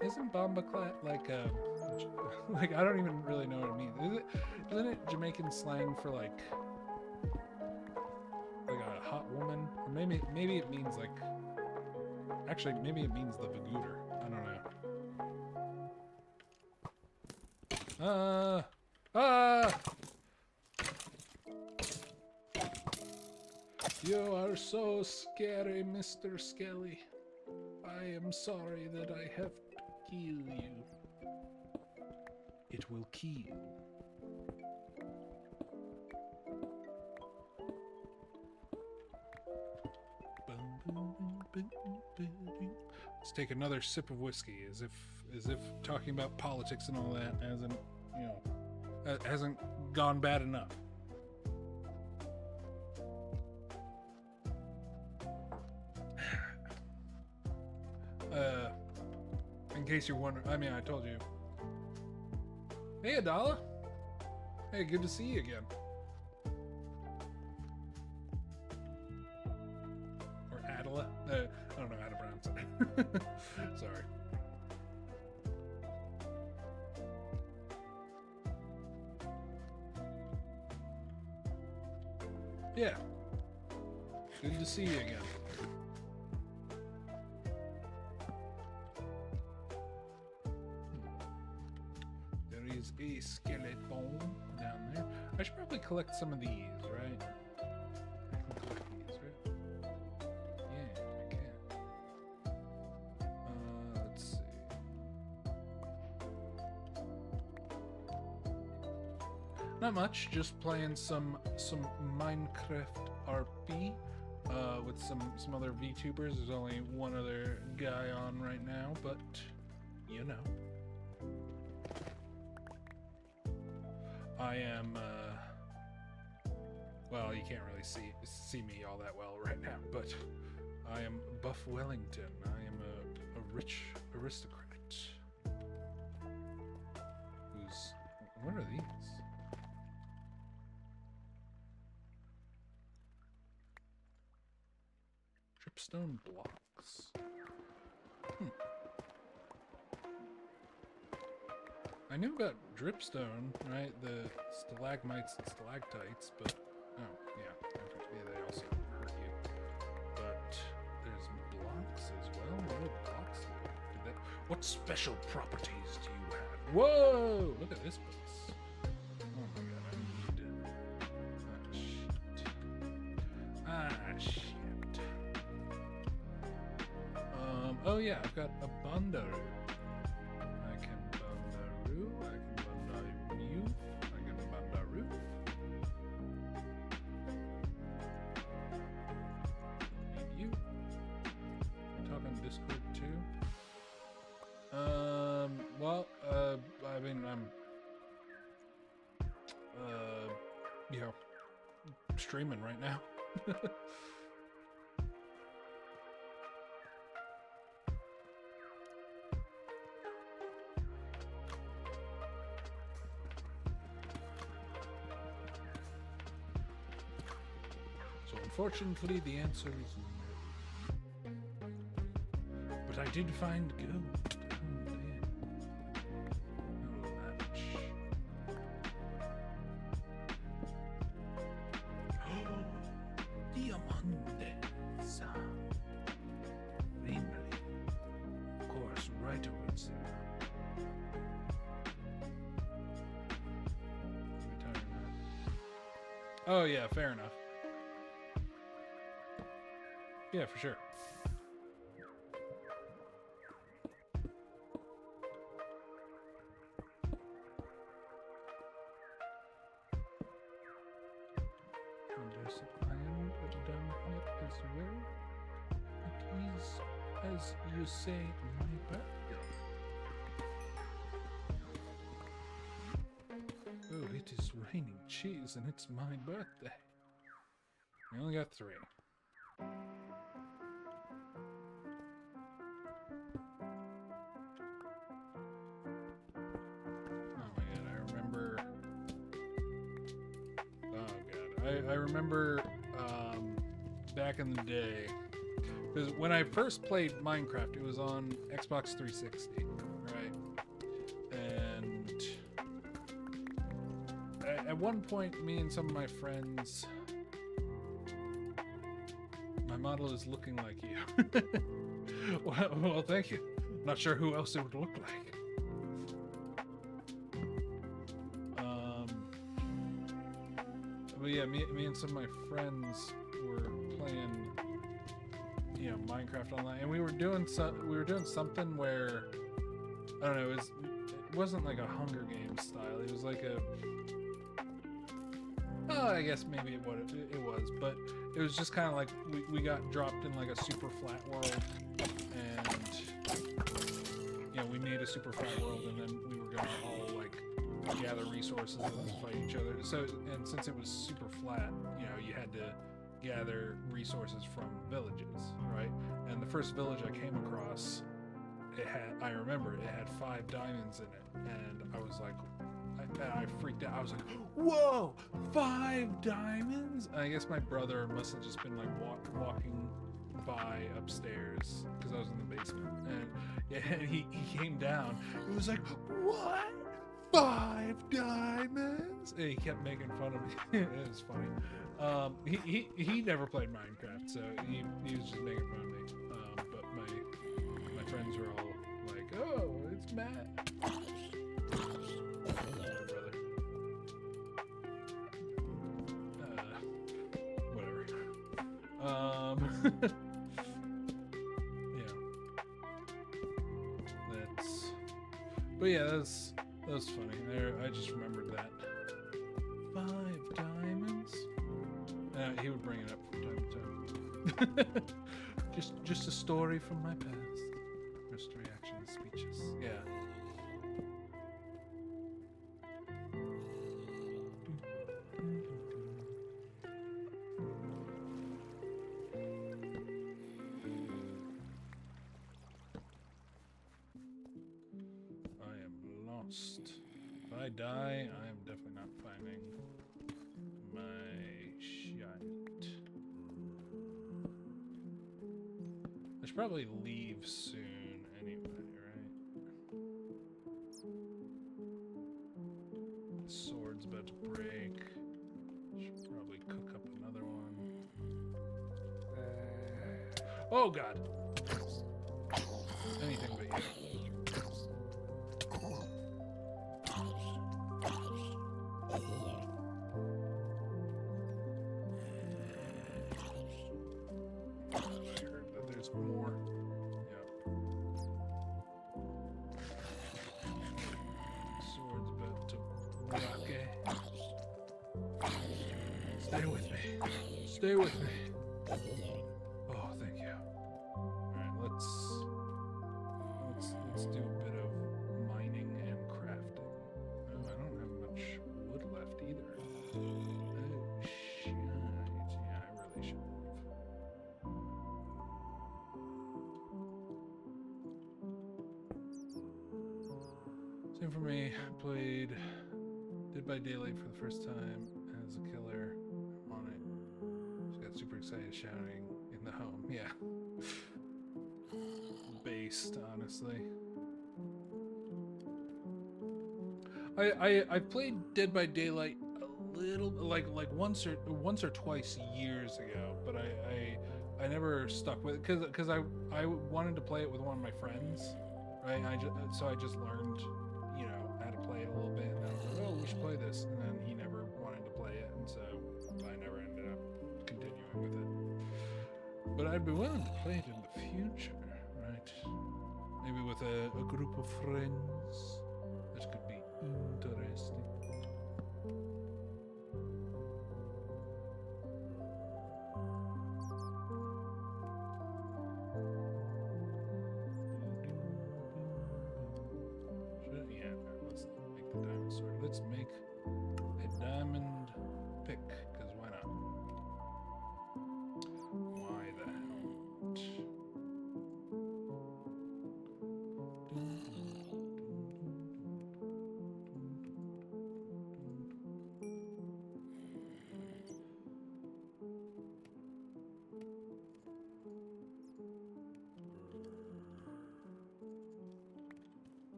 Isn't Bombaclat like like I don't even really know what it means. Isn't it Jamaican slang for like a hot woman? Or maybe it means like actually maybe it means the Vtubers. I don't know. You are so scary, Mr. Skelly. I am sorry that I have to kill you. It will kill. Let's take another sip of whiskey, as if talking about politics and all that hasn't gone bad enough. In case you're wondering, I mean, I told you. Hey, Adala. Hey, good to see you again. Or Adala. I don't know how to pronounce it. Sorry. Yeah. Good to see you again. A skeleton down there. I should probably collect some of these, right? I can collect these, right? Yeah, I can. Let's see. Not much, just playing some Minecraft RP with some other VTubers. There's only one other guy on right now, but you know. I am, well, you can't really see me all that well right now, but I am Buff Wellington. I am a rich aristocrat. What are these? Dripstone blocks. I knew about dripstone, right? The stalagmites and stalactites, but they also hurt you. But there's blocks as well. What are blocks? What special properties do you have? Whoa! Look at this place. Oh my god! I need. Shit. Oh yeah, I've got a bandaroo. I can bandaroo. Need you. We talk on Discord too. Well, I mean, I'm, streaming right now. So unfortunately, the answer is no. But I did find gold. Oh yeah, fair enough. Yeah, for sure. There's iron down here as well. It is, as you say, my birthday. Oh, it is raining cheese and it's my birthday. I only got 3. I remember back in the day, because when I first played Minecraft, it was on Xbox 360, right? And at one point, me and some of my friends, my model is looking like you. Well, thank you. Not sure who else it would look like. But yeah, me and some of my friends were playing, you know, Minecraft online, and we were doing something where, I don't know, it wasn't like a Hunger Games style. It was like a, oh, I guess maybe it was, but it was just kind of like we got dropped in like a super flat world, and you know, we made a super flat world, and then we were gonna all like gather resources and fight each other. So, and since it was super flat, you know, you had to gather resources from villages, right? And the first village I came across, I remember it had 5 diamonds in it, and I was like, I freaked out. I was like, whoa, 5 diamonds? And I guess my brother must have just been like walking by upstairs, because I was in the basement, and he came down. It was like, what? 5 diamonds? And he kept making fun of me. It was funny. He never played Minecraft, so he was just making fun of me. But my friends were all like, "Oh, it's Matt." Hello, brother. Whatever. Yeah. But yeah, that was funny. I just remembered that. 5 diamonds? He would bring it up from time to time. just a story from my past. First reaction speeches. Yeah. I am lost. If I die, I am definitely not finding my shite. I should probably leave soon anyway, right? The sword's about to break. Should probably cook up another one. Oh god! Anything but you. More. Yep. Sword's about to rock it. Stay with me. Stay with me. Oh, thank you. Alright, let's do a bit of mining and crafting. Oh, I don't have much wood left either. Oh shit. Yeah, I really should leave. Same for me. I played Dead by Daylight for the first time as a killer. I'm on it. Just got super excited shouting in the home. Yeah. Based, honestly. I played Dead by Daylight a little, like once or twice years ago, but I never stuck with it because I wanted to play it with one of my friends, right? So I just learned, you know, how to play it a little bit, and I was like, oh, we should play this, and then he never wanted to play it, and so I'd be willing to play it in the future, right? Maybe with a group of friends. That could be interesting. Yeah, let's make the diamond sword. Let's make a diamond pick, because why not? Why the hell not?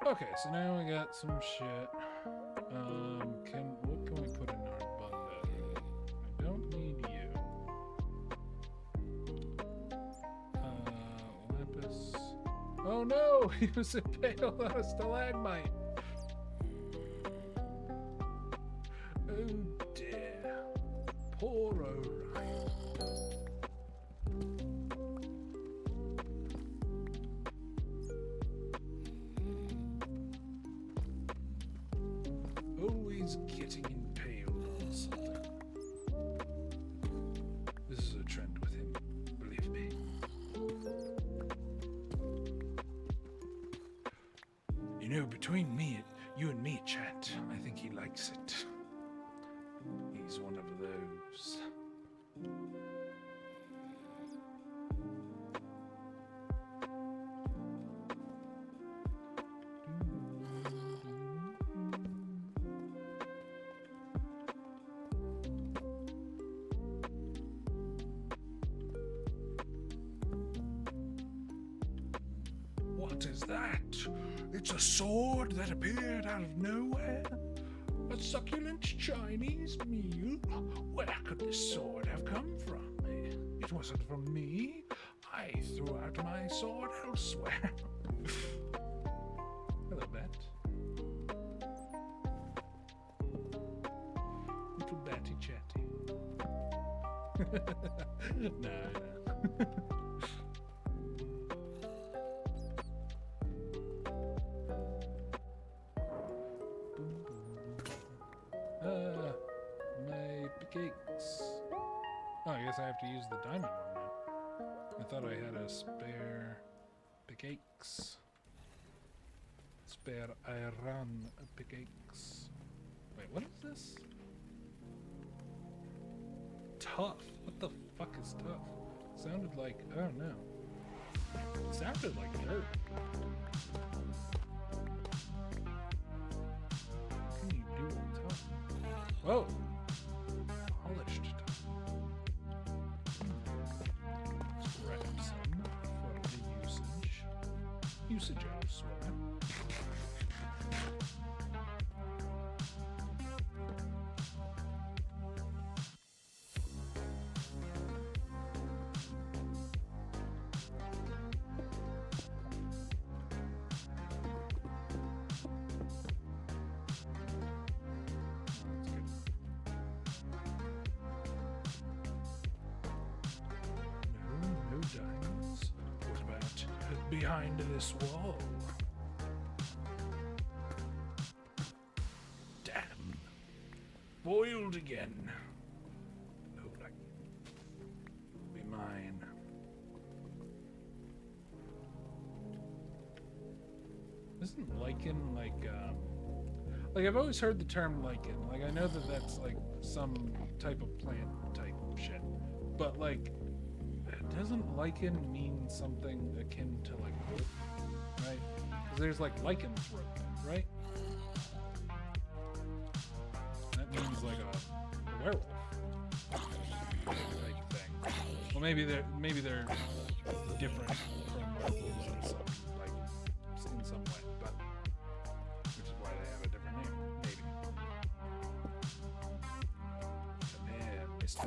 Okay, so now we got some shit. What can we put in our bunda? I don't need you. Lapis. Oh no! He was impaled on a stalagmite! Oh dear. Poor Orion. Always getting impaled on something. This is a trend with him, believe me. You know, between you and me, chat, I think he likes it. He's one of those. What is that? It's a sword that appeared out of nowhere? A succulent Chinese meal? Where could this sword have come from? It wasn't from me. I threw out my sword elsewhere. Hello, Bat. Little batty chatty. No. My pickaxe. Oh, I guess I have to use the diamond one now. I thought I had a spare pickaxe. Spare iron pickaxe. Wait, what is this? Tough. What the fuck is tough? Sounded like, I don't know. It sounded like dirt. What can you do with tough? Whoa! Polished tough. Let's grab some for the usage. Usage elsewhere. Diamonds? What about behind this wall? Damn. Boiled again. Oh, like, be mine. Isn't lichen like I've always heard the term lichen. Like, I know that that's like some type of plant type shit, but like, doesn't lichen mean something akin to like wood, right? Because there's like lycanthrope, right? That means like a werewolf type thing. Well, maybe they're different from werewolves in some way, but which is why they have a different name, maybe. Come here, Mr.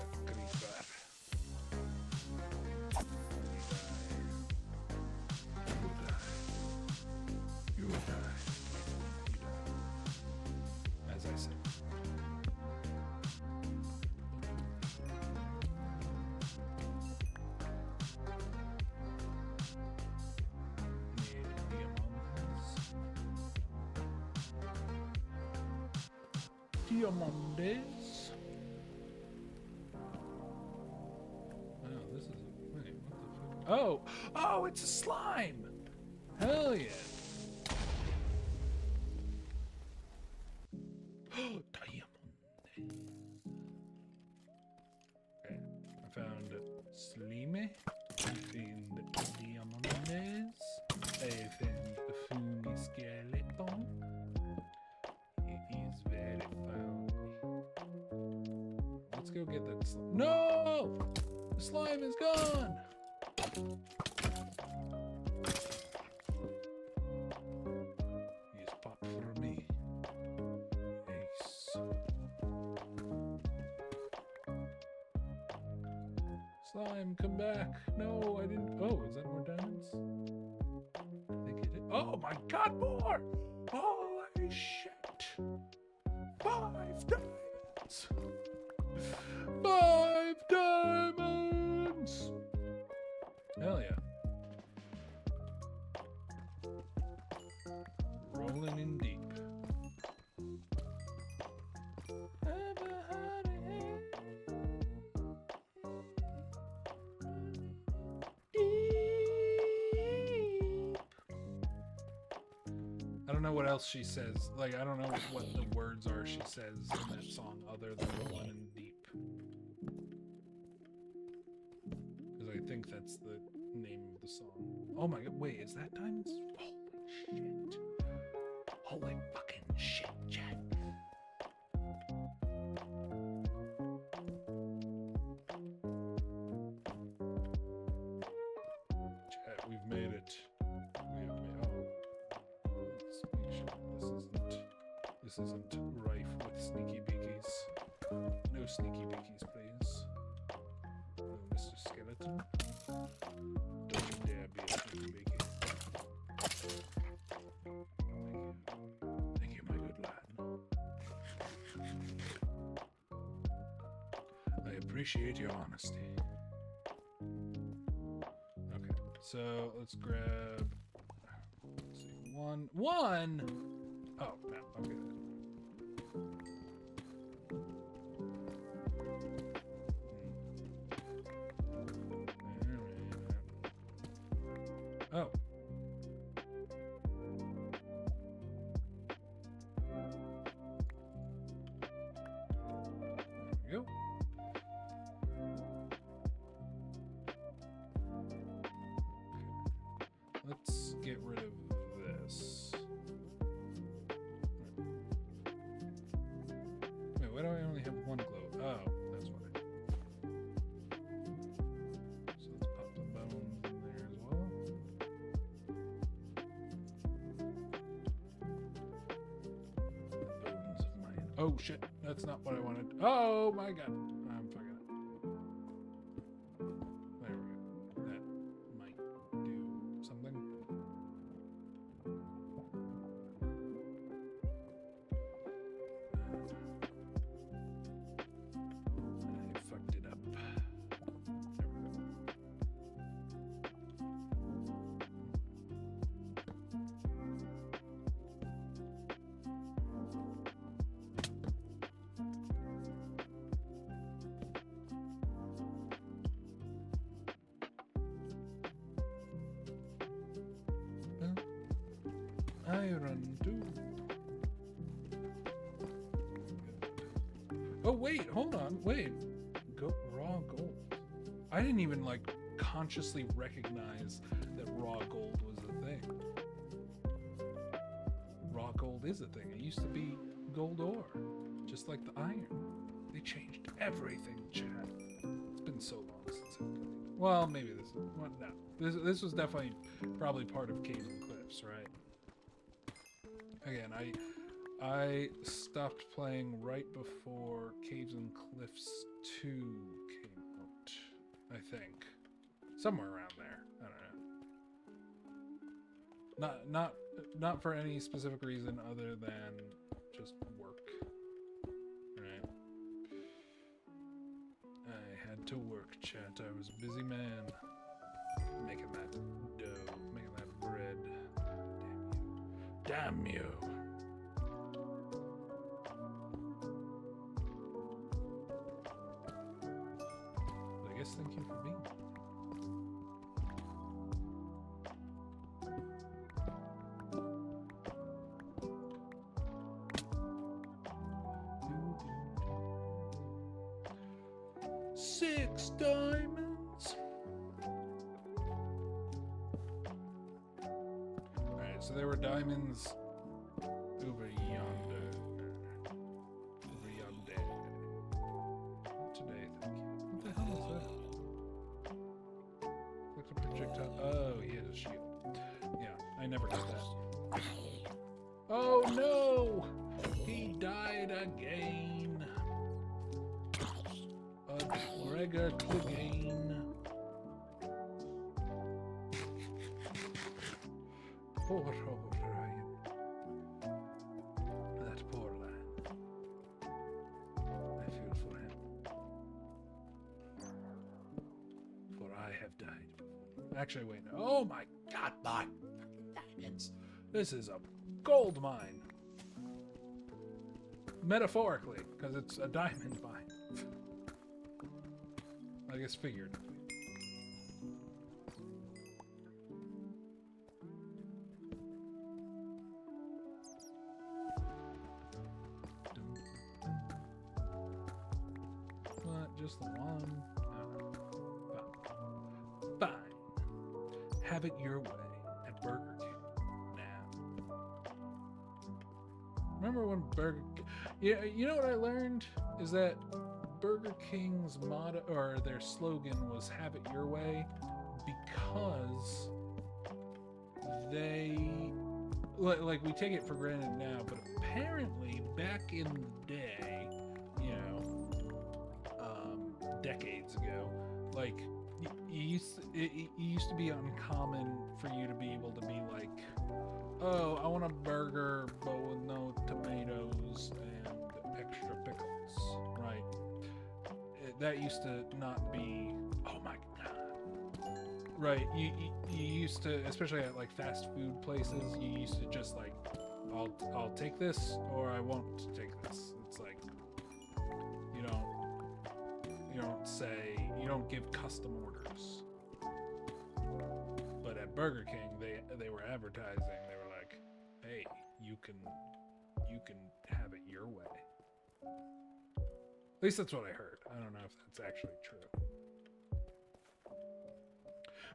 diamondes. Oh, this is. Wait, what the fuck? Oh! Oh, it's a slime! Hell yeah! Diamondes. Okay, I found slime. I found diamondes. I found a funny skeleton. It is very funny. Let's go get that slime. No! The slime is gone! He's pop for me. Nice. Slime, come back. No, I didn't. Oh, is that more diamonds? Did they get it? Oh my god, more! Holy shit! 5 diamonds! 5 diamonds! Hell yeah. Rolling in deep. I don't know what else she says. Like, I don't know what the words are she says in that song other than rolling in deep. Because I think that's the name of the song. Oh my god, wait, is that diamonds? Holy shit. Holy fucking shit, Jack. Chat, we've made it. We have made, oh. Let's make sure this isn't rife with sneaky beakies. No sneaky beakies, please. No, Mr. Skeleton. Don't you dare be a sneaky beaky. Thank you, my good lad. I appreciate your honesty. Okay, so let's grab. Let's see, one. Oh no. Okay. Oh. There we go. Okay. Let's get rid of this. Wait, why do I only have one glow? Oh, that's why. So let's pop the bones in there as well. Bones of mine. Oh shit, that's not what I wanted. Oh my god. I'm fucking up. There we go. That might do something. I fucked it up. There we go. Iron too. Oh wait, hold on, wait. Raw gold. I didn't even like consciously recognize that raw gold was a thing. Raw gold is a thing. It used to be gold ore, just like the iron. They changed everything, Chad. It's been so long since I played. Well, maybe this is well, no. This was definitely probably part of Caves and Cliffs, right? Again, I stopped playing right before Caves and Cliffs 2 came out, I think. Somewhere around there. I don't know. Not for any specific reason other than just work. Right? I had to work, chat. I was a busy man. Making that dough, making that bread. Damn you. guess thank you for being here. Six diamonds. Alright, so there were diamonds over yonder. Over yonder. Today, thank you. What the hell is that? Like a projectile. Oh, he has a shield. Yeah, I never got that. Oh no! He died again. Gregor Clegane. Poor Orion. That poor lad. I feel for him. For I have died. Actually, wait. No. Oh my god, my diamonds. This is a gold mine. Metaphorically, because it's a diamond mine. I guess figured. Not just the one. Fine. Have it your way at Burger King now. Remember when Burger King... Yeah, you know what I learned? Is that Burger King's motto, or their slogan, was "Have it your way," because they, like, we take it for granted now, but apparently back in the day, you know, decades ago, like, it used to be uncommon for you to be able to be like, oh, I want a burger but with no tomatoes and extra pickles, right? That used to not be, oh my god. Right, you used to, especially at like fast food places, you used to just like, I'll take this or I won't take this. It's like, you don't say, you don't give custom orders. But at Burger King, they were advertising, they were like, hey, you can have it your way. At least that's what I heard. I don't know if that's actually true.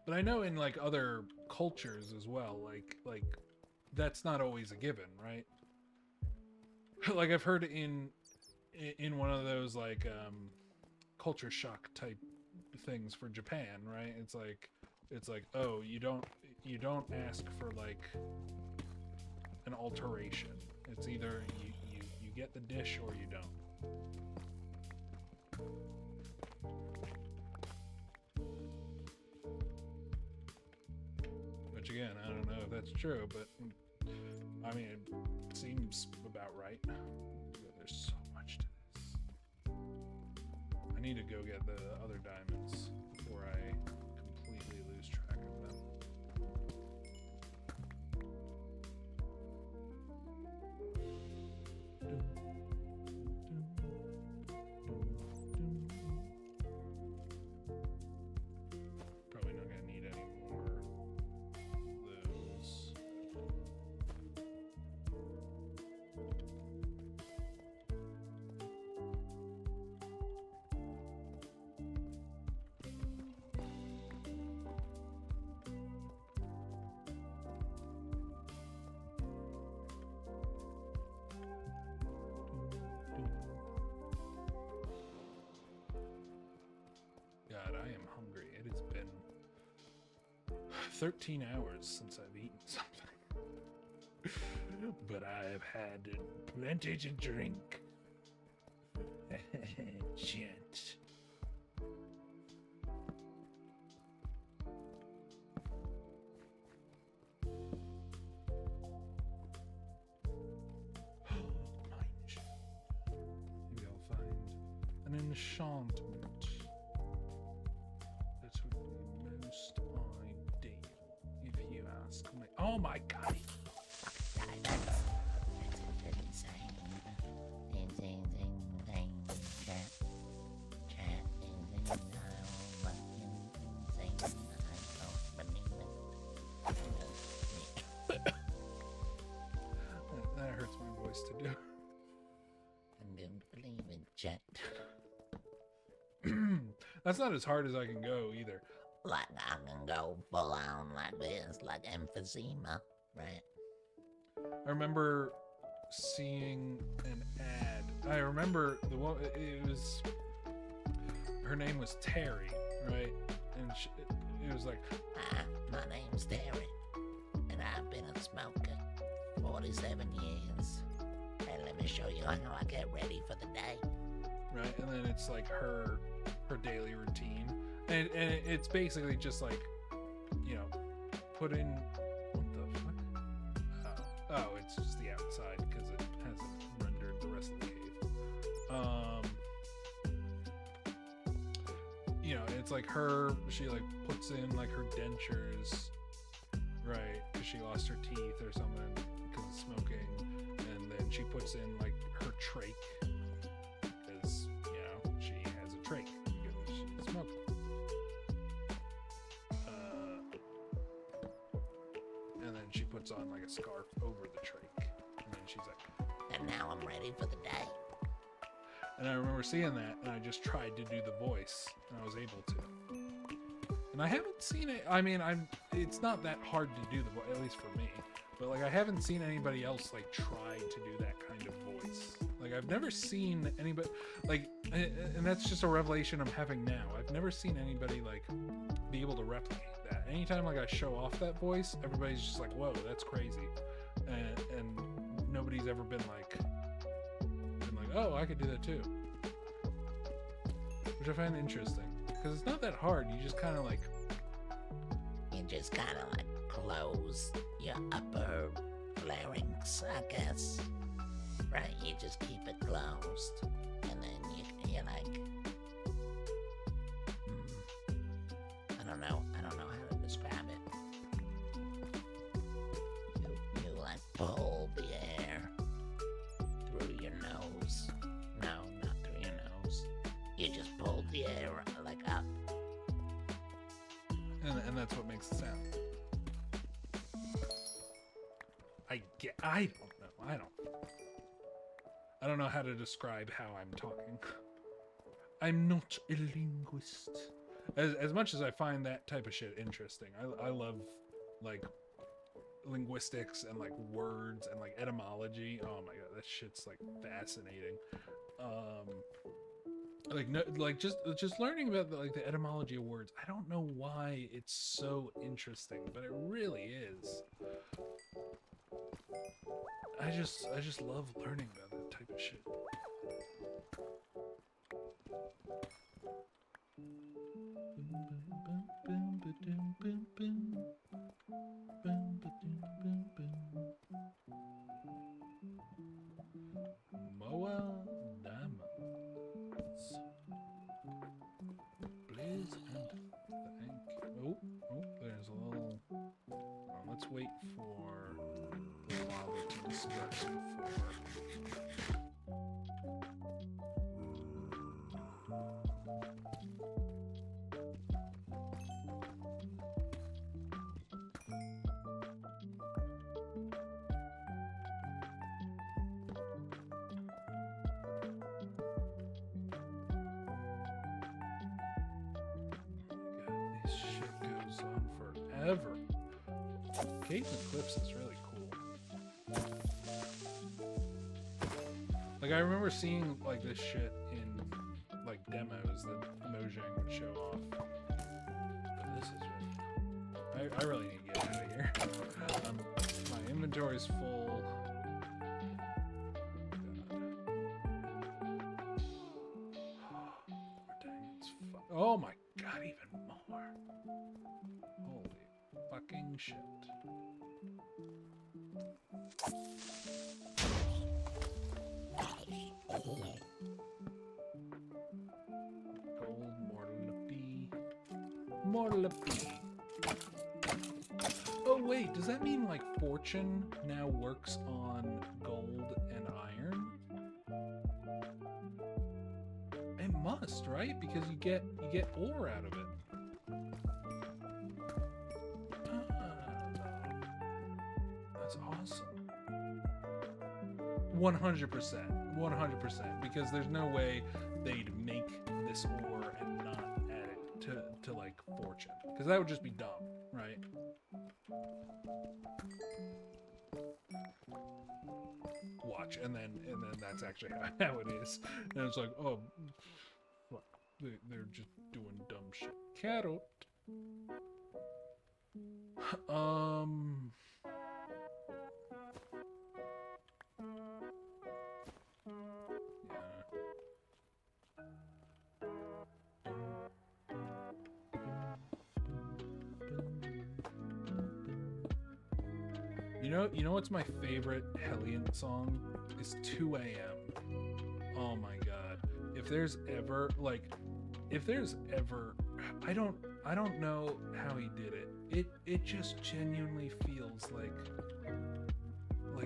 But I know in like other cultures as well, like that's not always a given, right? Like I've heard in one of those like culture shock type things for Japan, right? It's like, oh, you don't ask for like an alteration. It's either you get the dish or you don't. Which again, I don't know if that's true, but I mean, it seems about right. There's so much to this. I need to go get the other diamonds before I completely lose track of them. Probably not gonna need any more of those. God, I am hungry. It has been 13 hours since I've eaten something. But I have had plenty to drink. Gent. Maybe I'll find an enchantment. That would be most ideal, if you ask me. Oh my god! That's not as hard as I can go either. Like I can go full on like this, like emphysema, right? I remember seeing an ad. I remember the one. It was her name was Terry, right? And it was like, my name's Terry, and I've been a smoker 47 years. And let me show you how I get ready for the day. Right, and then it's like her daily routine, and it's basically just like, you know, put in what the fuck? Oh, it's just the outside because it hasn't rendered the rest of the cave. You know, it's like she like puts in like her dentures, right? Because she lost her teeth or something because of smoking, and then she puts in like her trach. Trach because she's smoking. And then she puts on like a scarf over the trach, and then she's like, and now I'm ready for the day. And I remember seeing that, and I just tried to do the voice, and I was able to. And I haven't seen it. I mean, it's not that hard to do the voice, at least for me. But like, I haven't seen anybody else like try to do that kind of voice. Like, I've never seen anybody like, and that's just a revelation I'm having now. I've never seen anybody like be able to replicate that. Anytime like I show off that voice, everybody's just like, "Whoa, that's crazy," and nobody's ever been like, "Oh, I could do that too," which I find interesting because it's not that hard. You just kind of like, close your upper larynx, I guess. Right, you just keep it closed, and then you're like, I don't know how to describe it. You like pull the air through your nose. No, not through your nose. You just pull the air like up. And that's what makes the sound. I don't know how to describe how I'm talking. I'm not a linguist. As much as I find that type of shit interesting, I love like linguistics and like words and like etymology. Oh my god, that shit's like fascinating. Just learning about the etymology of words. I don't know why it's so interesting, but it really is. I just love learning about that type of shit. Moa diamonds. Please and thank you. Oh, there's a little. Let's wait for the lava to disperse before. This shit goes on forever. Cave Eclipse is really cool. Like, I remember seeing like this shit in like demos that Mojang would show off. But this is really cool. I really need to get out of here. My inventory's full. Oh my god, even more. Holy fucking shit. Gold, oh wait, does that mean like Fortune now works on gold and iron? It must, right? Because you get ore out of it. That's awesome. 100%, because there's no way they'd make this ore and not add to like fortune, because that would just be dumb, right? Watch, and then that's actually how it is. And it's like, oh, fuck, they're just doing dumb shit. Carrot. You know what's my favorite Hellion song? Is 2 a.m. Oh my god. If there's ever I don't know how he did it. It just genuinely feels like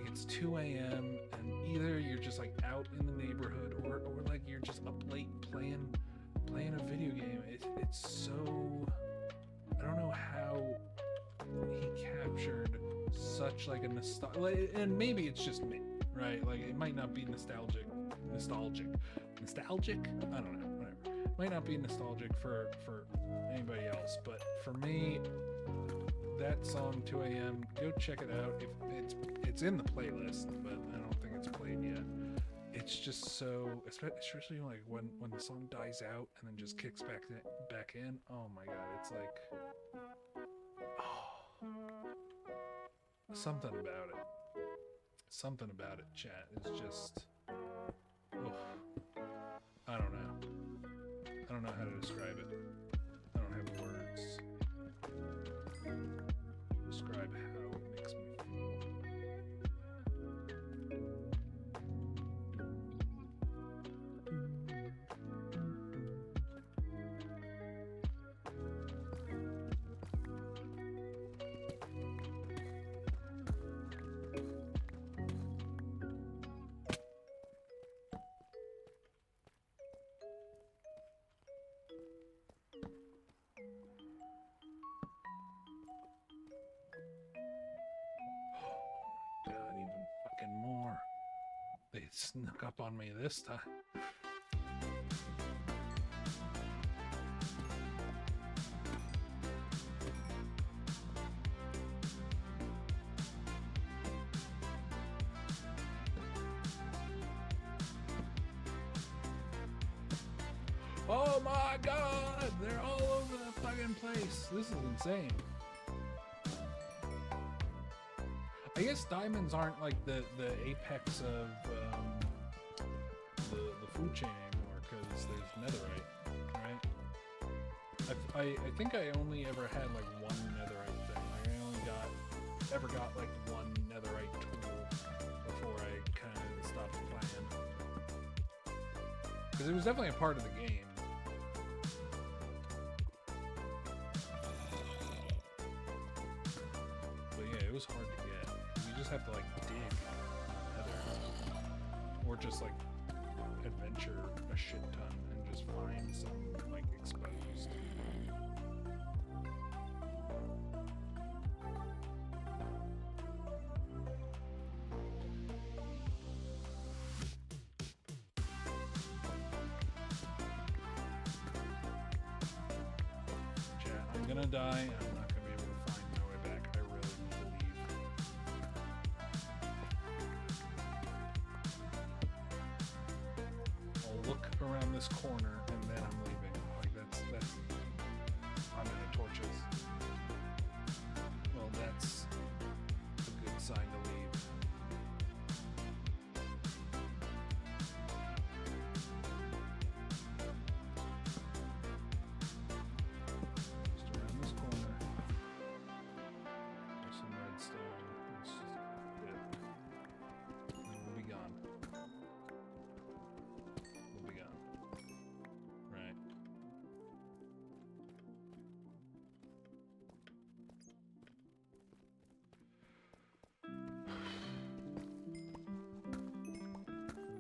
it's 2 a.m. and either you're just like out in the neighborhood or like you're just up late playing a video game. It's so, I don't know how he captured such like a and maybe it's just me, right? Like it might not be nostalgic. I don't know, whatever. It might not be nostalgic for anybody else, but for me, that song 2 a.m. go check it out. If it's in the playlist, but I don't think it's played yet. It's just so, especially like when the song dies out and then just kicks back in. Oh my god, it's like, oh, something about it, chat, is just, oh, I don't know how to describe it. I don't have words to describe how it makes me feel. God, even fucking more. They snuck up on me this time. Oh my god! They're all over the fucking place. This is insane. I guess diamonds aren't like the apex of the food chain anymore because there's netherite, right? I think I only ever had like one netherite thing. Like I only ever got like one netherite tool before I kind of stopped playing. Because it was definitely a part of the game. But yeah, it was hard to get. You just have to like dig nether, or just like adventure a shit ton and just find some like exposed. Chat, I'm gonna die. I'm not gonna be able to find my way back. I really believe. I'll look around this corner and then I'm leaving. Like that's I'm gonna torches. Well, that's a good sign to leave. Just around this corner. There's some redstone. Let's just get it. And then we'll be gone. We'll be gone. Right.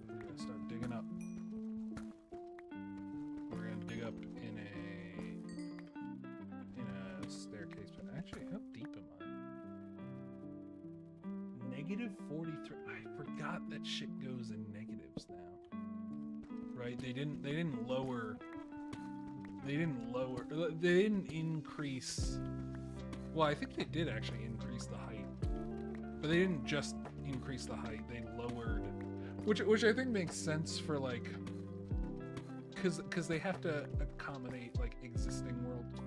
We're gonna start digging up. We're gonna dig up in a staircase. But actually, how deep am I? Negative 43. I forgot that shit goes in negatives now. Right? They didn't lower lower. They didn't increase. Well, I think they did actually increase the height, but they didn't just increase the height. They lowered, which I think makes sense for like, because they have to accommodate like existing worlds.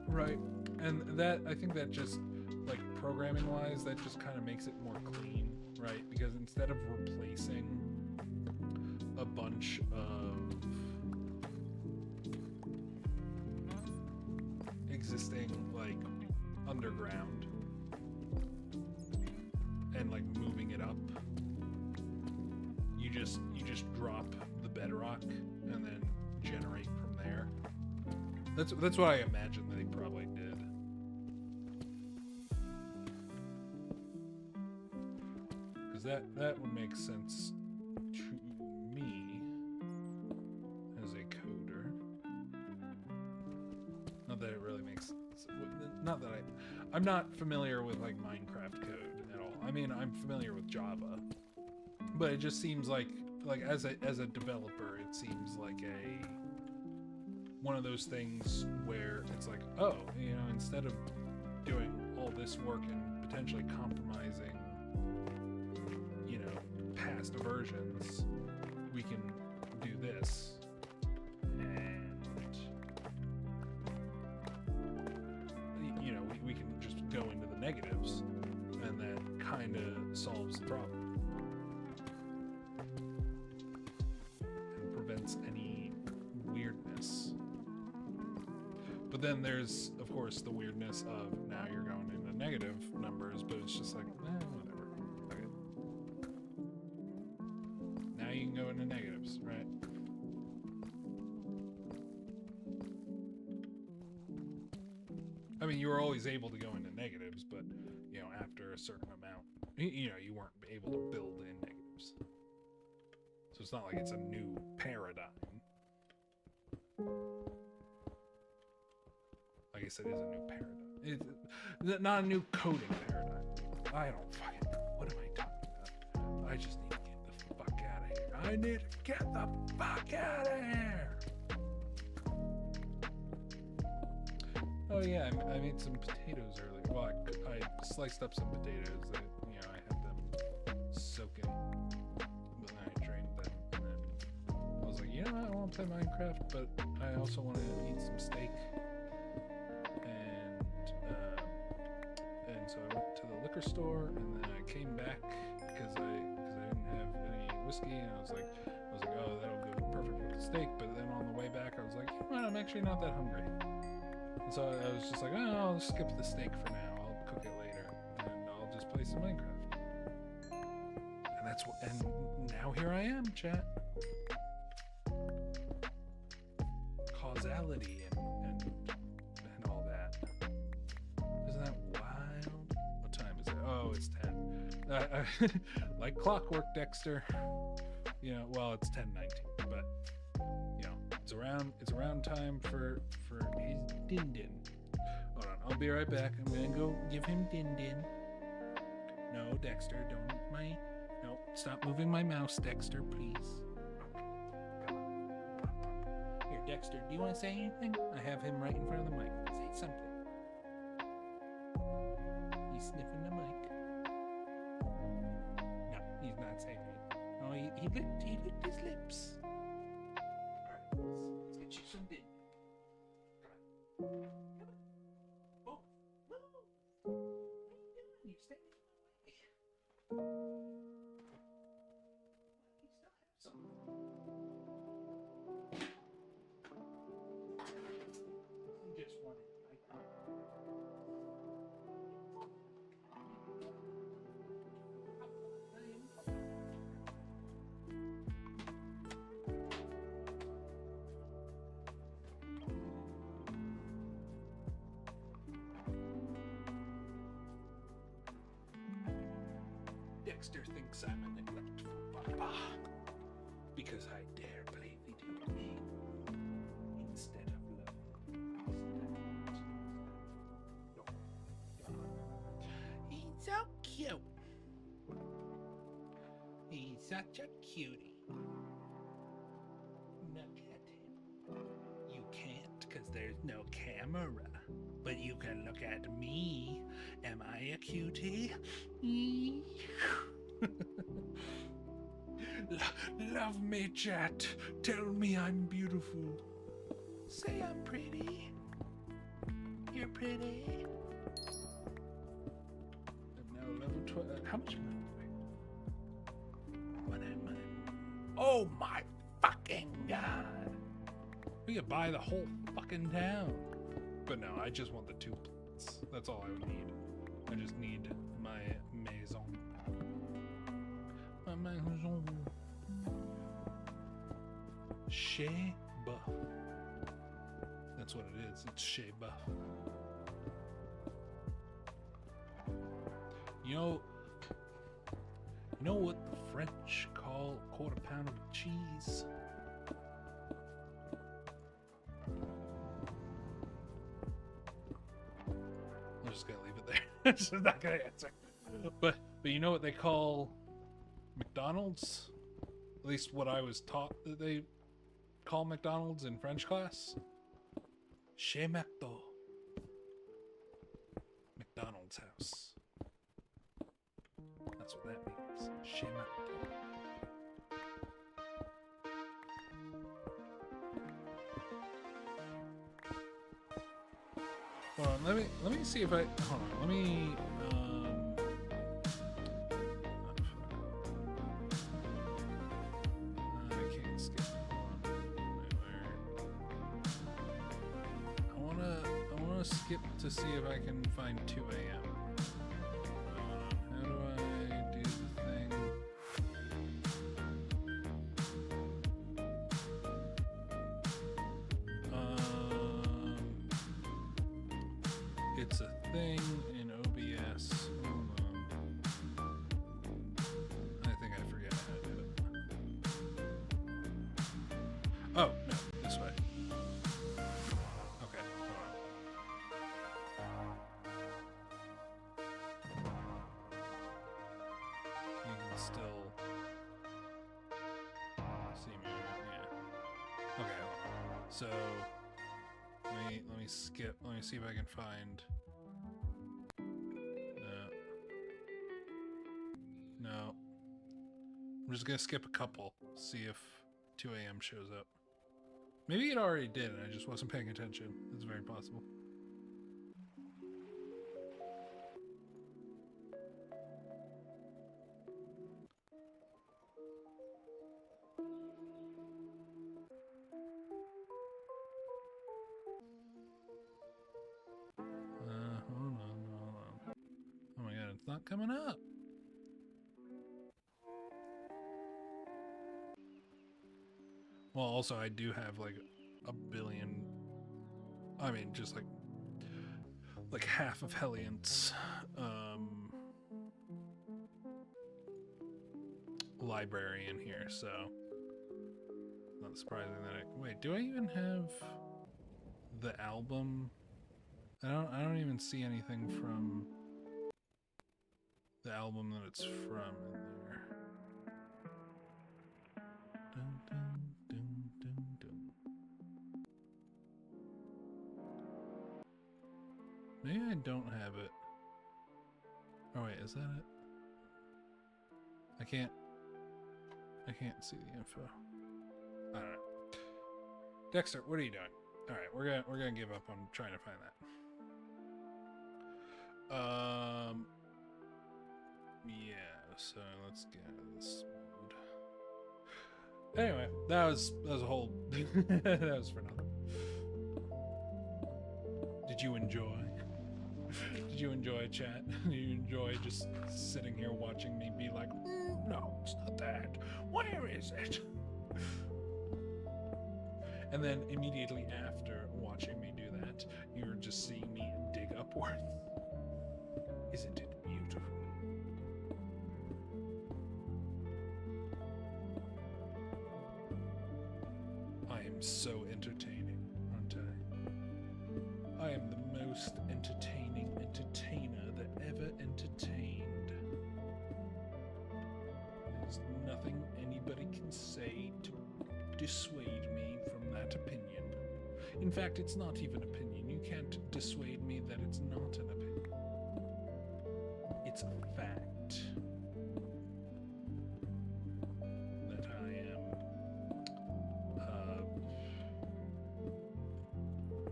Right, and that I think that just like programming wise, that just kind of makes it more clean, right? Because instead of replacing a bunch of existing like underground and like moving it up, you just drop the bedrock and then generate from there. That's what I imagine that he probably did. Because that would make sense to me as a coder. Not that it really makes sense. Not that I'm not familiar with like Minecraft code at all. I mean, I'm familiar with Java, but it just seems like as a developer, it seems like one of those things where it's like, oh, you know, instead of doing all this work and potentially compromising, you know, past versions, we can do this. And, you know, we can just go into the negatives, and that kind of solves the problem. And prevents any weirdness. But then there's, of course, the weirdness of now you're going into negative numbers, but it's just like, whatever. Okay. Now you can go into negatives, right? I mean, you were always able to go into negatives, but, you know, after a certain amount, you know, you weren't able to build in negatives. So it's not like it's a new paradigm. I guess it is a new paradigm. It's not a new coding paradigm. I don't fucking know. What am I talking about? I just need to get the fuck out of here. I need to get the fuck out of here. Oh yeah, I made some potatoes earlier. Well, I sliced up some potatoes that, you know, I had them soaking, but then I drained them, and then I was like, you know what, I want to play Minecraft, but I also want to eat some steak. And so I went to the liquor store, and then I came back because I didn't have any whiskey, and I was like, oh, that'll go perfect with the steak. But then on the way back, I was like, you know what, I'm actually not that hungry. And so I was just like, oh, I'll skip the steak for now. I'll cook it later, and I'll just play some Minecraft. And now here I am, chat. Causality and all that. Isn't that wild? What time is it? Oh, it's 10. Like clockwork, Dexter. You know, well, it's 10:19, but you know, it's around time for his din-din. Hold on, I'll be right back. I'm gonna go give him din-din. No, Dexter, don't eat my... No, stop moving my mouse, Dexter, please. Come on. Here, Dexter, do you want to say anything? I have him right in front of the mic. Say something. He's sniffing the mic. No, he's not saying anything. Oh, he licked his lips. Alright, let's get you some din. Come on. Oh, move. What are you doing? You're standing in my way. You still have some. You just want it. Dexter thinks I'm a neglectful papa because I dare play video game instead of love. No. He's so cute. He's such a cutie. Look at him. You can't because there's no camera. But you can look at me. Am I a cutie? Love me, chat. Tell me I'm beautiful. Say I'm pretty. You're pretty. I'm now level 12. How much money do we have? Money. Oh my fucking god. We could buy the whole fucking town. But no, I just want the 2 plates. That's all I would need. I just need my maison. My maison. Chez Buff. That's what it is. It's Chez Buff. You know what the French call a quarter pound of cheese? I'm just gonna leave it there. Just not gonna answer. But you know what they call McDonald's? At least what I was taught that they call McDonald's in French class. Chez McDo. McDonald's house. That's what that means. Chez McDo. Hold on, let me see if I hold on, let me I can't skip. I wanna skip to see if I can find 2 AM. How do I do the thing? It's a thing in OBS. Hold on. I think I forget how to do it. Oh, no, this way. Okay, hold on. You can still see me, yeah. Okay, hold on. So let me skip. Let me see if I can find. No. I'm just gonna skip a couple. See if 2 AM shows up. Maybe it already did and I just wasn't paying attention. It's very possible. Hold on. Oh my god, it's not coming up. Well, also I do have like a billion. I mean, just like half of Helliant's library in here, so not surprising that wait, do I even have the album? I don't even see anything from the album that it's from in there. Dun, dun, dun, dun, dun. Maybe I don't have it. Oh wait, is that it? I can't see the info. Alright. Dexter, what are you doing? Alright, we're gonna give up on trying to find that. Yeah, so let's get out of this mode. Anyway, that was a whole that was for nothing. Did you enjoy? Did you enjoy, chat? Did you enjoy just sitting here watching me be like, no, it's not that. Where is it? And then immediately after watching me do that, you're just seeing me dig upward. Isn't it beautiful? I am so entertaining, aren't I? I am the most entertaining entertainer that ever entertained. There's nothing dissuade me from that opinion. In fact, it's not even opinion. You can't dissuade me that it's not an opinion. It's a fact that I am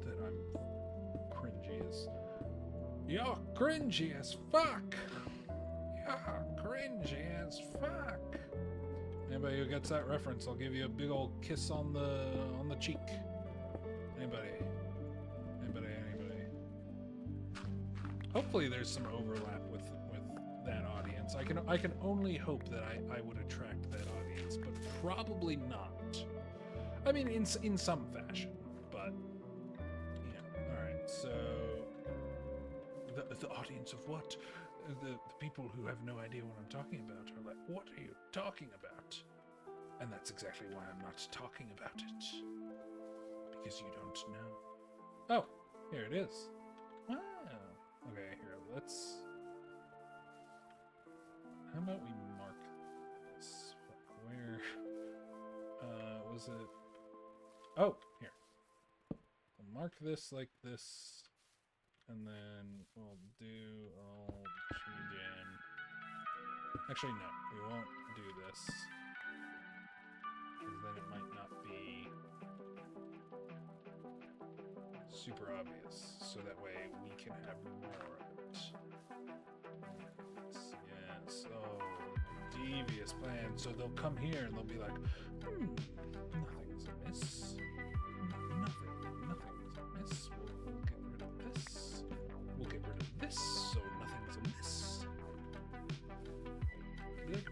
that I'm cringy as. You're cringy as fuck. You're cringy as fuck. Anybody who gets that reference, I'll give you a big old kiss on the cheek. Anybody? Hopefully there's some overlap with that audience. I can only hope that I would attract that audience, but probably not. I mean, in some fashion, but yeah. All right, so the audience of what? The people who have no idea what I'm talking about are like, what are you talking about? And that's exactly why I'm not talking about it. Because you don't know. Oh, here it is. Wow. Okay, here, let's... How about we mark this? Where... was it... Oh, here. We'll mark this like this. And then we'll do all tree jam. Actually, no, we won't do this. Because then it might not be super obvious. So that way we can have more of it. Yes, oh, devious plan. So they'll come here and they'll be like, nothing's amiss. Nothing's amiss. We'll get rid of this. We'll get rid of this, so nothing's amiss. Like,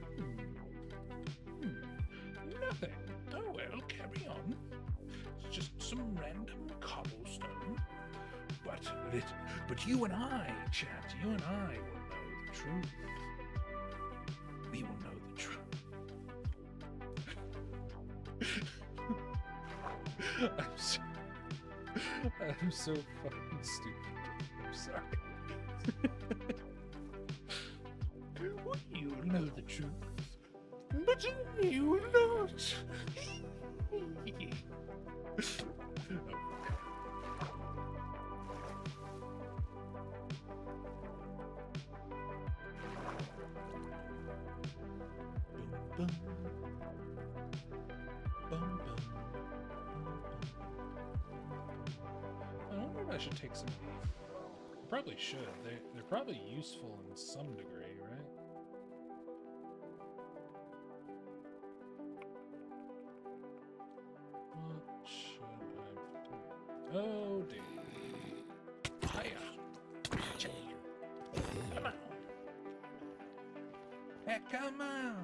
nothing. Oh well, carry on. It's just some random cobblestone. But you and I, chat, you and I will know the truth. We will know the truth. I'm so fucking stupid. I'm sorry. You will know the truth, but you will not. I wonder if I should take some of these. I probably should. They're probably useful in some degree, right? What should I do? Oh dear. Hiya. Come on. Hey, come on.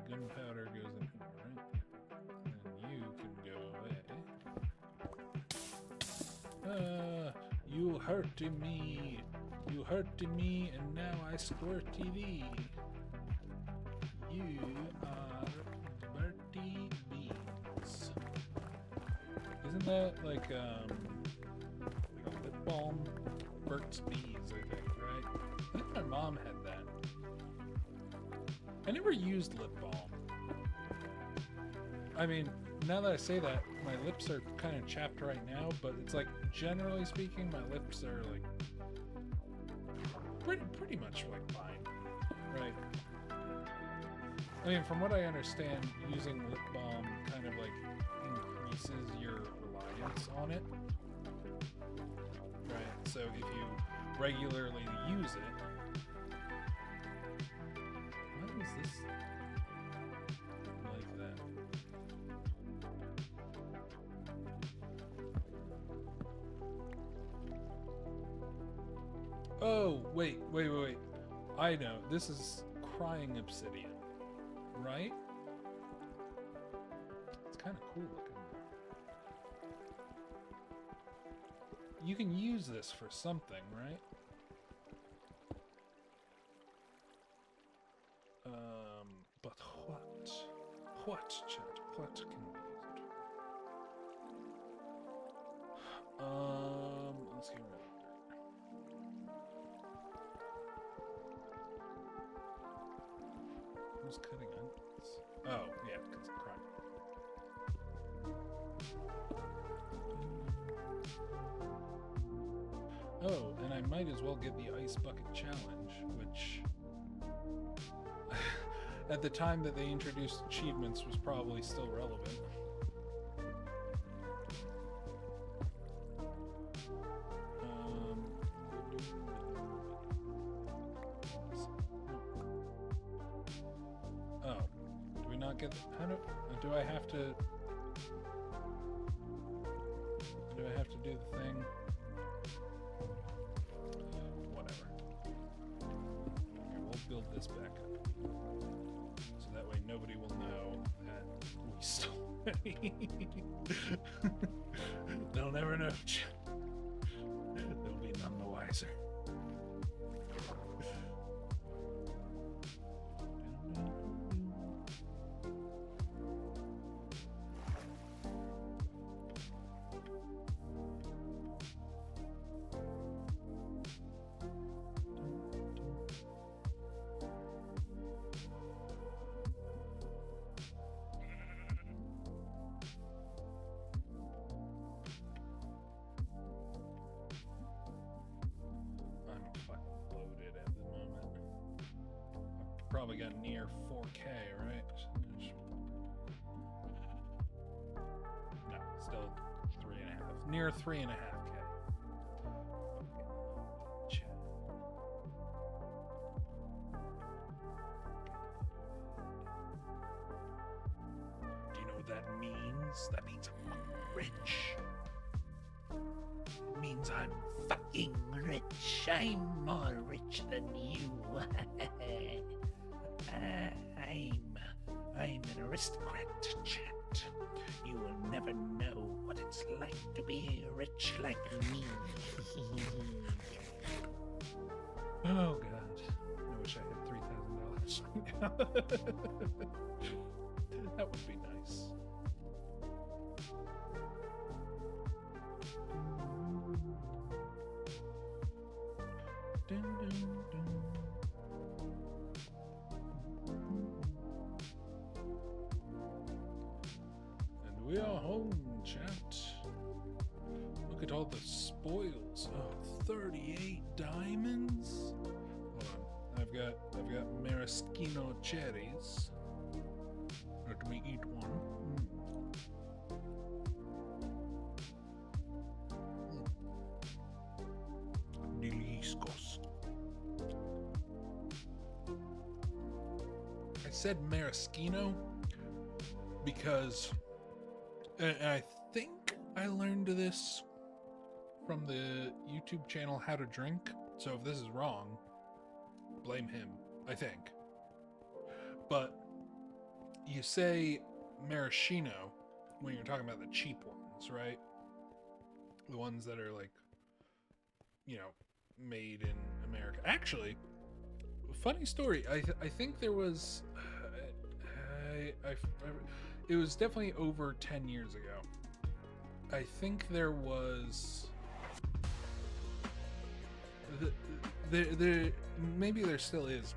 Gunpowder goes in here, right? And you can go away. You hurting me. You hurting me, and now I squirt TV. You are Bertie Beans. Isn't that like a lip balm? Burt's Bees, I think, right? I think my mom had that. I never used lip balm. I mean, now that I say that, my lips are kind of chapped right now, but it's like, generally speaking, my lips are like pretty much like fine, right? I mean, from what I understand, using lip balm kind of like increases your reliance on it, right? So if you regularly use it, what is this like that? Oh, wait. I know. This is crying obsidian, right? It's kind of cool looking. You can use this for something, right? But what? What, chat? What can we use it for? Let's get rid of Who's cutting onions? Oh, yeah, because of crime. Oh, and I might as well get the ice bucket challenge, which at the time that they introduced achievements was probably still relevant. Oh, do we not get? How do I have to? Do I have to do the thing? Whatever. Okay, we'll build this back up. So that way nobody will know that we stole any. They'll never know. They'll be none the wiser. Probably got near 4K, right? No, still 3.5. Near 3.5K. Do you know what that means? That means I'm rich. It means I'm fucking rich. I'm more rich than you. I'm an aristocrat, chat. You will never know what it's like to be rich like me. Oh god. I wish I had $3,000 right now. That would be nice. Dun, dun, dun. We are home, chat. Look at all the spoils. Oh, 38 diamonds. Hold on. I've got maraschino cherries. Let me eat one. Delicioso. I said maraschino because and I think I learned this from the YouTube channel How to Drink. So if this is wrong, blame him, I think. But you say maraschino when you're talking about the cheap ones, right? The ones that are like, you know, made in America. Actually, funny story. I think there was... it was definitely over 10 years ago. I think there was... maybe there still is.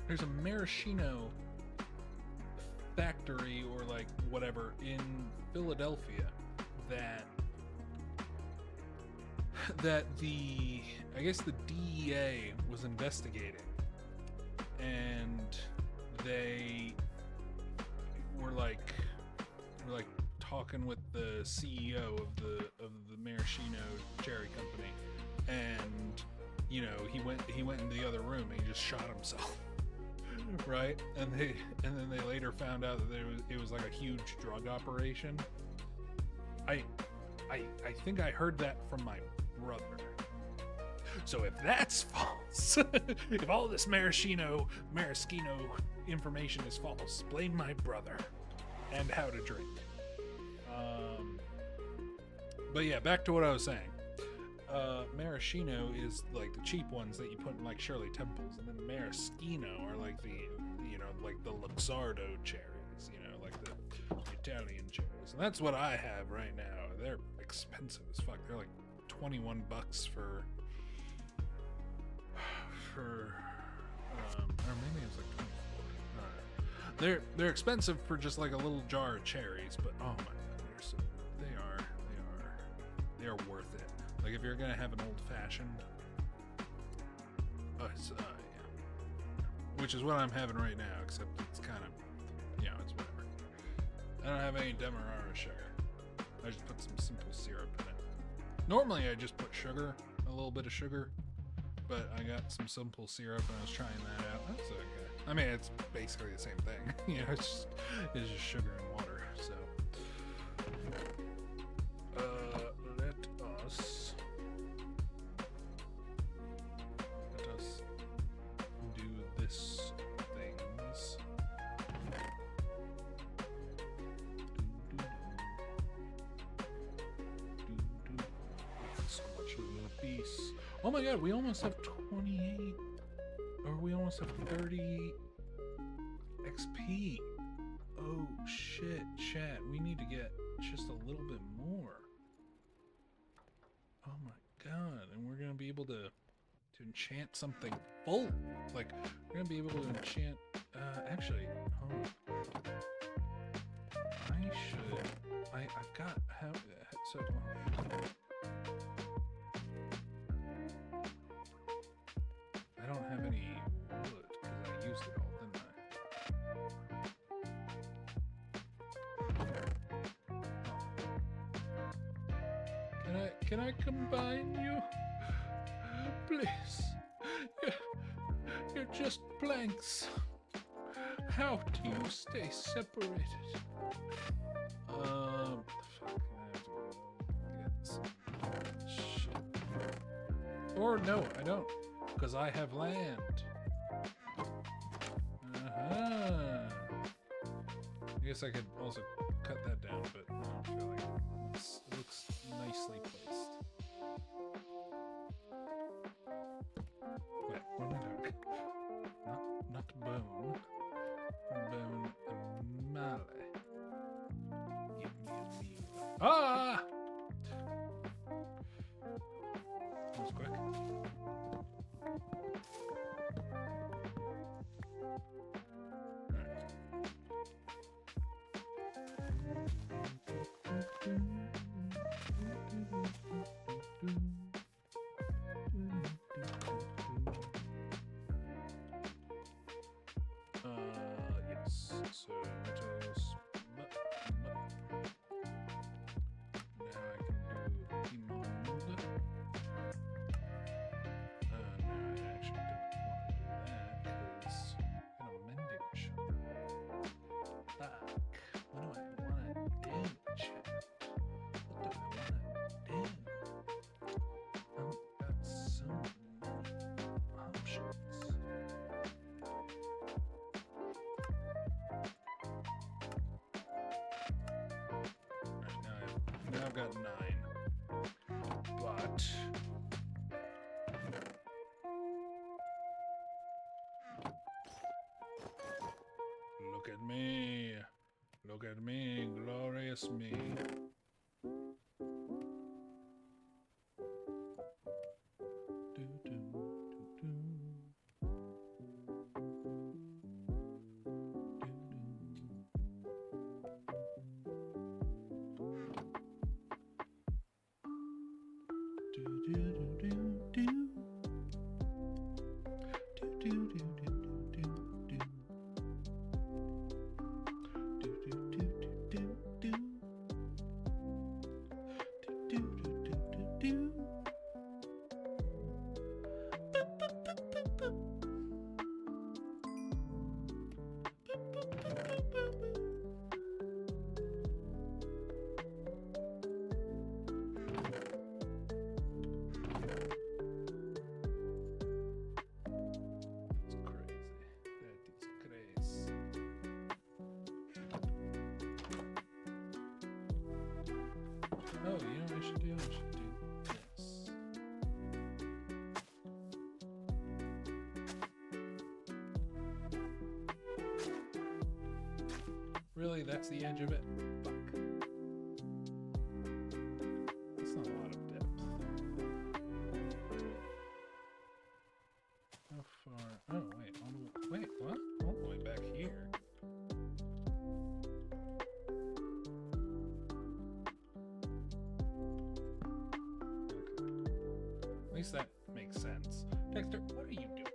There's a maraschino factory or like whatever in Philadelphia that the... I guess the DEA was investigating. And they... We're like talking with the CEO of the maraschino cherry company, and you know he went into the other room and he just shot himself, right? And then they later found out that it was like a huge drug operation. I think I heard that from my brother. So if that's false, if all this maraschino information is false, blame my brother and How to Drink. But yeah, back to what I was saying. Maraschino is like the cheap ones that you put in like Shirley Temples, and then maraschino are like the Luxardo cherries, you know, like the Italian cherries. And that's what I have right now. They're expensive as fuck. They're like $21 for or maybe it's like 24. they're expensive for just like a little jar of cherries, but oh my god, they are worth it. Like if you're gonna have an old fashioned, yeah, which is what I'm having right now, except it's kind of, it's whatever. I don't have any Demerara sugar. I just put some simple syrup in it. Normally I just put sugar, a little bit of sugar, but I got some simple syrup and I was trying that out. That's okay. I mean, it's basically the same thing. It's just sugar and water. So, let us do this things. So much of the piece. Oh my god, we almost have 28. Or we almost have 30 XP. Oh shit, chat. We need to get just a little bit more. Oh my god. And we're gonna be able to enchant something full. Like, we're gonna be able to enchant actually, hold on. I've got so I don't have any wood because I used it all, didn't I? Can I combine you? Please. You're just blanks. How do you stay separated? Fuck, I have to get some shit. Or no, I don't. Because I have land. I guess I could also cut that down, but I don't feel like it looks nicely placed. Wait, what am I doing? Not bone. Bone mallet. Give me a bean. Ah! That was quick. Yes. So let us. Now I can do Immond. No, I actually don't want to do that because I'm a mending shop. Fuck. What do I want to do, chat? What do I want to do? I've got so many options. Now I've got 9. But look at me. Look at me, glorious me. Oh, you know what I should do? I should do this. Really? That's the edge of it? Fuck. That's not a lot of depth. How far? Oh, wait. Wait, what? All the way back here? least that makes sense. Dexter, what are you doing?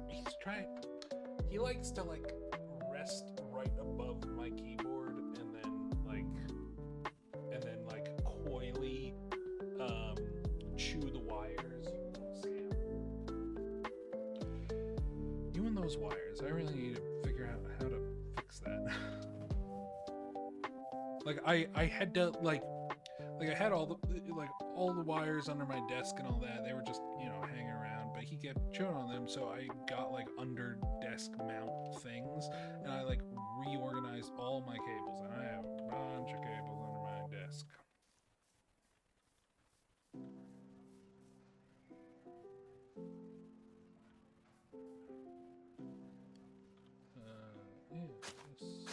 He's trying. He likes to like rest right above my keyboard and then coyly chew the wires. You and those wires. I really need to figure out how to fix that. Like I had to like I had all the wires under my desk and all that. They were just, you know, hanging around, but he kept chewing on them, so I got like under desk mount things, and I like reorganized all my cables, and I have a bunch of cables under my desk. Yeah, this.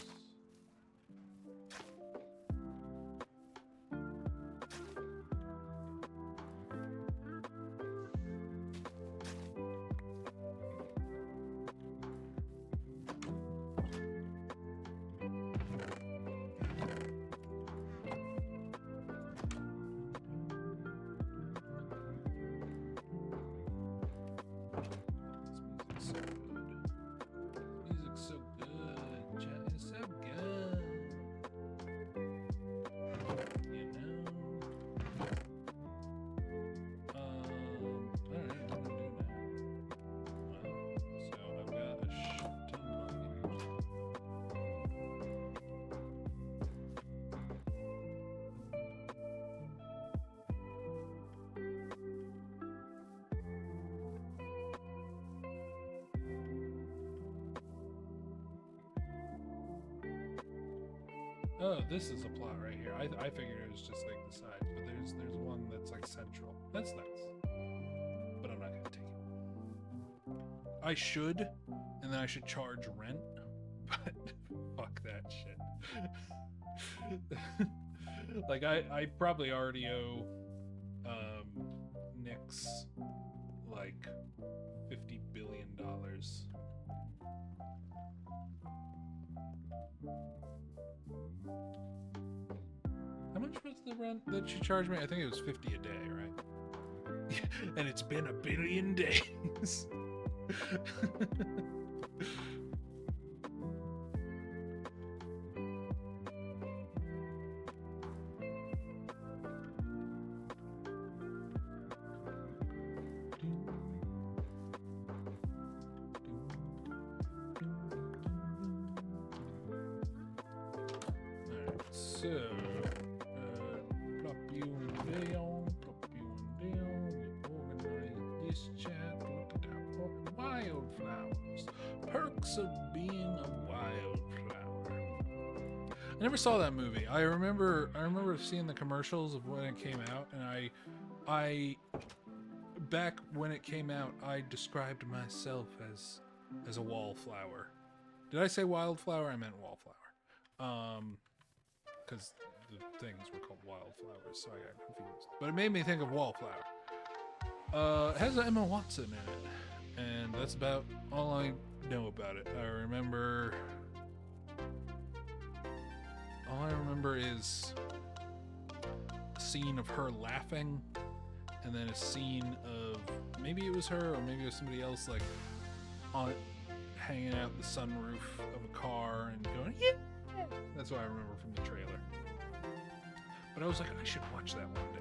Music's so good. Chat is so good. You know? I don't know what I'm gonna do now. Well, so I've got a shit ton of plugins. Oh, this is a plot right here. I figured it was just like the sides, but there's one that's like central. That's nice. But I'm not gonna take it. I should, and then I should charge rent, but fuck that shit. Like I probably already owe Nyx like $50 billion. How much was the rent that she charged me? I think it was 50 a day, right? And it's been 1 billion days. Alright, so plop you down, we organize this chat, look at our wildflowers. Perks of being a wildflower. I never saw that movie. I remember seeing the commercials of when it came out, and I back when it came out, I described myself as a wallflower. Did I say wildflower? I meant wallflower. Because the things were called wildflowers, so I got confused. But it made me think of wallflower. It has Emma Watson in it, and that's about all I know about it. All I remember is a scene of her laughing, and then a scene of maybe it was her or maybe it was somebody else, like hanging out the sunroof of a car and going, yeah. That's what I remember from the trailer. But I was like, I should watch that one day.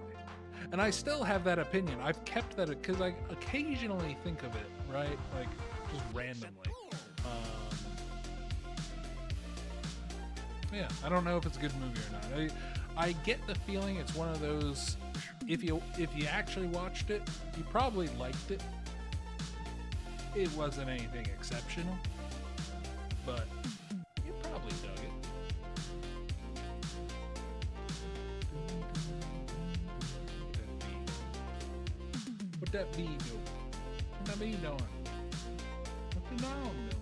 And I still have that opinion. I've kept that because I occasionally think of it, right? Like, just randomly. Yeah, I don't know if it's a good movie or not. I get the feeling it's one of those, if you actually watched it, you probably liked it. It wasn't anything exceptional, but you probably dug it. What that bee doing? What that bee doing? What the dog doing?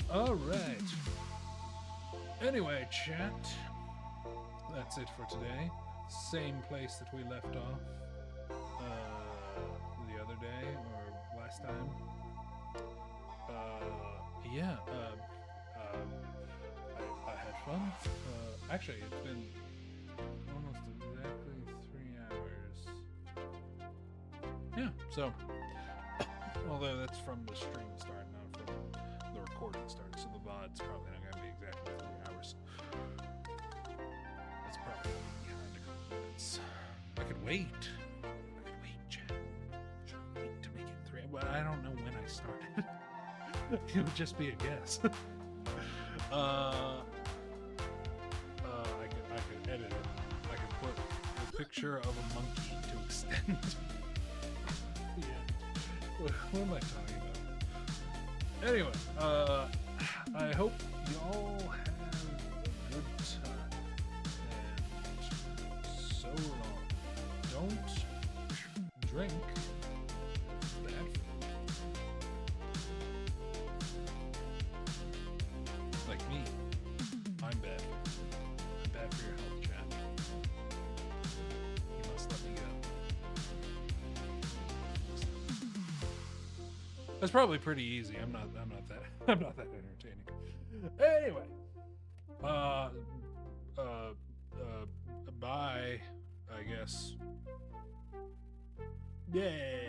Alright. Anyway, chat. That's it for today. Same place that we left off the other day or last time. Yeah. I had fun. Actually, it's been almost exactly So, although that's from the stream start, not from the recording start, so the VOD's probably not going to be exactly 3 hours. That's probably behind a couple minutes. I could wait. Chat. Should I wait to make it 3? Well, I don't know when I started. It would just be a guess. I could edit it. I could put a picture of a monkey to extend. Yeah. What am I talking about? Anyway, I hope you all have a good time. And so long. Don't drink. It's bad for you. Like me. I'm bad. I'm bad for your health, chat. You must let me go. That's probably pretty easy. I'm not that entertaining. Anyway. Bye, I guess. Yeah.